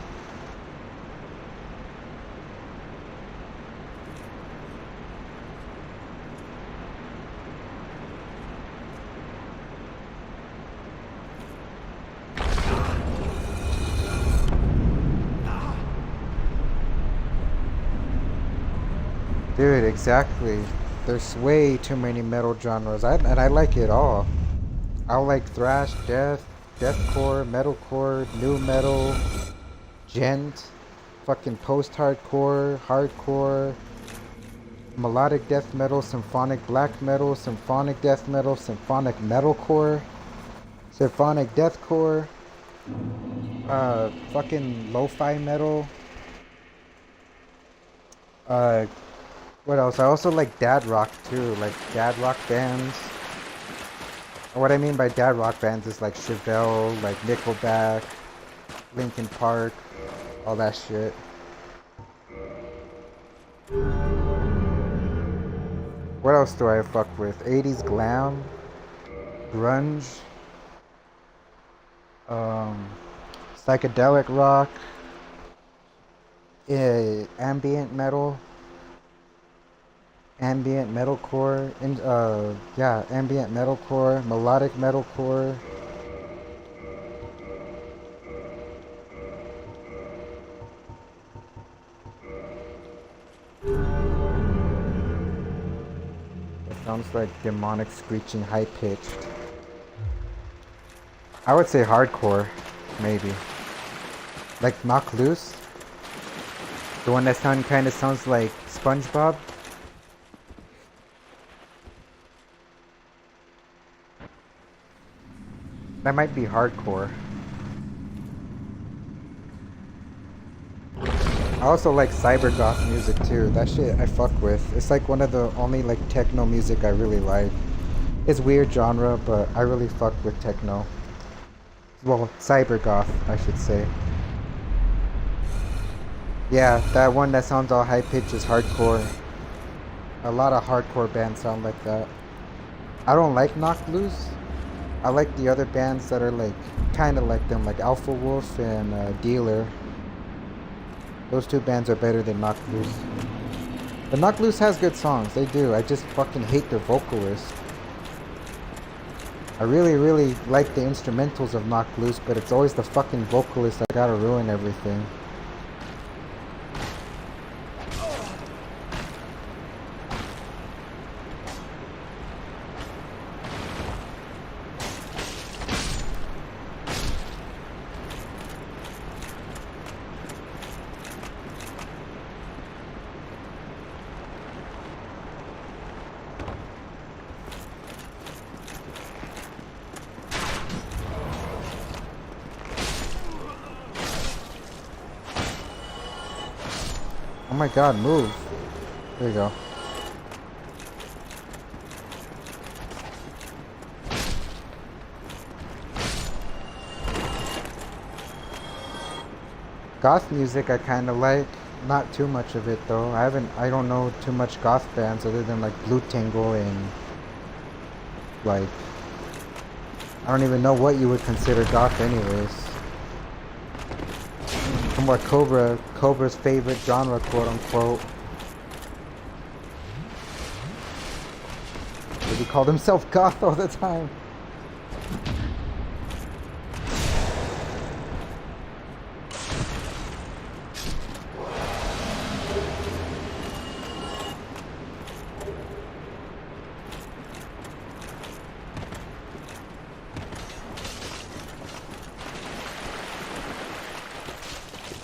Dude, exactly. There's way too many metal genres, and I like it all. I like thrash, death, deathcore, metalcore, new metal, gent, fucking post-hardcore, hardcore, melodic death metal, symphonic black metal, symphonic death metal, symphonic metalcore, symphonic deathcore, fucking lo-fi metal, what else? I also like dad rock too, like dad rock bands. And what I mean by dad rock bands is like Chevelle, like Nickelback, Linkin Park, all that shit. What else do I fuck with? 80s glam, grunge, psychedelic rock, ambient metal. Ambient metalcore, ambient metalcore, melodic metalcore. It sounds like demonic screeching, high pitched. I would say hardcore, maybe. Like Knock Loose, the one that kind of sounds like SpongeBob. That might be hardcore. I also like cyber goth music too. That shit I fuck with. It's like one of the only like techno music I really like. It's weird genre, but I really fuck with techno. Well, cyber goth, I should say. Yeah, that one that sounds all high pitched is hardcore. A lot of hardcore bands sound like that. I don't like Knock Loose. I like the other bands that are like kind of like them, like Alpha Wolf and Dealer. Those two bands are better than Knock Loose. But Knock Loose has good songs, they do. I just fucking hate the vocalist. I really like the instrumentals of Knock Loose, but it's always the fucking vocalist that gotta ruin everything. Oh my god, move. There you go. Goth music I kinda like. Not too much of it though. I don't know too much goth bands other than like Blue Tingle and like I don't even know what you would consider goth anyways. From what Cobra's favorite genre, quote unquote. But he called himself goth all the time.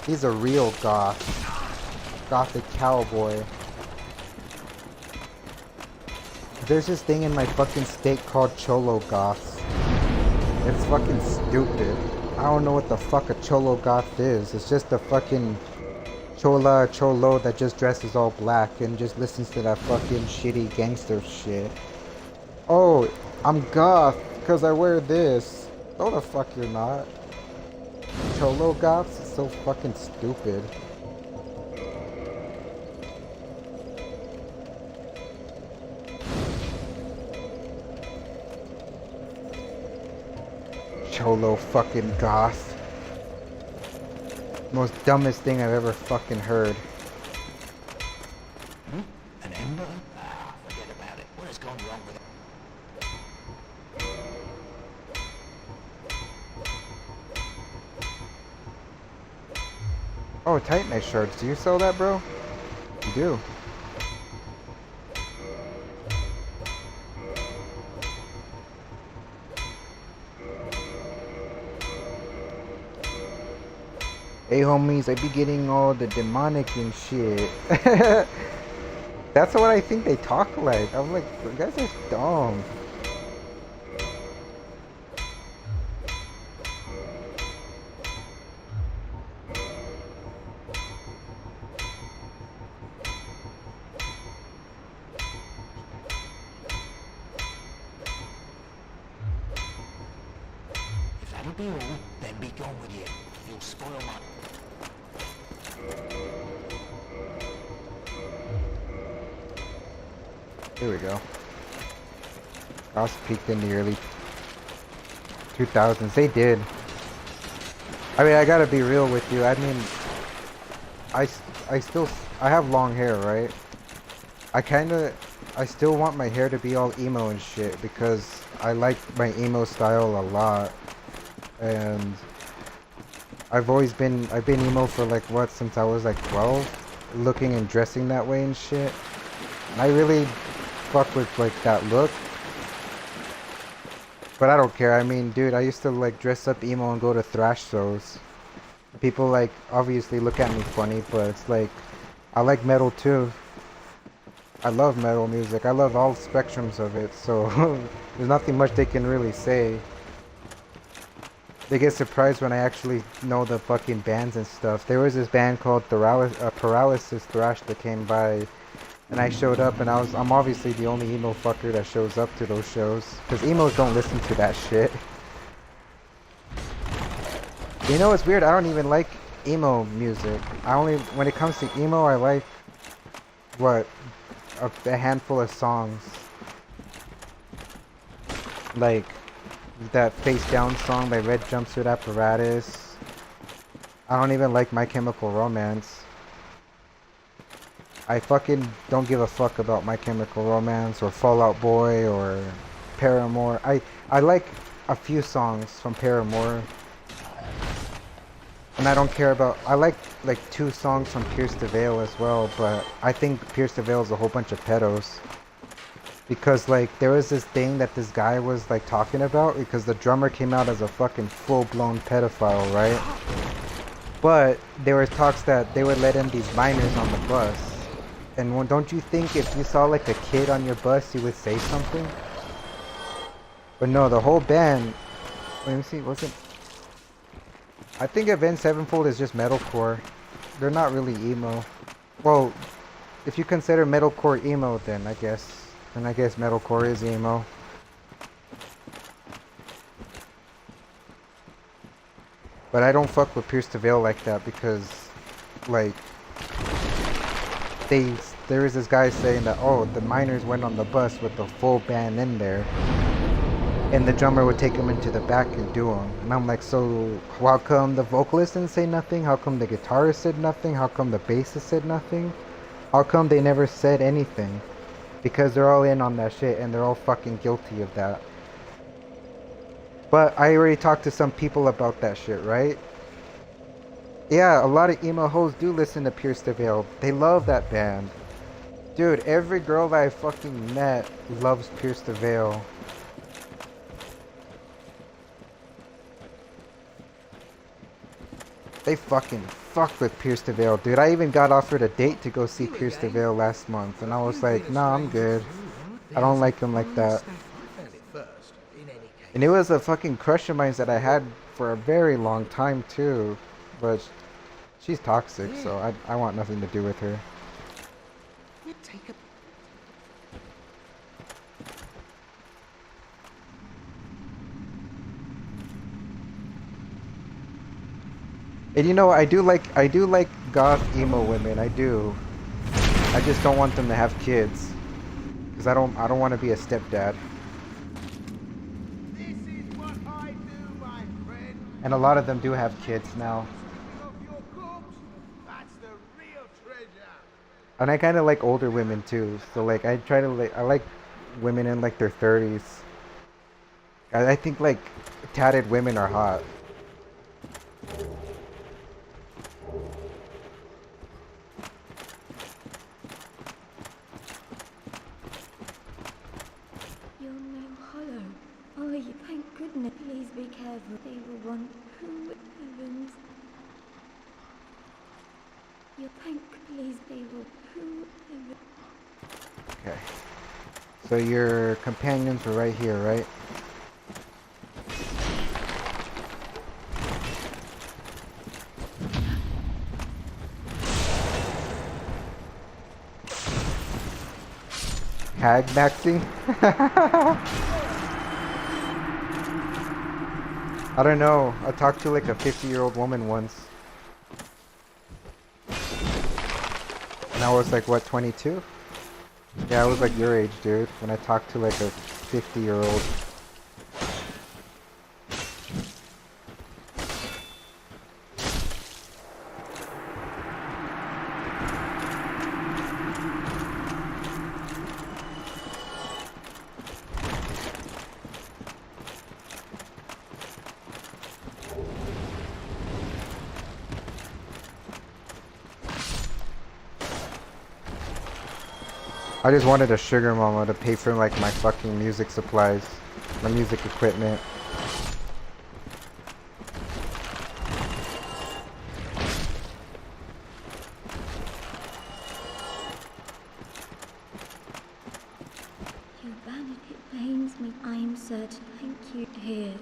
He's a real gothic cowboy. There's this thing in my fucking state called Cholo Goths. It's fucking stupid. I don't know what the fuck a Cholo Goth is. It's just a fucking cholo that just dresses all black and just listens to that fucking shitty gangster shit. Oh, I'm goth because I wear this. No the fuck you're not. Cholo Goths is so fucking stupid. Cholo fucking goth. Most dumbest thing I've ever fucking heard. An ember? Ah, forget about it. What has gone wrong with it? Oh, Tight Night shirts. Do you sell that, bro? You do. Hey homies, I be getting all the demonic and shit. That's what I think they talk like. I'm like, you guys are dumb. If that'll be all, then be gone with you. You'll spoil my... Here we go. House peaked in the early 2000s. They did. I mean, I gotta be real with you. I mean, I have long hair, right? I still want my hair to be all emo and shit because I like my emo style a lot. And I've been emo for like what, since I was like 12, looking and dressing that way and shit. And I really fuck with like that look. But I don't care. I mean, dude, I used to like dress up emo and go to thrash shows. People like obviously look at me funny, but it's like I like metal too. I love metal music. I love all spectrums of it. So there's nothing much they can really say. They get surprised when I actually know the fucking bands and stuff. There was this band called Paralysis Thrash that came by, and I showed up, and I'm obviously the only emo fucker that shows up to those shows, because emos don't listen to that shit. You know what's weird? I don't even like emo music. When it comes to emo, I like what, a handful of songs, like that Face Down song by Red Jumpsuit Apparatus. I don't even like My Chemical Romance. I fucking don't give a fuck about My Chemical Romance or Fall Out Boy or Paramore. I like a few songs from Paramore. And I don't care about... I like 2 songs from Pierce the Veil as well, but I think Pierce the Veil is a whole bunch of pedos. Because like there was this thing that this guy was like talking about, because the drummer came out as a fucking full-blown pedophile, right? But there was talks that they would let in these minors on the bus. And don't you think if you saw like a kid on your bus, you would say something? But no, the whole band... Let me see, was it... I think Avenged Sevenfold is just metalcore. They're not really emo. Well, if you consider metalcore emo, then I guess metalcore is emo. But I don't fuck with Pierce the Veil like that because, like, there was this guy saying that, oh, the miners went on the bus with the full band in there, and the drummer would take them into the back and do them. And I'm like, so how come the vocalist didn't say nothing? How come the guitarist said nothing? How come the bassist said nothing? How come they never said anything? Because they're all in on that shit and they're all fucking guilty of that. But I already talked to some people about that shit, right? Yeah, a lot of emo hoes do listen to Pierce the Veil. They love that band. Dude, every girl that I fucking met loves Pierce the Veil. They fucking fuck with Pierce the Veil, dude. I even got offered a date to go see Pierce the Veil last month, and I was like, nah, I'm good. I don't like him like that. And it was a fucking crush of mine that I had for a very long time, too. But she's toxic, so I want nothing to do with her. And you know, I do like goth emo women. I do. I just don't want them to have kids, because I don't want to be a stepdad. This is what I do, my friend. And a lot of them do have kids now. Of your corpse, that's the real treasure. And I kind of like older women too. So like I like women in like their 30s. I think like tatted women are hot. You're now hollow. Oh, you thank goodness. Please be careful. They will want who heavens. You thank, please, they will who heavens. Okay. So your companions were right here, right? Hag maxing? I don't know. I talked to like a 50-year-old woman once. And I was like, what, 22? Yeah, I was like your age, dude, when I talked to like a 50-year-old. I just wanted a sugar mama to pay for like my fucking music supplies, my music equipment. Your vanity pains me. I am certain. Thank you. Here.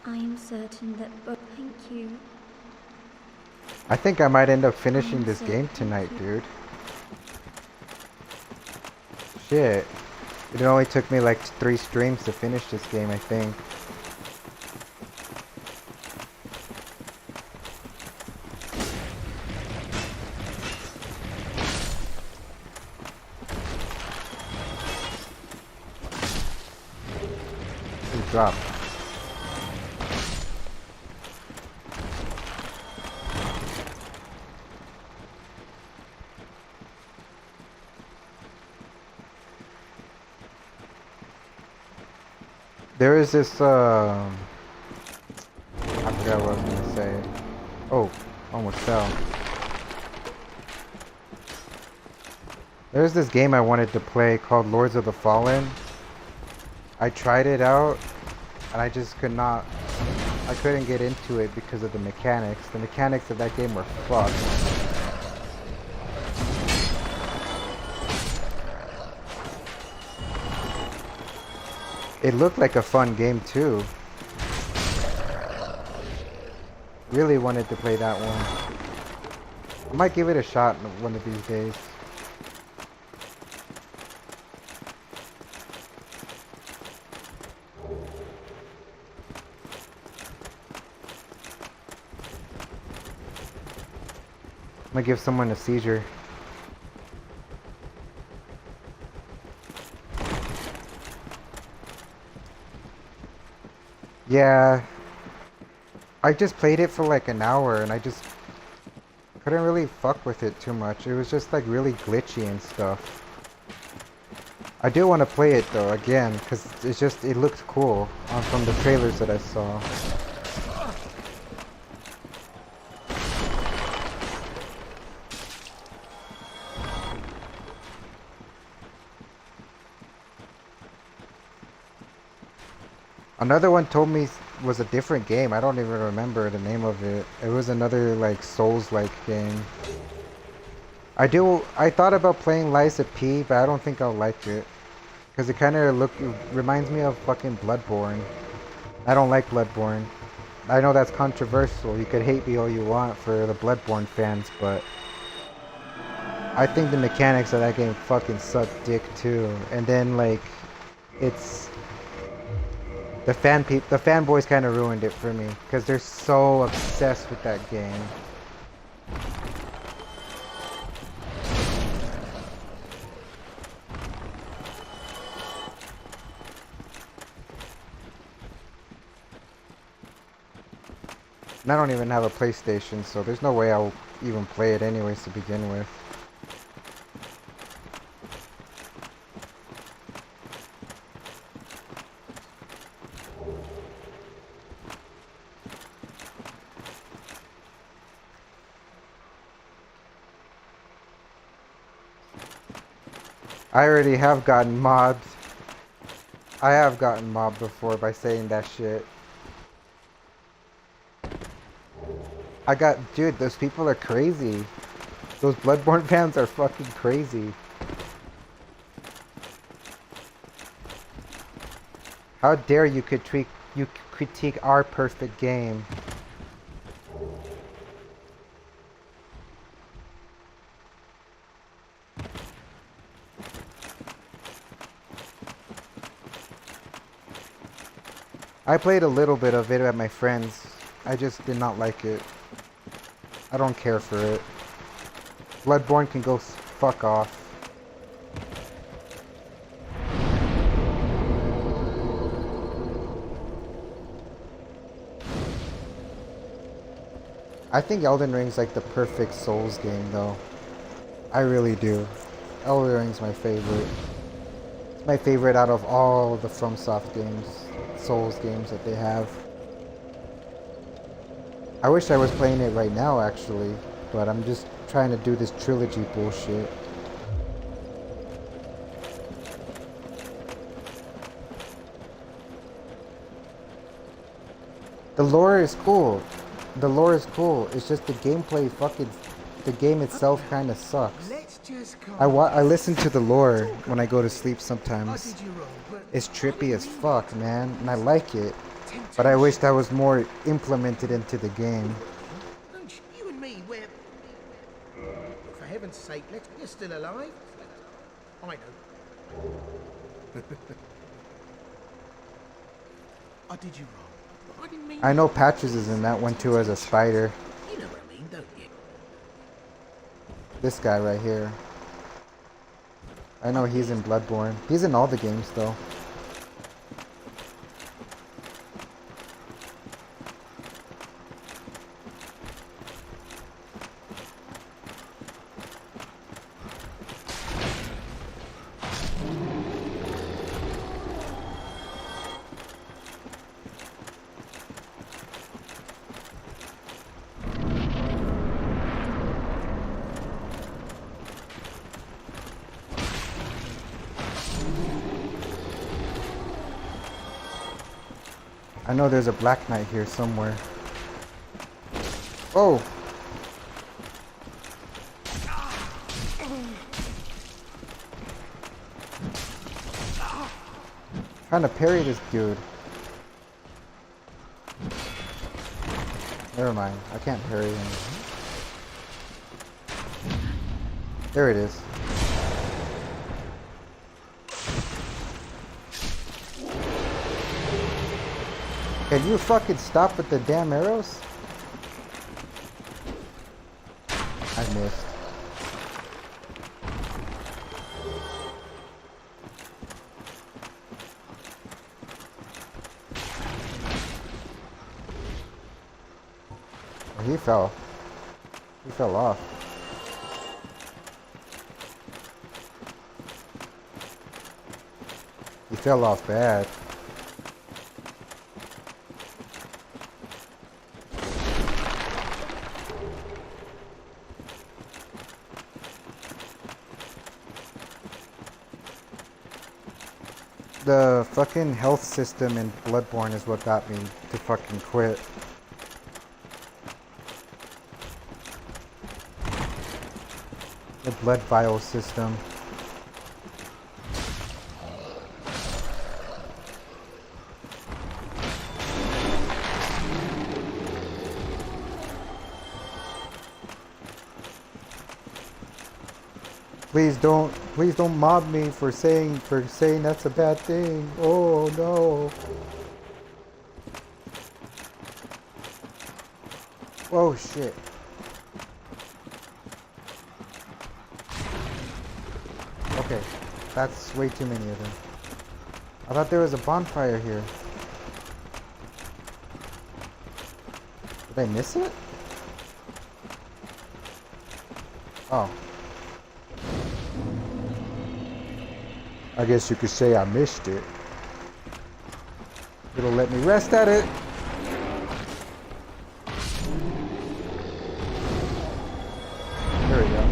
I am certain that. But thank you. I think I might end up finishing this game tonight, dude. Shit. It only took me like 3 streams to finish this game, I think. Good drop. There is this, I forgot what I was gonna say. Oh, almost fell. There's this game I wanted to play called Lords of the Fallen. I tried it out, and I just could not, I couldn't get into it because of the mechanics. The mechanics of that game were fucked. It looked like a fun game too. Really wanted to play that one. I might give it a shot one of these days. gonna give someone a seizure. Yeah, I just played it for like an hour and I just couldn't really fuck with it too much. It was just like really glitchy and stuff. I do want to play it though again because it looked cool from the trailers that I saw. Another one told me was a different game. I don't even remember the name of it. It was another like Souls-like game. I thought about playing Lies of P, but I don't think I'll like it. Because it kind of reminds me of fucking Bloodborne. I don't like Bloodborne. I know that's controversial. You could hate me all you want for the Bloodborne fans, but I think the mechanics of that game fucking suck dick too. And then like, it's the fanboys kind of ruined it for me because they're so obsessed with that game. And I don't even have a PlayStation, so there's no way I'll even play it anyways to begin with. I already have gotten mobbed. I have gotten mobbed before by saying that shit. Dude, those people are crazy. Those Bloodborne fans are fucking crazy. How dare you critique our perfect game? I played a little bit of it at my friend's. I just did not like it. I don't care for it. Bloodborne can go fuck off. I think Elden Ring's like the perfect Souls game though. I really do. Elden Ring's my favorite. It's my favorite out of all the FromSoft games, Souls games that they have. I wish I was playing it right now actually, but I'm just trying to do this trilogy bullshit. The lore is cool. The lore is cool. It's just the gameplay the game itself kind of sucks. I listen to the lore when I go to sleep sometimes. It's trippy as fuck, man, and I like it. But I wish that was more implemented into the game. You and me, we're... For heaven's sake, you're still alive? I know. I did you wrong. I didn't mean... I know Patches is in that one too as a spider. You know what I mean, don't you? This guy right here. I know he's in Bloodborne. He's in all the games though. I know there's a Black Knight here somewhere. Oh! Trying to parry this dude. Never mind, I can't parry him. There it is. Can you fucking stop with the damn arrows? I missed. Oh, he fell. He fell off. He fell off bad. The fucking health system in Bloodborne is what got me to fucking quit. The blood vial system. Please don't mob me for saying that's a bad thing. Oh no. Oh shit. Okay, that's way too many of them. I thought there was a bonfire here. Did I miss it? Oh. I guess you could say I missed it. It'll let me rest at it. There we go.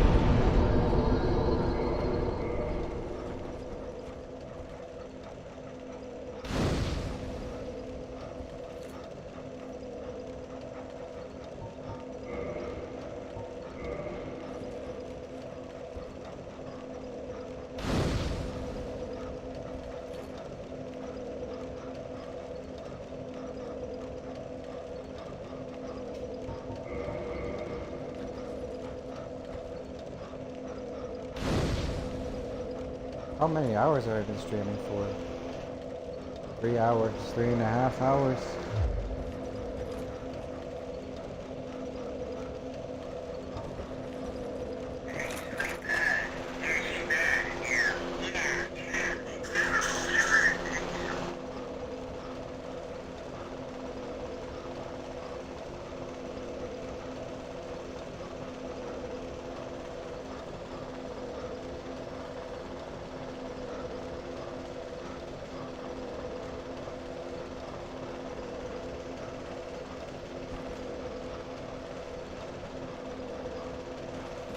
How many hours have I been streaming for? 3 hours, 3.5 hours.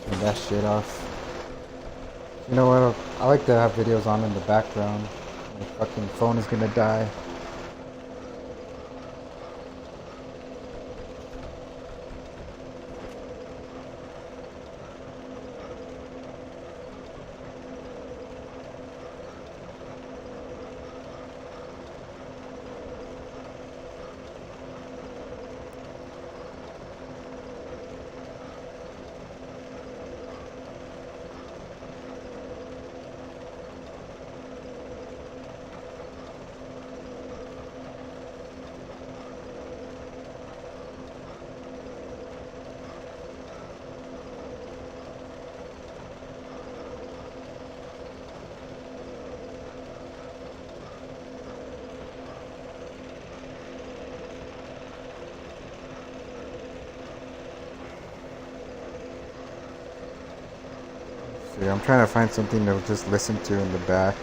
Turn that shit off. You know what? I like to have videos on in the background. My fucking phone is gonna die. See, I'm trying to find something to just listen to in the back.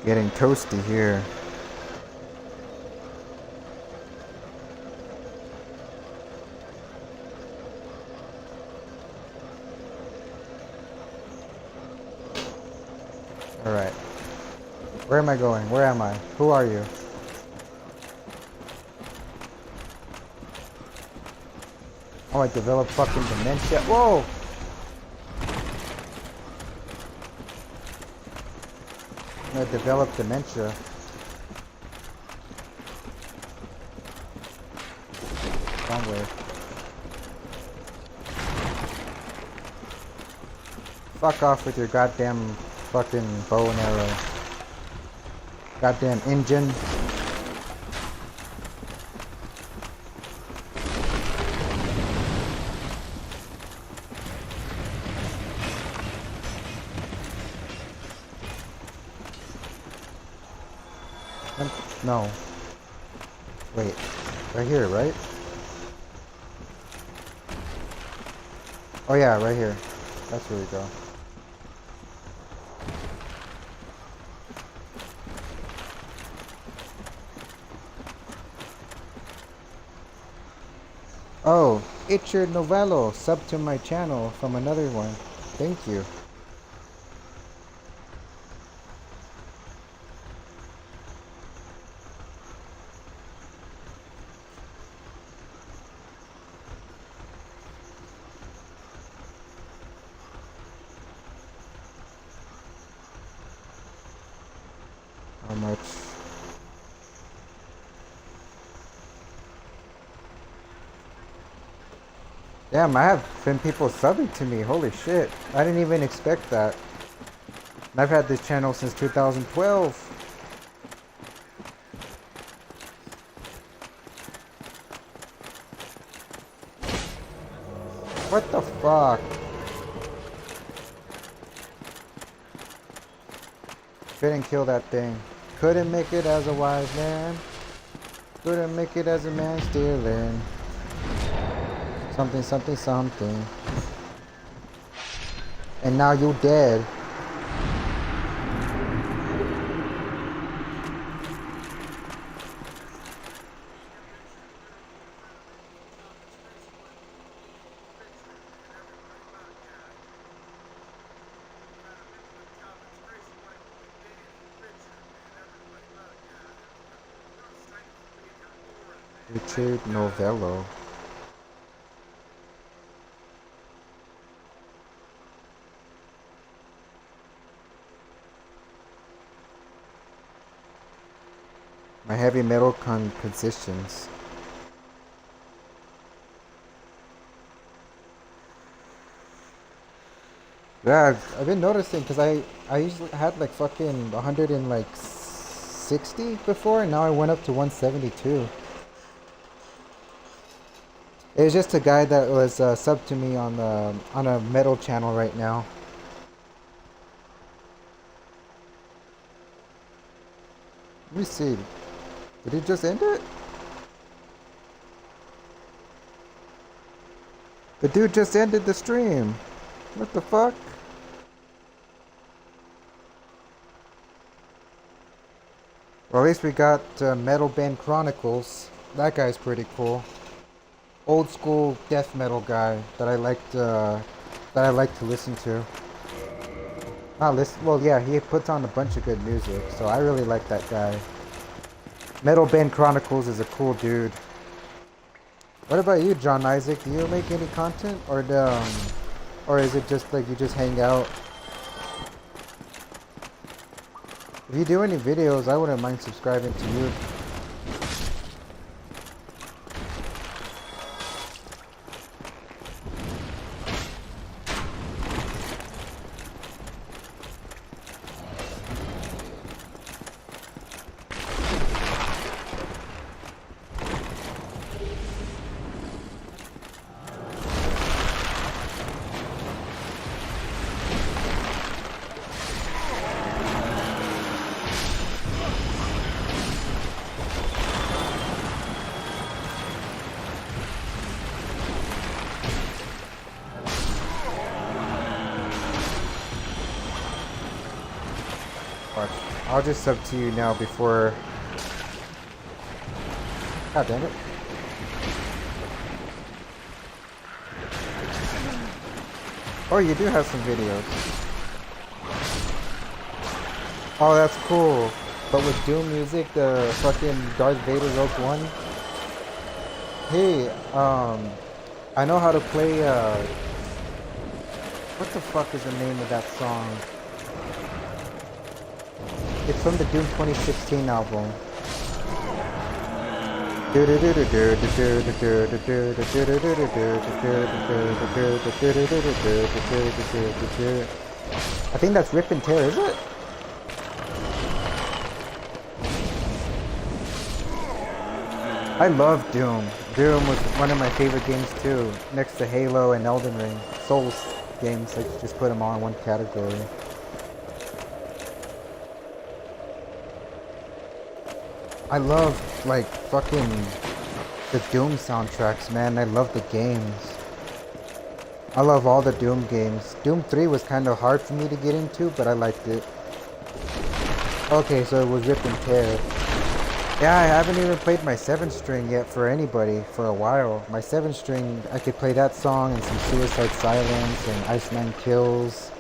Getting toasty here. Alright. Where am I going? Where am I? Who are you? Oh, I developed fucking dementia. Whoa! I developed dementia. Wrong way. Fuck off with your goddamn fucking bow and arrow. Goddamn engine. No. Wait. Right here, right? Oh yeah, right here. That's where we go. Oh, it's your Novello. Sub to my channel from another one. Thank you. How much? Damn, I have been people subbing to me. Holy shit. I didn't even expect that. And I've had this channel since 2012. What the fuck? Couldn't kill that thing. Couldn't make it as a wise man. Couldn't make it as a man stealing. Something, something, something. And now you dead. Richard Novello. My heavy metal compositions. Yeah, I've been noticing because I usually had like fucking 160 before, and now I went up to 172. It was just a guy that was subbed to me on a metal channel right now. Let me see. Did he just end it? The dude just ended the stream. What the fuck? Well, at least we got Metal Band Chronicles. That guy's pretty cool. Old school death metal guy that I like to listen to. Not listen. Well, yeah, he puts on a bunch of good music, so I really like that guy. Metal Band Chronicles is a cool dude. What about you, John Isaac? Do you make any content, or is it just like you just hang out? If you do any videos, I wouldn't mind subscribing to you. I'll just sub to you now before... God damn it. Oh, you do have some videos. Oh, that's cool. But with Doom music, the fucking Darth Vader Rogue One. Hey, I know how to play, what the fuck is the name of that song? It's from the Doom 2016 album. I think that's Rip and Tear, is it? I love Doom. Doom was one of my favorite games too, next to Halo and Elden Ring. Souls games, I just put them all in one category. I love, like, fucking the Doom soundtracks, man. I love the games. I love all the Doom games. Doom 3 was kind of hard for me to get into, but I liked it. Okay, so it was Rip and Tear. Yeah, I haven't even played my 7-string yet for anybody for a while. My 7-string, I could play that song and some Suicide Silence and Iceman Kills.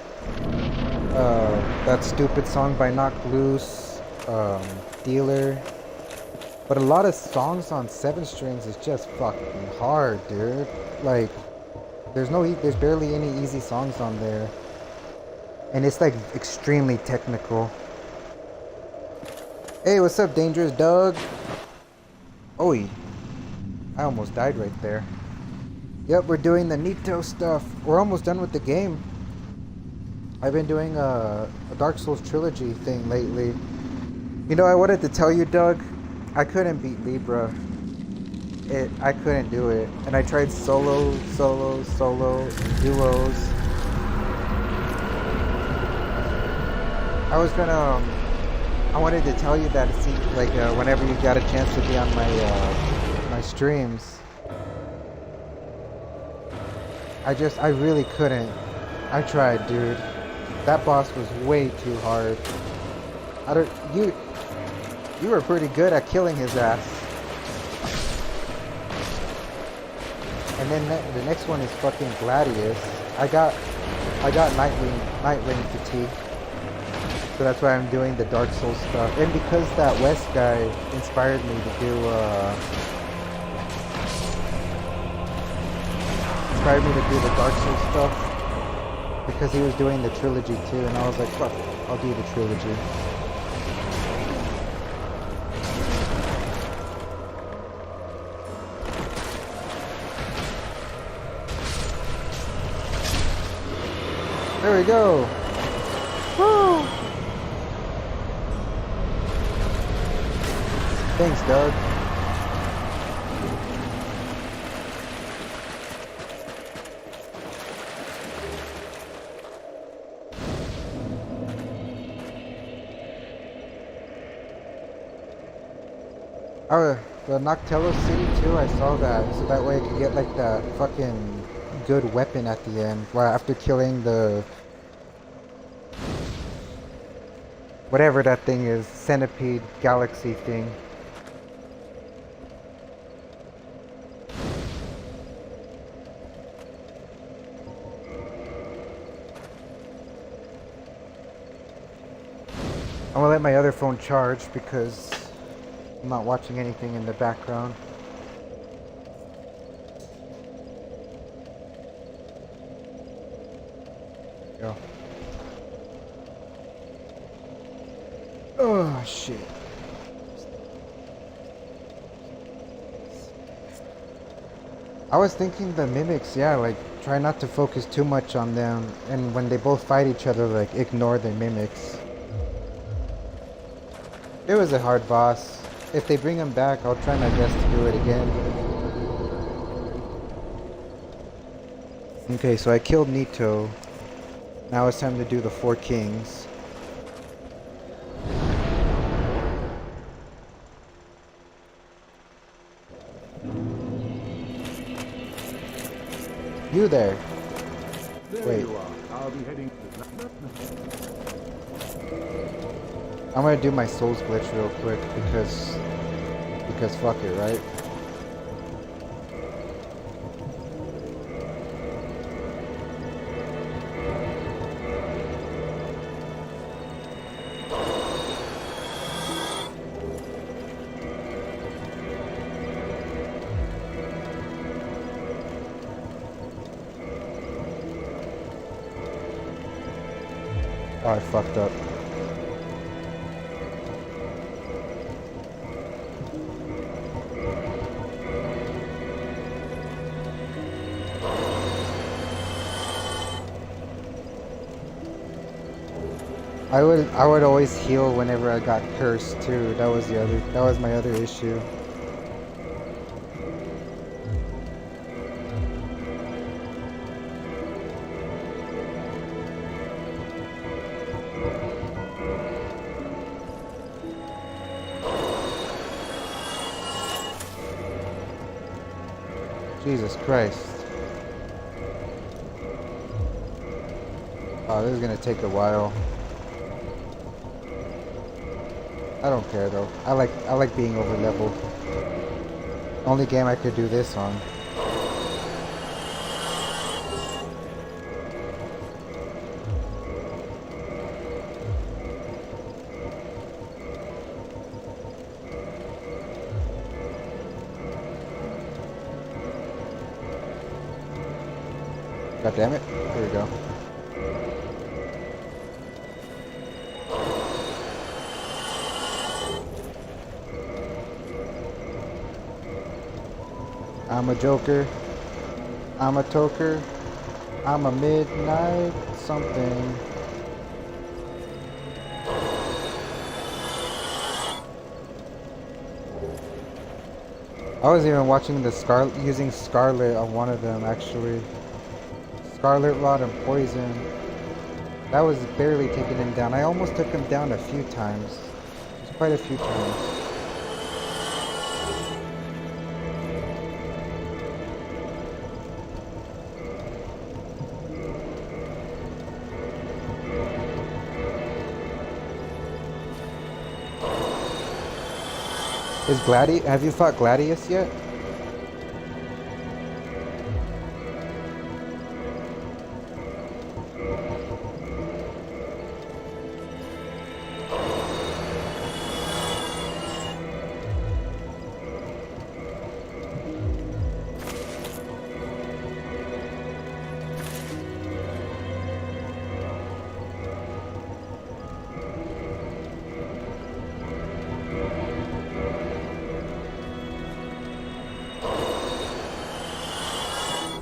That stupid song by Knock Loose, Dealer. But a lot of songs on 7-strings is just fucking hard, dude. Like, there's barely any easy songs on there. And it's like extremely technical. Hey, what's up, Dangerous Doug? Oi. I almost died right there. Yep, we're doing the Nito stuff. We're almost done with the game. I've been doing a Dark Souls trilogy thing lately. You know, I wanted to tell you, Doug, I couldn't beat Libra. I couldn't do it. And I tried solo, and duos. I wanted to tell you that it seems like whenever you got a chance to be on my streams, I really couldn't. I tried, dude. That boss was way too hard. You were pretty good at killing his ass. And then the next one is fucking Gladius. I got Nightwing fatigue. So that's why I'm doing the Dark Souls stuff. And because that West guy inspired me to do the Dark Souls stuff. Because he was doing the trilogy too, and I was like, fuck it, I'll do the trilogy. There we go. Woo! Thanks, Doug. Oh, the Noctello City too, I saw that. So that way I could get like that fucking good weapon at the end. Well, after killing the... whatever that thing is, centipede galaxy thing. I'm gonna let my other phone charge because I'm not watching anything in the background. Go. Oh shit. I was thinking the mimics, yeah, like try not to focus too much on them, and when they both fight each other, like ignore the mimics. It was a hard boss. If they bring him back, I'll try my best to do it again. Okay, so I killed Nito. Now it's time to do the 4 kings. You there. Wait. You are. I'll be heading to... I'm gonna do my souls glitch real quick because fuck it, right? Oh, I fucked up. I would always heal whenever I got cursed too. That was my other issue. Jesus Christ. Oh, this is gonna take a while. I don't care though. I like being over leveled. Only game I could do this on. God damn it. Here we go. I'm a joker. I'm a toker. I'm a midnight something. I was even watching the using Scarlet on one of them actually. Scarlet Rod and Poison. That was barely taking him down. I almost took him down a few times. Quite a few times. Have you fought Gladius yet?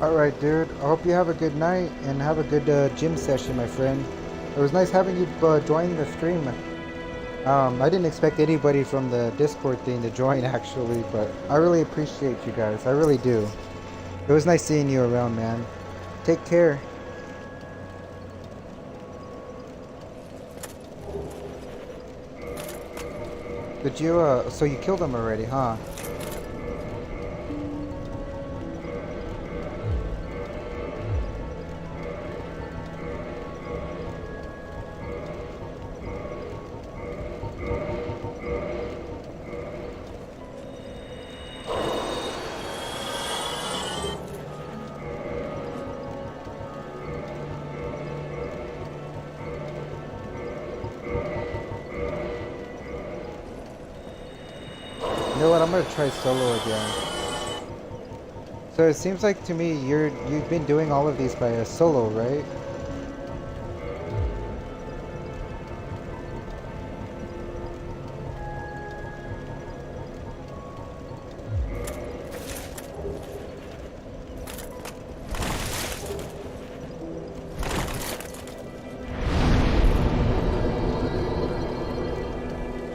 Alright, dude. I hope you have a good night and have a good gym session, my friend. It was nice having you join the stream. I didn't expect anybody from the Discord thing to join, actually, but I really appreciate you guys. I really do. It was nice seeing you around, man. Take care. Did you, so you killed him already, huh? You know what? I'm gonna try solo again. So it seems like to me you've been doing all of these by a solo, right?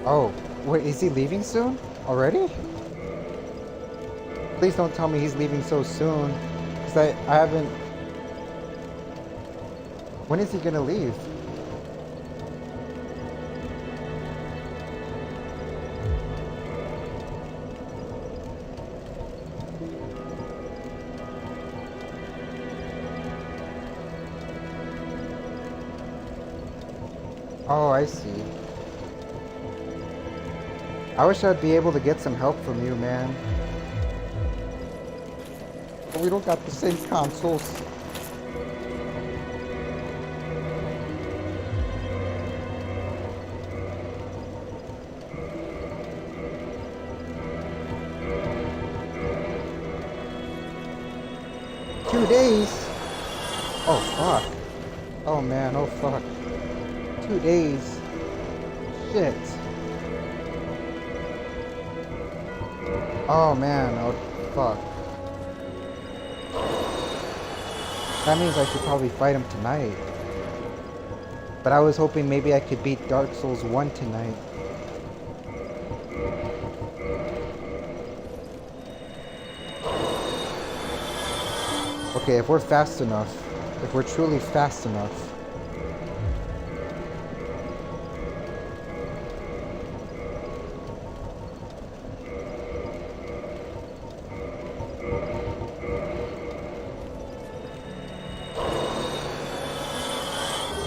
Oh, wait, is he leaving soon? Already? Please don't tell me he's leaving so soon. Because I haven't... When is he gonna leave? Oh, I see. I wish I'd be able to get some help from you, man. But we don't got the same consoles. Days? Oh, fuck. Oh, man. Oh, fuck. 2 days. Shit. Oh, man. Oh, fuck. That means I should probably fight him tonight. But I was hoping maybe I could beat Dark Souls 1 tonight. Okay, if we're fast enough, if we're truly fast enough.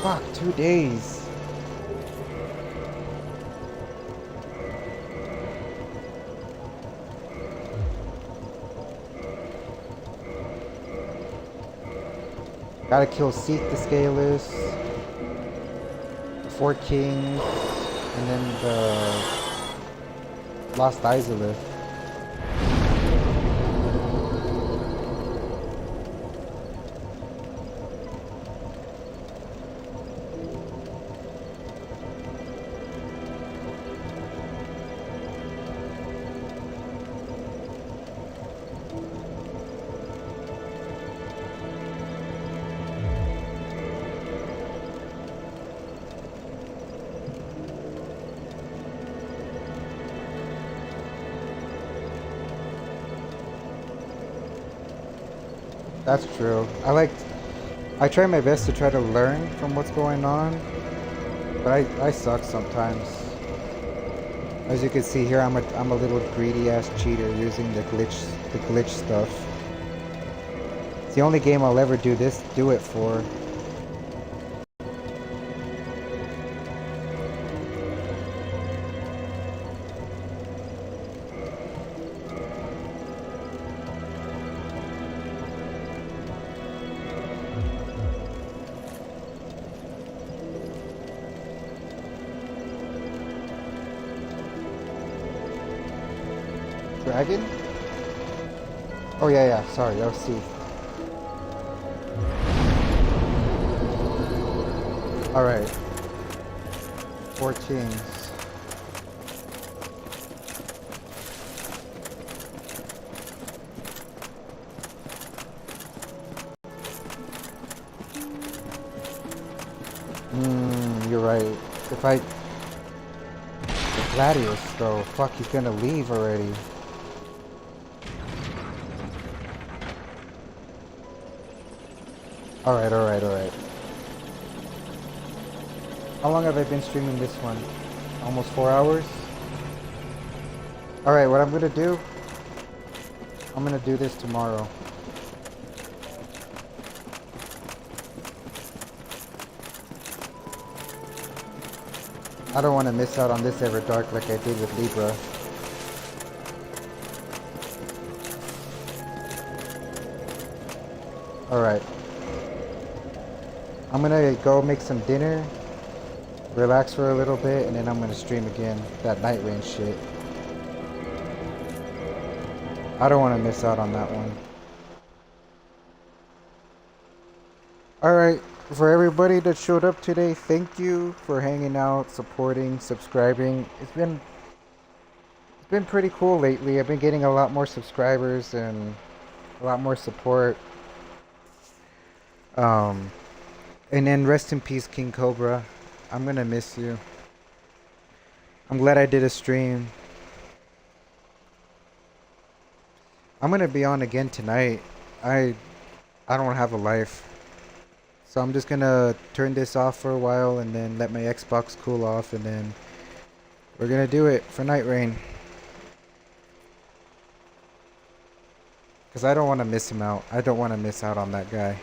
Fuck, 2 days. Gotta kill Seek the Scaleless, the Four Kings, and then the Lost Izalith. That's true. I try my best to try to learn from what's going on, but I suck sometimes. As you can see here, I'm a little greedy ass cheater using the glitch stuff. It's the only game I'll ever do it for. Dragon? Oh yeah, sorry, that was C. Alright. 4 kings. You're right. If I... Gladius though, fuck, he's gonna leave already. Alright. How long have I been streaming this one? Almost 4 hours? Alright, what I'm gonna do... I'm gonna do this tomorrow. I don't want to miss out on this Everdark like I did with Libra. Alright. I'm gonna go make some dinner, relax for a little bit, and then I'm gonna stream again. That Night Rain shit. I don't want to miss out on that one. Alright, for everybody that showed up today, thank you for hanging out, supporting, subscribing. It's been pretty cool lately. I've been getting a lot more subscribers and a lot more support. And then rest in peace, King Cobra. I'm gonna miss you. I'm glad I did a stream. I'm gonna be on again tonight. I don't have a life. So I'm just gonna turn this off for a while and then let my Xbox cool off, and then we're gonna do it for Night Rain. Because I don't want to miss him out. I don't want to miss out on that guy.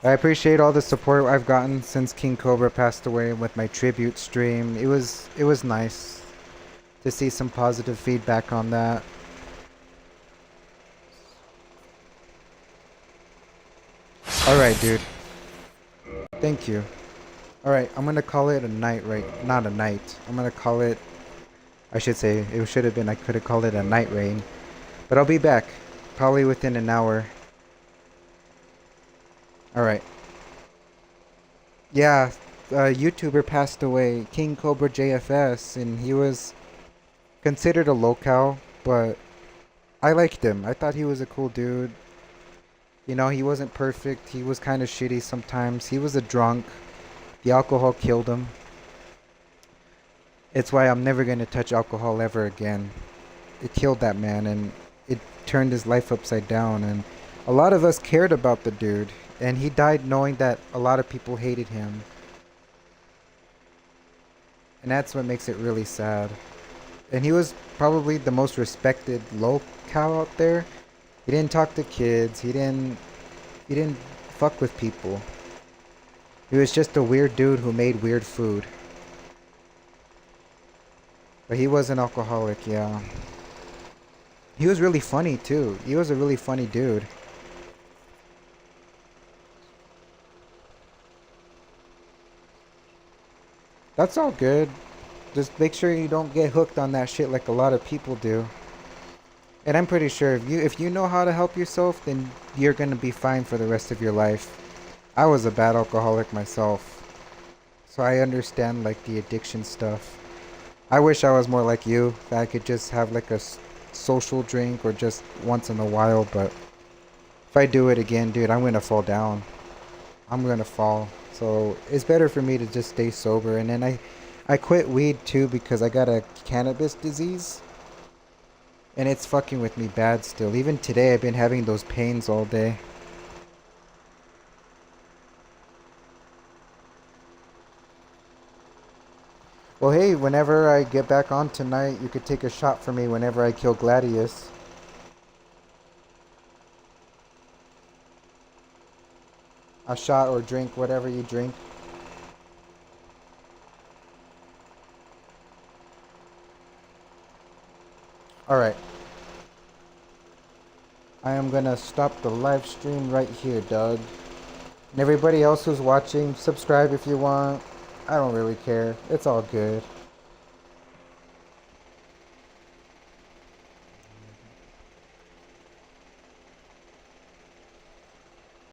I appreciate all the support I've gotten since King Cobra passed away with my tribute stream. It was nice to see some positive feedback on that. Alright, dude. Thank you. Alright, I'm gonna call it a night, right? Not a night. I'm gonna call it... I should say, it should have been, I could have called it a Night Rain. But I'll be back. Probably within an hour. Alright. Yeah, a YouTuber passed away, King Cobra JFS, and he was considered a locale, but I liked him. I thought he was a cool dude. You know, he wasn't perfect. He was kind of shitty sometimes. He was a drunk. The alcohol killed him. It's why I'm never going to touch alcohol ever again. It killed that man, and it turned his life upside down, and a lot of us cared about the dude, and he died knowing that a lot of people hated him. And that's what makes it really sad. And he was probably the most respected locale out there. He didn't talk to kids. He didn't fuck with people. He was just a weird dude who made weird food. But he was an alcoholic, yeah. He was really funny too. He was a really funny dude. That's all good. Just make sure you don't get hooked on that shit like a lot of people do. And I'm pretty sure if you know how to help yourself, then you're gonna be fine for the rest of your life. I was a bad alcoholic myself, so I understand like the addiction stuff. I wish I was more like you, that I could just have like a social drink or just once in a while, but if I do it again, dude, I'm gonna fall down. I'm gonna fall. So it's better for me to just stay sober. And then I quit weed too because I got a cannabis disease. And it's fucking with me bad still. Even today I've been having those pains all day. Well, hey, whenever I get back on tonight, you could take a shot for me whenever I kill Gladius. A shot or drink, whatever you drink. Alright. I am gonna stop the live stream right here, Doug. And everybody else who's watching, subscribe if you want. I don't really care. It's all good.